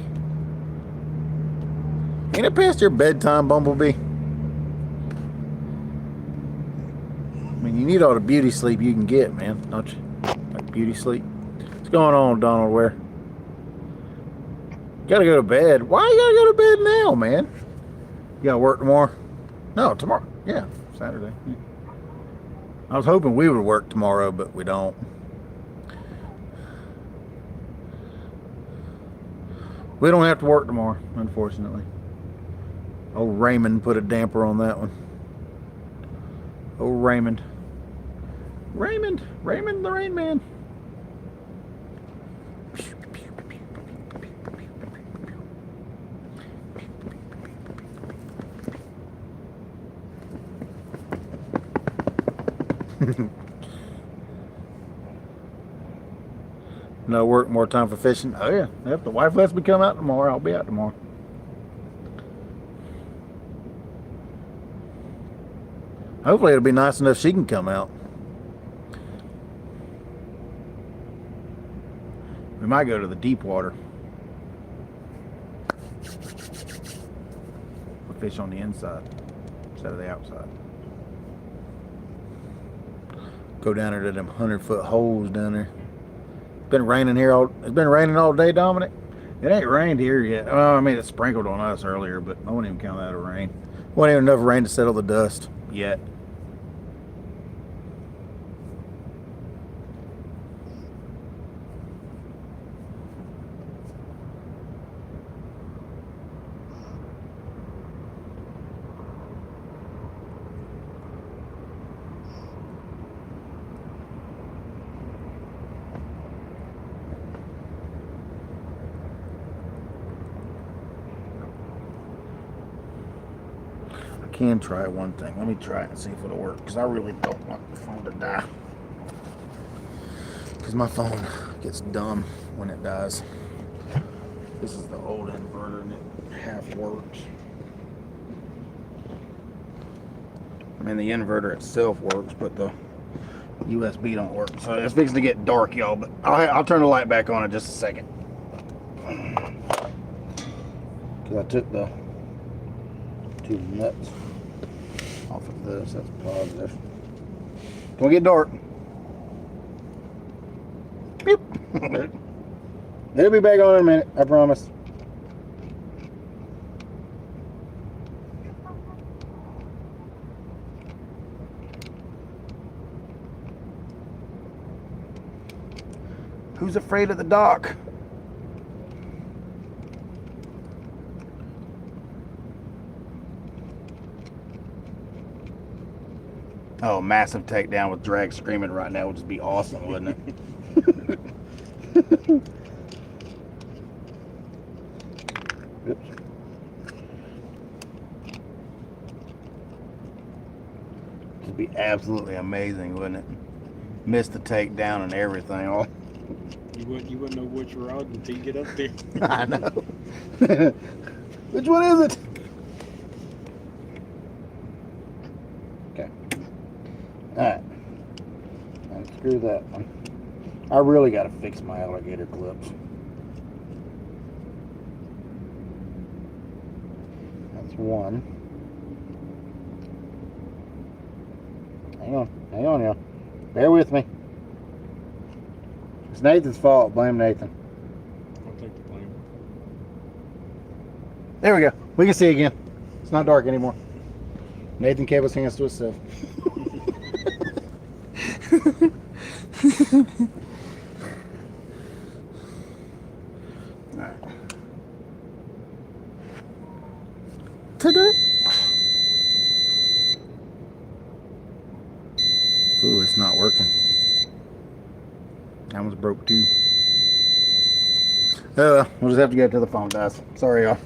Ain't it past your bedtime, Bumblebee? I mean, you need all the beauty sleep you can get, man, don't you? Like beauty sleep. What's going on, Donald Ware? Gotta go to bed. Why you gotta go to bed now, man? You gotta work tomorrow? No, tomorrow. Yeah, Saturday. Yeah. I was hoping we would work tomorrow, but we don't. We don't have to work tomorrow, unfortunately. Old Raymond put a damper on that one. Oh, Raymond. Raymond the Rain Man. No work, more time for fishing. Oh yeah, if the wife lets me come out tomorrow, I'll be out tomorrow. Hopefully it'll be nice enough she can come out. We might go to the deep water. We'll fish on the inside instead of the outside. Go down there to them 100-foot holes down there. It's been raining all day, Dominic. It ain't rained here yet. Well, I mean, it sprinkled on us earlier, but I wouldn't even count that a rain. Wasn't even enough rain to settle the dust yet. Can try one thing. Let me try it and see if it'll work, because I really don't want the phone to die, because my phone gets dumb when it dies. This is the old inverter and it half works. I mean, the inverter itself works, but the USB don't work. So it's fixing to get dark, y'all, but I'll turn the light back on in just a second, because I took the 2 nuts off of this. That's positive. Don't get dark. Beep. It'll be back on in a minute, I promise. Who's afraid of the dark? Oh, massive takedown with drag screaming right now would just be awesome, wouldn't it? Oops. It'd be absolutely amazing, wouldn't it? Miss the takedown and everything. Oh. You wouldn't know which rod until you get up there. I know. Which one is it? Okay. Alright. Unscrew that one. I really got to fix my alligator clips. That's one. Hang on, y'all. Bear with me. It's Nathan's fault. Blame Nathan. I'll take the blame. There we go. We can see again. It's not dark anymore. Nathan kept his hands to himself. Alright. Ta-da! Ooh, it's not working. That one's broke too. Oh, we'll just have to get to the phone, guys. Sorry, y'all.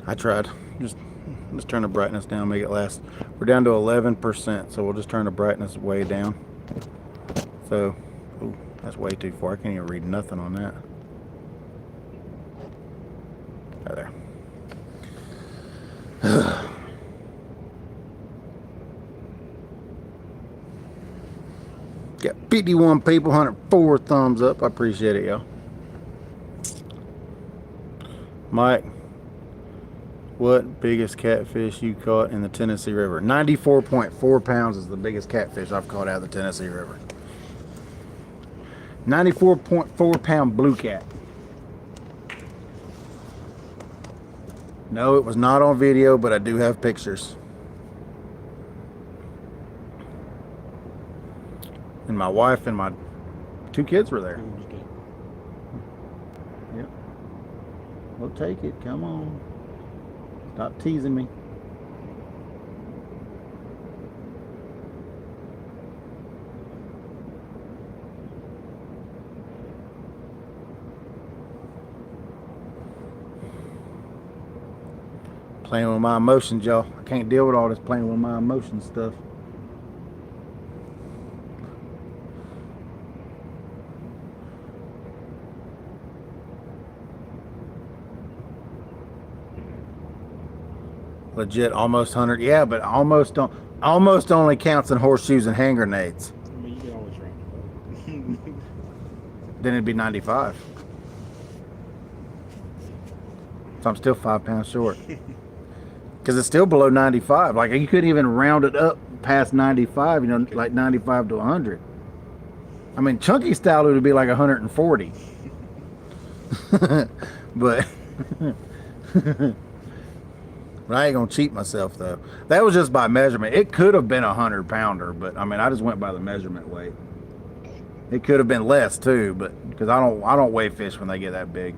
I tried. Just turn the brightness down, make it last. We're down to 11%, so we'll just turn the brightness way down. So, ooh, that's way too far. I can't even read nothing on that. Oh, there. Got 51 people, 104 thumbs up. I appreciate it, y'all. Mike, what biggest catfish you caught in the Tennessee River? 94.4 pounds is the biggest catfish I've caught out of the Tennessee River. 94.4 pound blue cat. No, it was not on video, but I do have pictures. And my wife and my 2 kids were there. Yep. We'll take it. Come on. Stop teasing me. Playing with my emotions, y'all. I can't deal with all this playing with my emotions stuff. Legit, almost 100. Yeah, but almost only counts in horseshoes and hand grenades. I mean, you can always round it up. Then it'd be 95. So I'm still 5 pounds short. Because it's still below 95. Like, you couldn't even round it up past 95, you know, like 95 to 100. I mean, chunky style it would be like 140. But but I ain't gonna cheat myself though. That was just by measurement. It could have been a 100-pounder, but I mean, I just went by the measurement weight. It could have been less too, but because I don't weigh fish when they get that big,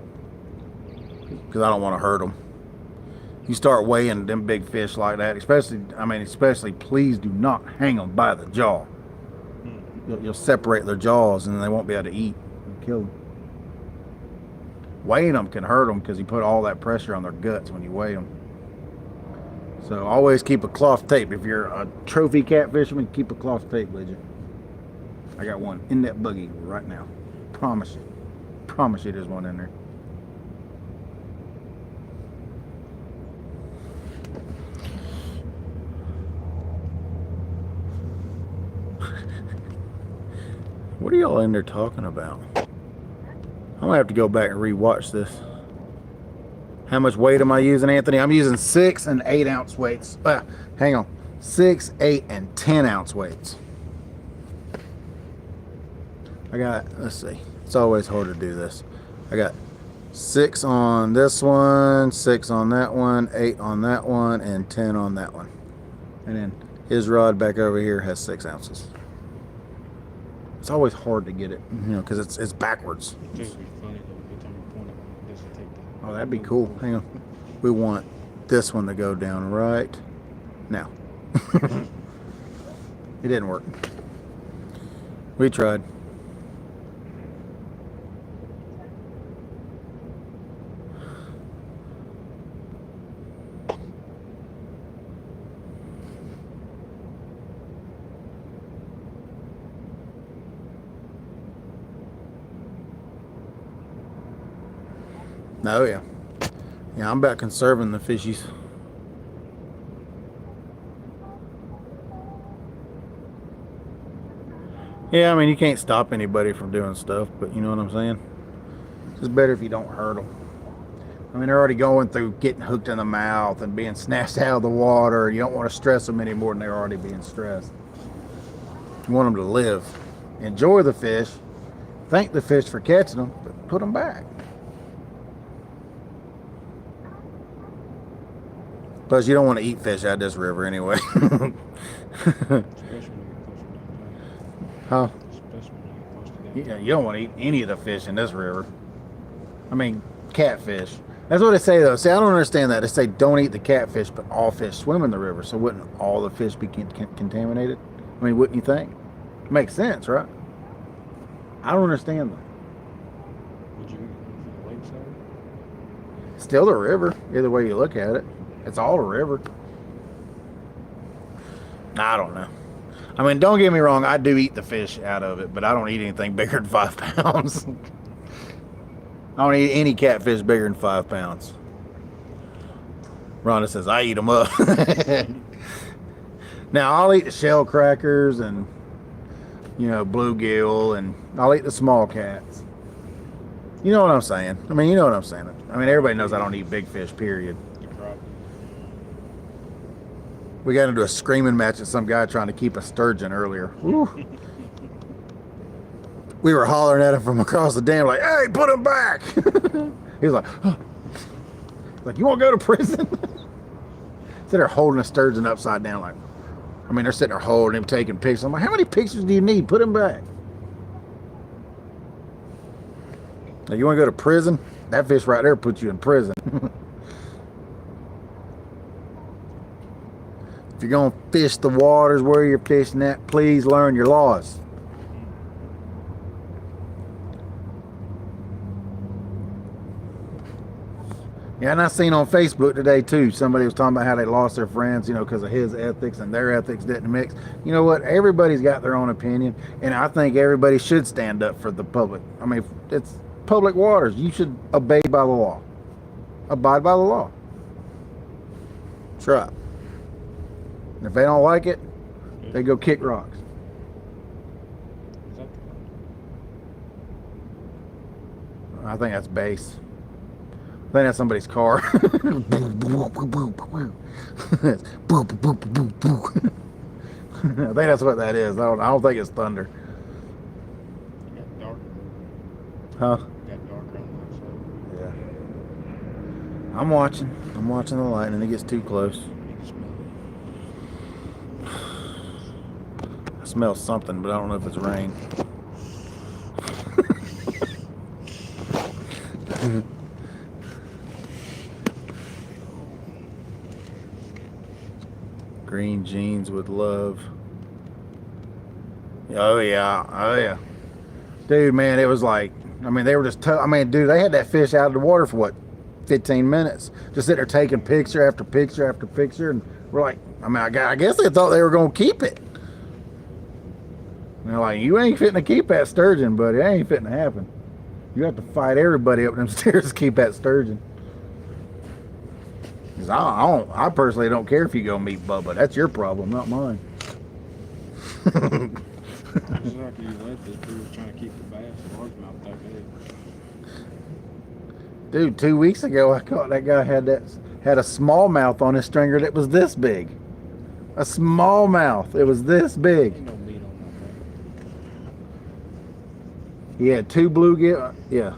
because I don't want to hurt them. You start weighing them big fish like that, especially please do not hang them by the jaw. You'll separate their jaws and they won't be able to eat and kill them. Weighing them can hurt them because you put all that pressure on their guts when you weigh them. So always keep a cloth tape. If you're a trophy catfisherman, keep a cloth tape with you. I got one in that buggy right now. Promise you. Promise you there's one in there. What are y'all in there talking about? I'm gonna have to go back and rewatch this. How much weight am I using, Anthony? I'm using 6 and 8 ounce weights. Hang on. 6, 8, and 10 ounce weights. I got, let's see. It's always hard to do this. I got 6 on this one, 6 on that one, 8 on that one, and 10 on that one. And then his rod back over here has 6 ounces. It's always hard to get it, you know, because it's backwards. It would be funny though, every time you point it, it doesn't take that. Oh, that'd be cool. Hang on. We want this one to go down right now. It didn't work. We tried. Oh yeah. Yeah, I'm about conserving the fishies. Yeah, I mean, you can't stop anybody from doing stuff, but you know what I'm saying? It's just better if you don't hurt them. I mean, they're already going through getting hooked in the mouth and being snatched out of the water. You don't want to stress them any more than they're already being stressed. You want them to live. Enjoy the fish. Thank the fish for catching them, but put them back. Plus, you don't want to eat fish out of this river anyway. Huh? Yeah, you don't want to eat any of the fish in this river. I mean, catfish. That's what they say, though. See, I don't understand that. They say don't eat the catfish, but all fish swim in the river. So wouldn't all the fish be contaminated? I mean, wouldn't you think? It makes sense, right? I don't understand that. Would you eat from the lakeside? Still the river, either way you look at it. It's all a river. I don't know. I mean, don't get me wrong, I do eat the fish out of it, but I don't eat anything bigger than 5 pounds. I don't eat any catfish bigger than 5 pounds. Rhonda says, I eat them up. Now, I'll eat the shell crackers and, you know, bluegill, and I'll eat the small cats. You know what I'm saying? I mean, you know what I'm saying. I mean, everybody knows I don't eat big fish, period. We got into a screaming match with some guy trying to keep a sturgeon earlier. Woo. We were hollering at him from across the dam like, hey, put him back. He was like, huh. Like, you want to go to prison? Sitting there holding a sturgeon upside down like, I mean, they're sitting there holding him, taking pictures. I'm like, how many pictures do you need? Put him back. Like, you want to go to prison? That fish right there puts you in prison. If you're going to fish the waters where you're fishing at, please learn your laws. Yeah, and I seen on Facebook today too, somebody was talking about how they lost their friends, you know, because of his ethics and their ethics didn't mix. You know what? Everybody's got their own opinion, and I think everybody should stand up for the public. I mean, it's public waters. You should obey by the law. Abide by the law. That's right. And if they don't like it, they go kick rocks. I think that's bass. I think that's somebody's car. I think that's what that is. I don't think it's thunder. Got darker. Huh? Got darker on that side. Yeah. I'm watching. I'm watching the lightning. It gets too close. You can smell it. I smell something, but I don't know if it's rain. Green jeans with love. Oh yeah, oh yeah. Dude, man, it was like, I mean, they were just, I mean, dude, they had that fish out of the water for what, 15 minutes? Just sitting there taking picture after picture after picture, and we're like, I mean, I guess they thought they were going to keep it. And they're like, you ain't fitting to keep that sturgeon, buddy. That ain't fitting to happen. You have to fight everybody up them stairs to keep that sturgeon. Cause I personally don't care if you go meet Bubba. That's your problem, not mine. Just after you left it, we were trying to keep the bass largemouth that big. Dude, 2 weeks ago I caught that guy had a smallmouth on his stringer that was this big. A smallmouth. It was this big. Ain't no meat on that thing. He had 2 bluegill. Yeah.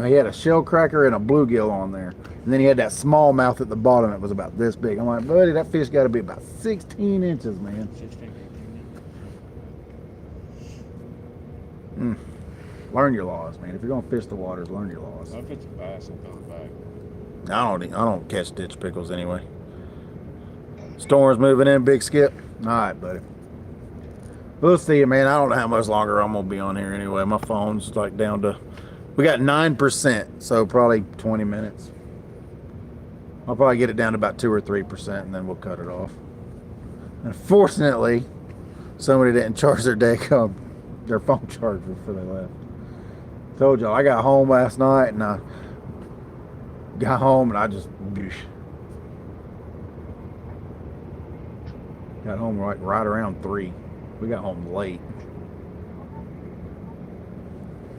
He had a shell cracker and a bluegill on there. And then he had that smallmouth at the bottom that was about this big. I'm like, buddy, that fish got to be about 16 inches, man. 16, Mm. 18. Learn your laws, man. If you're going to fish the waters, learn your laws. If it's a bass, I'll throw it back. I don't catch ditch pickles anyway. Storm's moving in, big skip. All right, buddy. We'll see, man. I don't know how much longer I'm going to be on here anyway. My phone's like down to, we got 9%, so probably 20 minutes. I'll probably get it down to about 2 or 3%, and then we'll cut it off. Unfortunately, somebody didn't charge their phone charger before they left. Told y'all, I got home last night, and I got home, and I just got home right around 3. We got home late.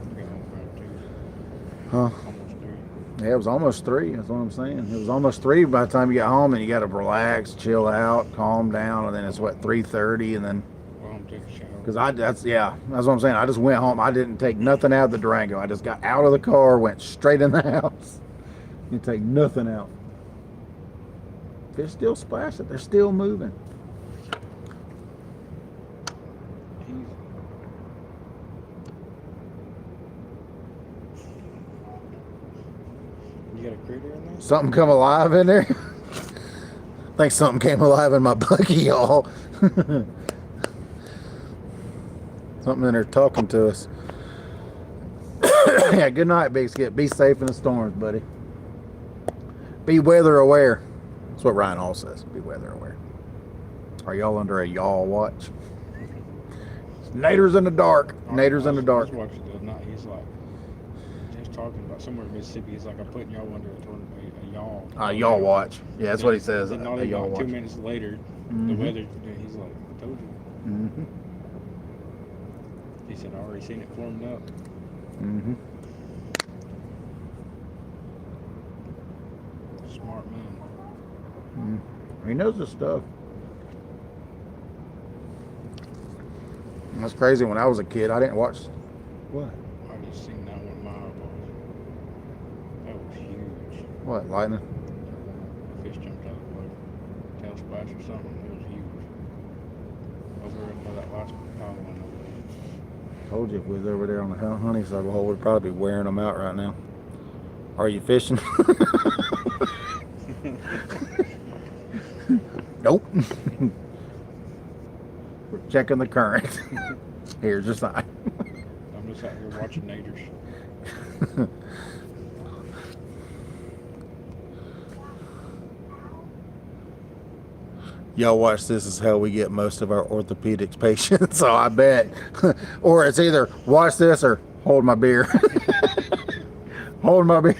We got home about 2. Huh? Almost 3. Yeah, it was almost 3. That's what I'm saying. It was almost 3 by the time you got home, and you got to relax, chill out, calm down, and then it's what, 3:30, and then. Well, I'm taking a shower. Because that's what I'm saying. I just went home. I didn't take nothing out of the Durango. I just got out of the car, went straight in the house. You take nothing out. They're still splashing. They're still moving. You got a critter in there? Something come alive in there? I think something came alive in my buggy, y'all. Something in there talking to us. Yeah, good night, Big Skip. Be safe in the storms, buddy. Be weather aware. That's what Ryan Hall says. Be weather aware. Are y'all under a yaw watch? Naders in the dark. Naders in the dark. I was watching the other night. He's like, just talking about somewhere in Mississippi. He's like, I'm putting y'all under a yaw. Yaw watch. Yeah, that's what he says. Then not A even yaw like watch. 2 minutes later, the weather. He's like, I told you. Mm-hmm. He said, I already seen it forming up. Mm-hmm. Smart man. Mm-hmm. He knows his stuff. That's crazy. When I was a kid, I didn't watch. What? I just seen that one of my eyeballs. That was huge. What? Lightning? The fish jumped out of the tail splash or something. It was huge. Over by that last pile one over there. Told you if we was over there on the honeysuckle hole, we'd probably be wearing them out right now. Are you fishing? Nope. We're checking the current. Here's your sign. I'm just out here watching naders. Y'all watch this is how we get most of our orthopedics patients, so I bet. Or it's either watch this or hold my beer. Hold my beer.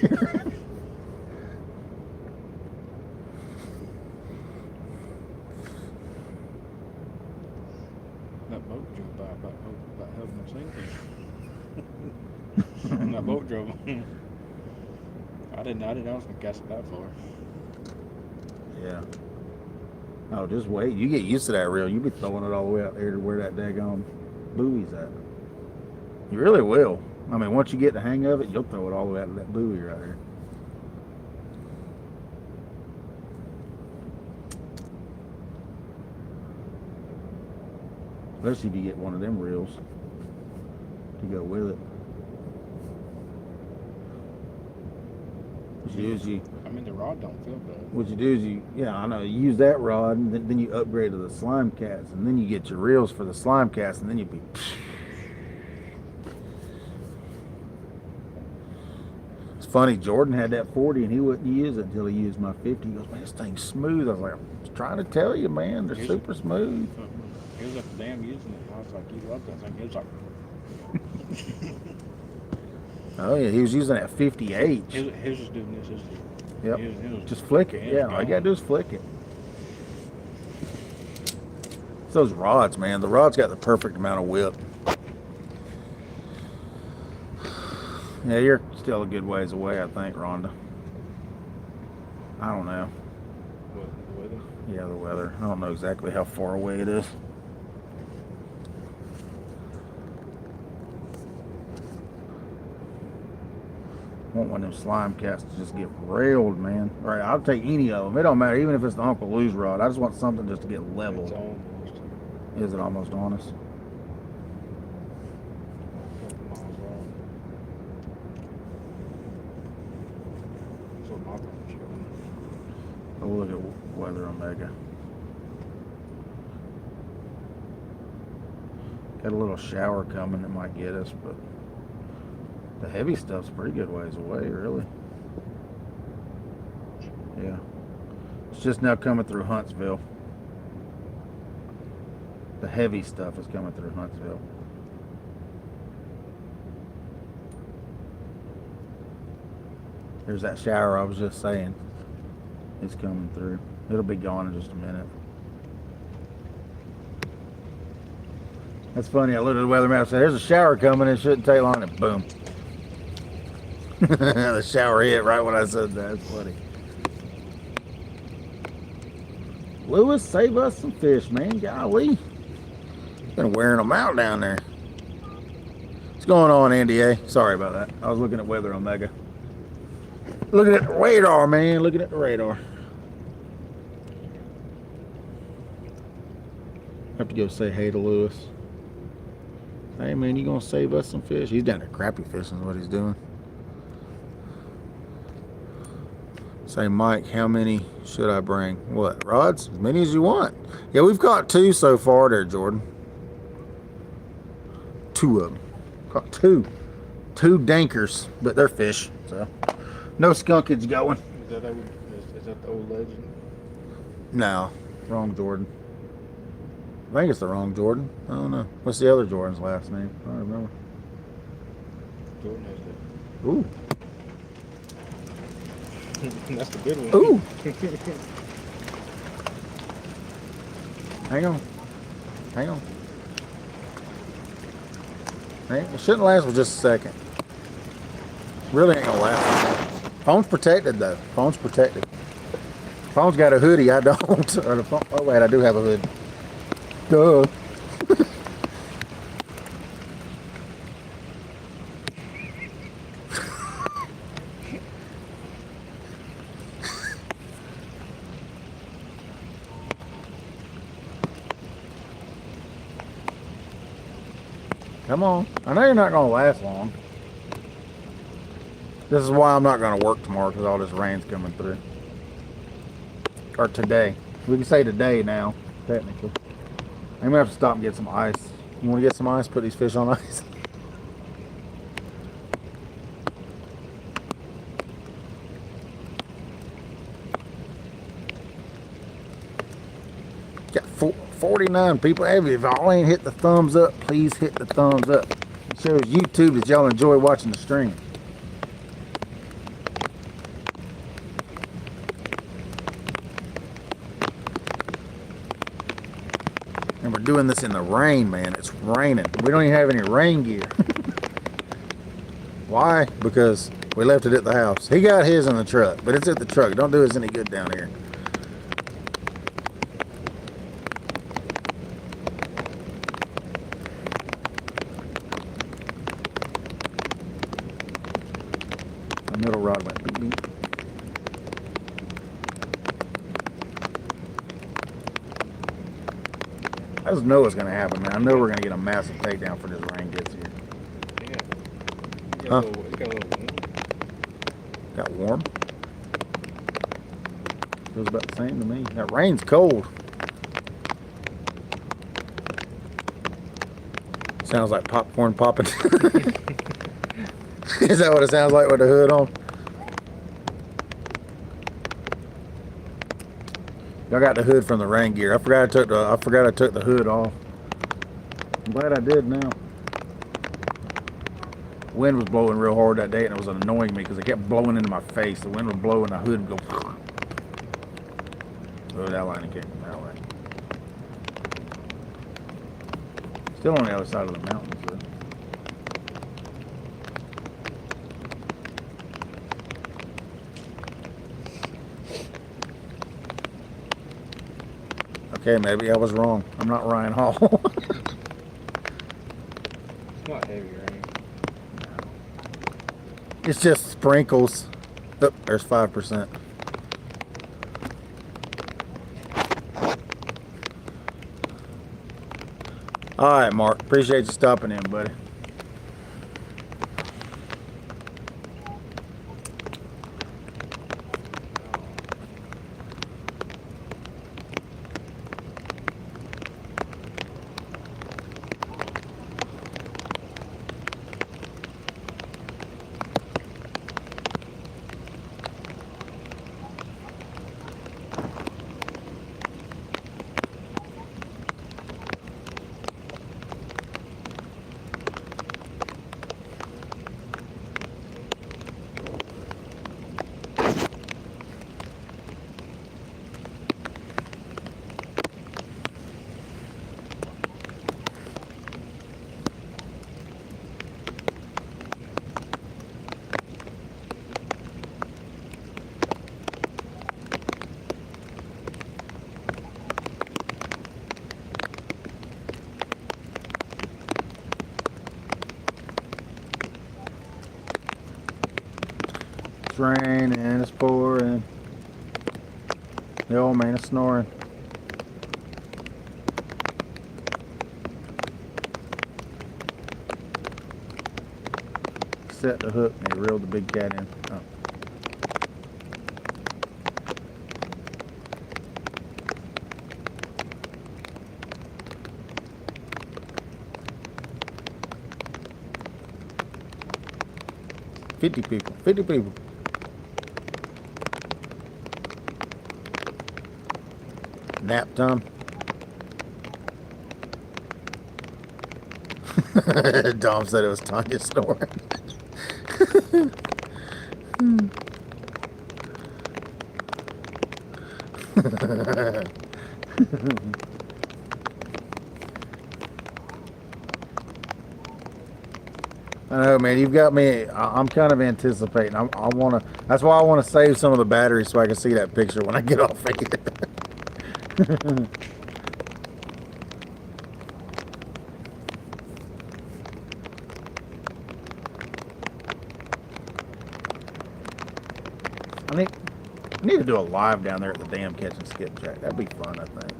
That boat drove by about helping us sinking. And that boat drove. I didn't know I was gonna cast it that far. Yeah. Oh, just wait. You get used to that reel. You be throwing it all the way out there to where that daggone buoy's at. You really will. I mean, once you get the hang of it, you'll throw it all the way out to that buoy right there. Especially if you get one of them reels to go with it. What you do is I mean, the rod don't feel good. What you do is yeah, I know, you use that rod, and then you upgrade to the slime cats, and then you get your reels for the slime cats, and then you be. It's funny, Jordan had that 40, and he wouldn't use it until he used my 50. He goes, man, this thing's smooth. I was like, I'm trying to tell you, man, they're super smooth. He was at the dam using it. I was like, you love that thing. He was like. Oh yeah, he was using that 50H. He was just doing this. Yep. He was Just flick it. Yeah, all you gotta do is flick it. It's those rods, man. The rod's got the perfect amount of whip. Yeah, you're still a good ways away, I think, Rhonda. I don't know. What, the weather? Yeah, the weather. I don't know exactly how far away it is. I want one of them slime cats to just get railed, man. All right, I'll take any of them. It don't matter, even if it's the Uncle Lou's rod. I just want something just to get It's leveled. almost Is it almost on us? a couple miles long. That's what my phone's showing. Oh, look at Weather Omega. Got a little shower coming that might get us, but the heavy stuff's pretty good ways away, really. Yeah. It's just now coming through Huntsville. The heavy stuff is coming through Huntsville. There's that shower I was just saying. It's coming through. It'll be gone in just a minute. That's funny. I looked at the weather map and said, there's a shower coming. It shouldn't take long. And boom. The shower hit right when I said that. That's funny. Lewis, save us some fish, man. Golly. Been wearing them out down there. What's going on, Andy A? Sorry about that. I was looking at Weather Omega. Looking at the radar, man. Looking at the radar. Have to go say hey to Lewis. Hey, man, you gonna save us some fish? He's down there crappie fishing is what he's doing. Say, Mike, how many should I bring? What, rods? As many as you want. Yeah, we've caught 2 so far there, Jordan. 2 of them. Caught 2. 2 dankers, but they're fish, so no skunkage going. Is that over Is that the old legend? No, wrong Jordan. I think it's the wrong Jordan. I don't know. What's the other Jordan's last name? I don't remember. Jordan has that. Ooh. That's the good one. Ooh. Hang on. Hang on. It shouldn't last for just a second. Really ain't gonna last. Phone's protected though. Phone's protected. Phone's got a hoodie. I don't. Or the phone, oh wait, I do have a hoodie. Duh. Come on. I know you're not going to last long. This is why I'm not going to work tomorrow, because all this rain's coming through. Or today. We can say today now, technically. I'm going to have to stop and get some ice. You want to get some ice? Put these fish on ice. Got 49 people. Hey, if y'all ain't hit the thumbs up, please hit the thumbs up. It shows YouTube that y'all enjoy watching the stream. And we're doing this in the rain, man. It's raining. We don't even have any rain gear. Why? Because we left it at the house. He got his in the truck, but it's at the truck. Don't do us any good down here. The middle rod went beep beep. I just know it's going to happen, man. I know we're going to get a massive takedown for this rain gets here. Yeah. Huh? It got a little warm. Got warm? Feels about the same to me. That rain's cold. Sounds like popcorn popping. Is that what it sounds like with the hood on? I got the hood from the rain gear. I forgot I took the hood off. I'm glad I did now. Wind was blowing real hard that day and it was annoying me because it kept blowing into my face. The wind would blow and the hood would go. Oh, that line came from that way. Still on the other side of the mountains though. Okay, maybe I was wrong. I'm not Ryan Hall. It's not heavy rain. It's just sprinkles. Oh, there's 5%. All right, Mark. Appreciate you stopping in, buddy. It's raining, it's pouring. The old man is snoring. Set the hook and he reeled the big cat in. Oh. $50 people. 50 people. Nap time. Dom said it was Tanya snoring. I know, man. You've got me. I'm kind of anticipating. I want to. That's why I want to save some of the batteries so I can see that picture when I get off of here. I need to do a live down there at the dam catch and skip track. That'd be fun, I think.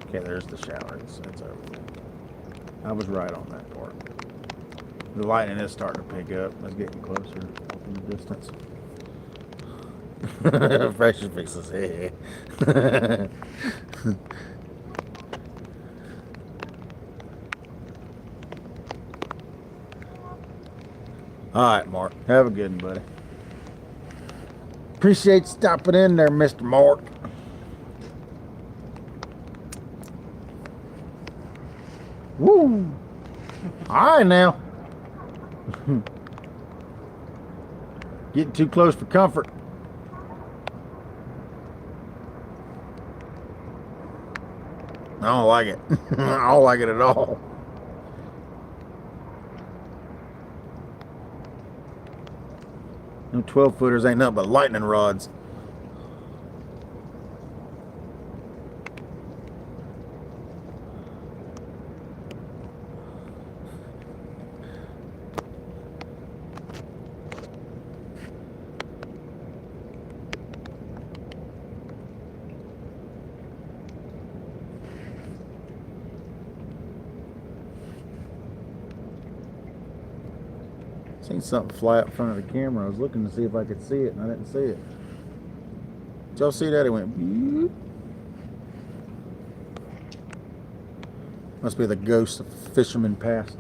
Okay, there's the shower. It's over there. I was right on that part. The lightning is starting to pick up. It's getting closer from the distance. Pressure fixes head. All right, Mark. Have a good one, buddy. Appreciate stopping in there, Mr. Mark. Woo! All right, now. Getting too close for comfort. I don't like it. I don't like it at all. Them 12-footers ain't nothing but lightning rods. Seen something fly up in front of the camera. I was looking to see if I could see it, and I didn't see it. Did y'all see that? It went beep. Must be the ghost of fisherman past.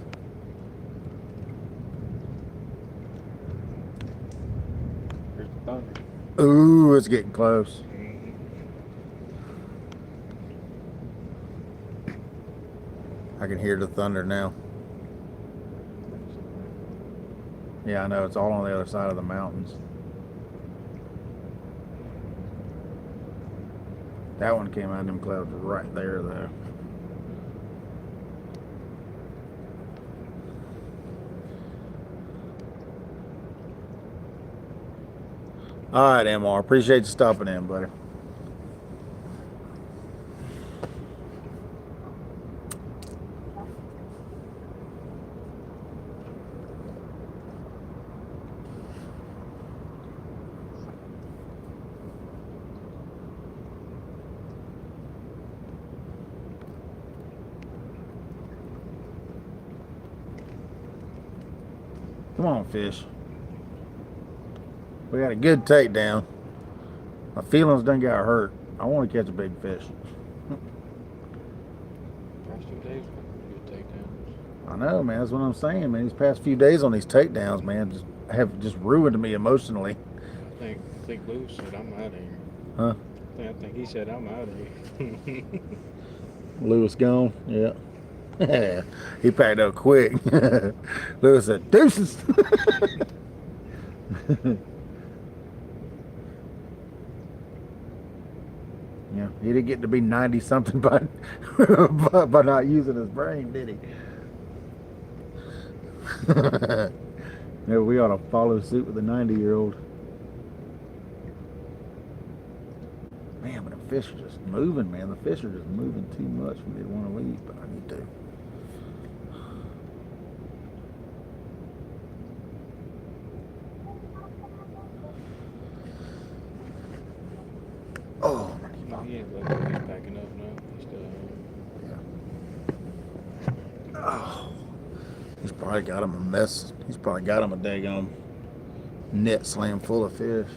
There's the thunder. Ooh, it's getting close. I can hear the thunder now. Yeah, I know. It's all on the other side of the mountains. That one came out of them clouds right there, though. All right, MR. Appreciate you stopping in, buddy. Come on, fish. We got a good takedown. My feelings done got hurt. I want to catch a big fish. Past 2 days, good takedowns. I know, man. That's what I'm saying, man. These past few days on these takedowns, man, just ruined me emotionally. I think Lewis said I'm out of here. Huh? I think he said I'm out of here. Lewis gone? Yeah. He packed up quick. Lewis said, deuces. Yeah, he didn't get to be 90 something by not using his brain, did he? Yeah, we ought to follow suit with the 90-year-old. Man, but the fish are just moving, man. The fish are just moving too much for me to want to leave, but I need to. Oh, No, he ain't looking. He's packing up now. He's still yeah. Oh, he's probably got him a mess. He's probably got him a daggone net slam full of fish.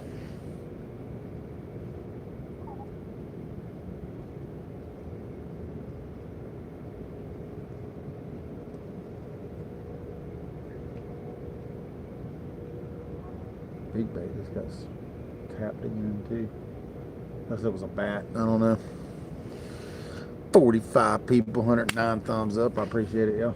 pig bait. It's got tapped again too. Unless it was a bat. I don't know. 45 people, 109 thumbs up. I appreciate it, y'all.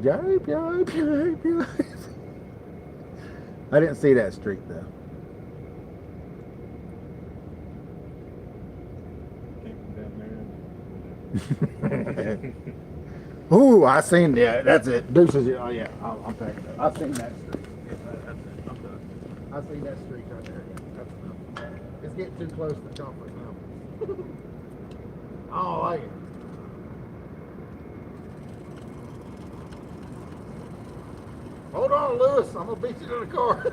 Yipe, yipe, yipe, yipe. I didn't see that streak though. Came from down there. Ooh, I seen that. That's it. Deuces. Oh yeah, I'm packing it up. I seen that streak. Yes, that's it. I'm done. I seen that streak right there. Yeah, that's enough. It's getting too close to comfort now. I don't like it. Hold on, Lewis. I'm gonna beat you to the car.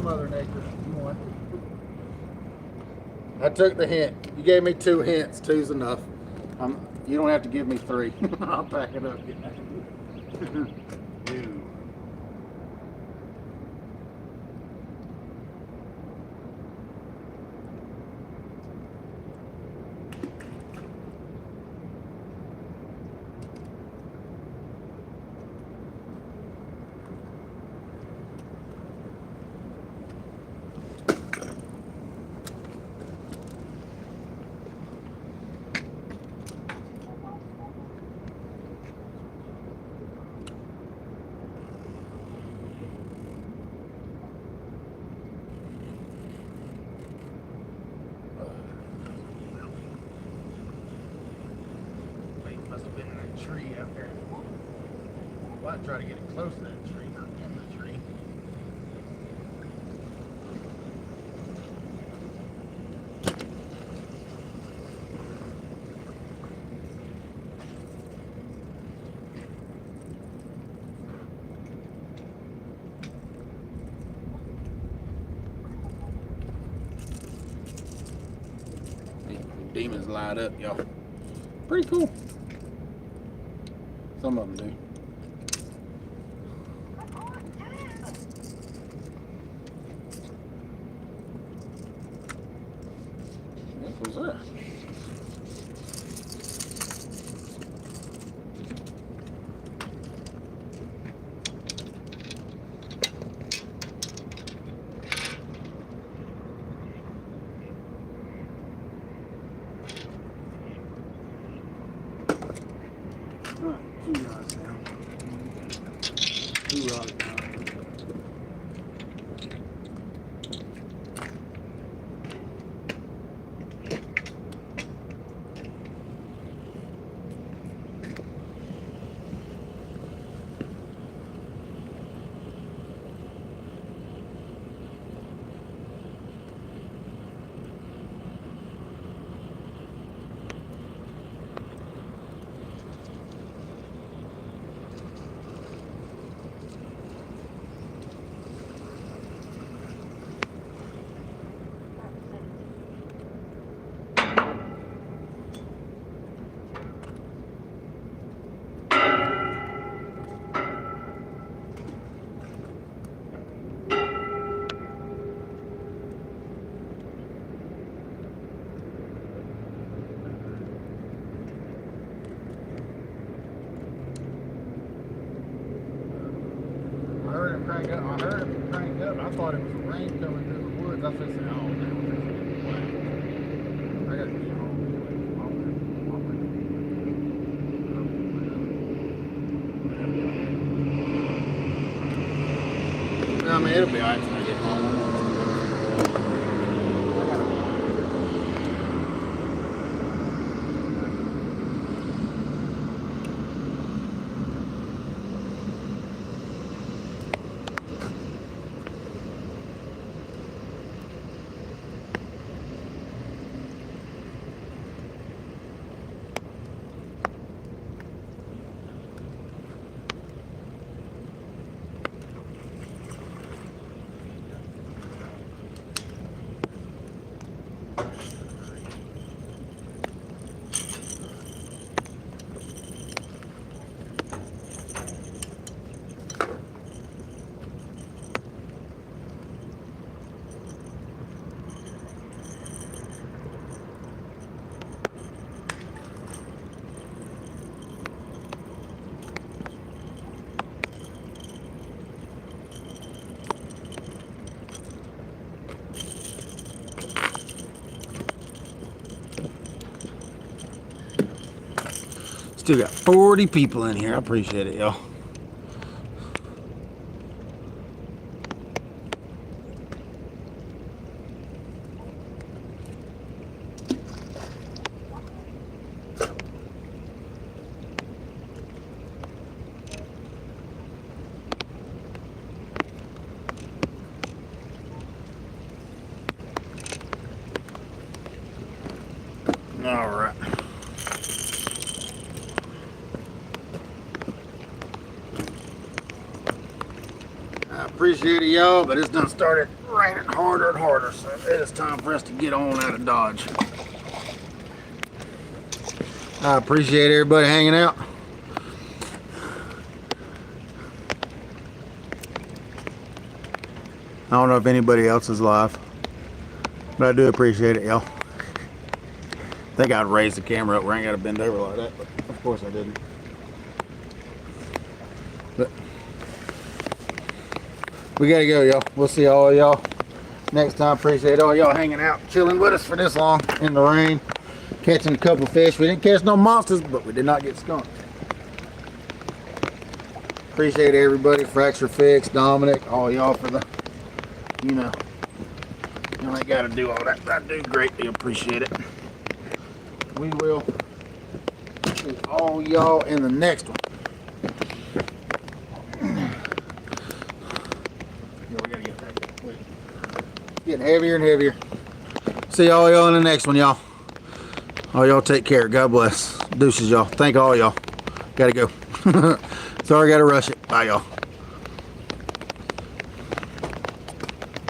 Mother Nature, you won. I took the hint. You gave me 2 hints. 2's enough. You don't have to give me 3. I'll pack it up. Must have been in that tree out there. Well, I try to get it close to that tree, not in the tree. Demons light up, y'all. Pretty cool. Some of them do. What was that? Two rods now. 2 rods now. Crank up. I heard it crank up. I thought it was rain coming through the woods. I was thinking, oh, man, I got to get home. I mean, it'll be alright when I get home. Still got 40 people in here. I appreciate it, y'all. All right. I appreciate it, y'all, but it's done started raining harder and harder, so it is time for us to get on out of Dodge. I appreciate everybody hanging out. I don't know if anybody else is live, but I do appreciate it, y'all. I think I'd raise the camera up where I ain't got to bend over like that, but of course I didn't. But we gotta go, y'all. We'll see all y'all next time. Appreciate all y'all hanging out, chilling with us for this long in the rain, catching a couple fish. We didn't catch no monsters, but we did not get skunked. Appreciate everybody, Fracture Fix, Dominic, all y'all for the, you know, you ain't gotta do all that. I do greatly appreciate it. We will see all y'all in the next one. Getting heavier and heavier. See all y'all in the next one, y'all. All y'all take care. God bless. Deuces, y'all. Thank all y'all. Gotta go. Sorry, gotta rush it. Bye, y'all.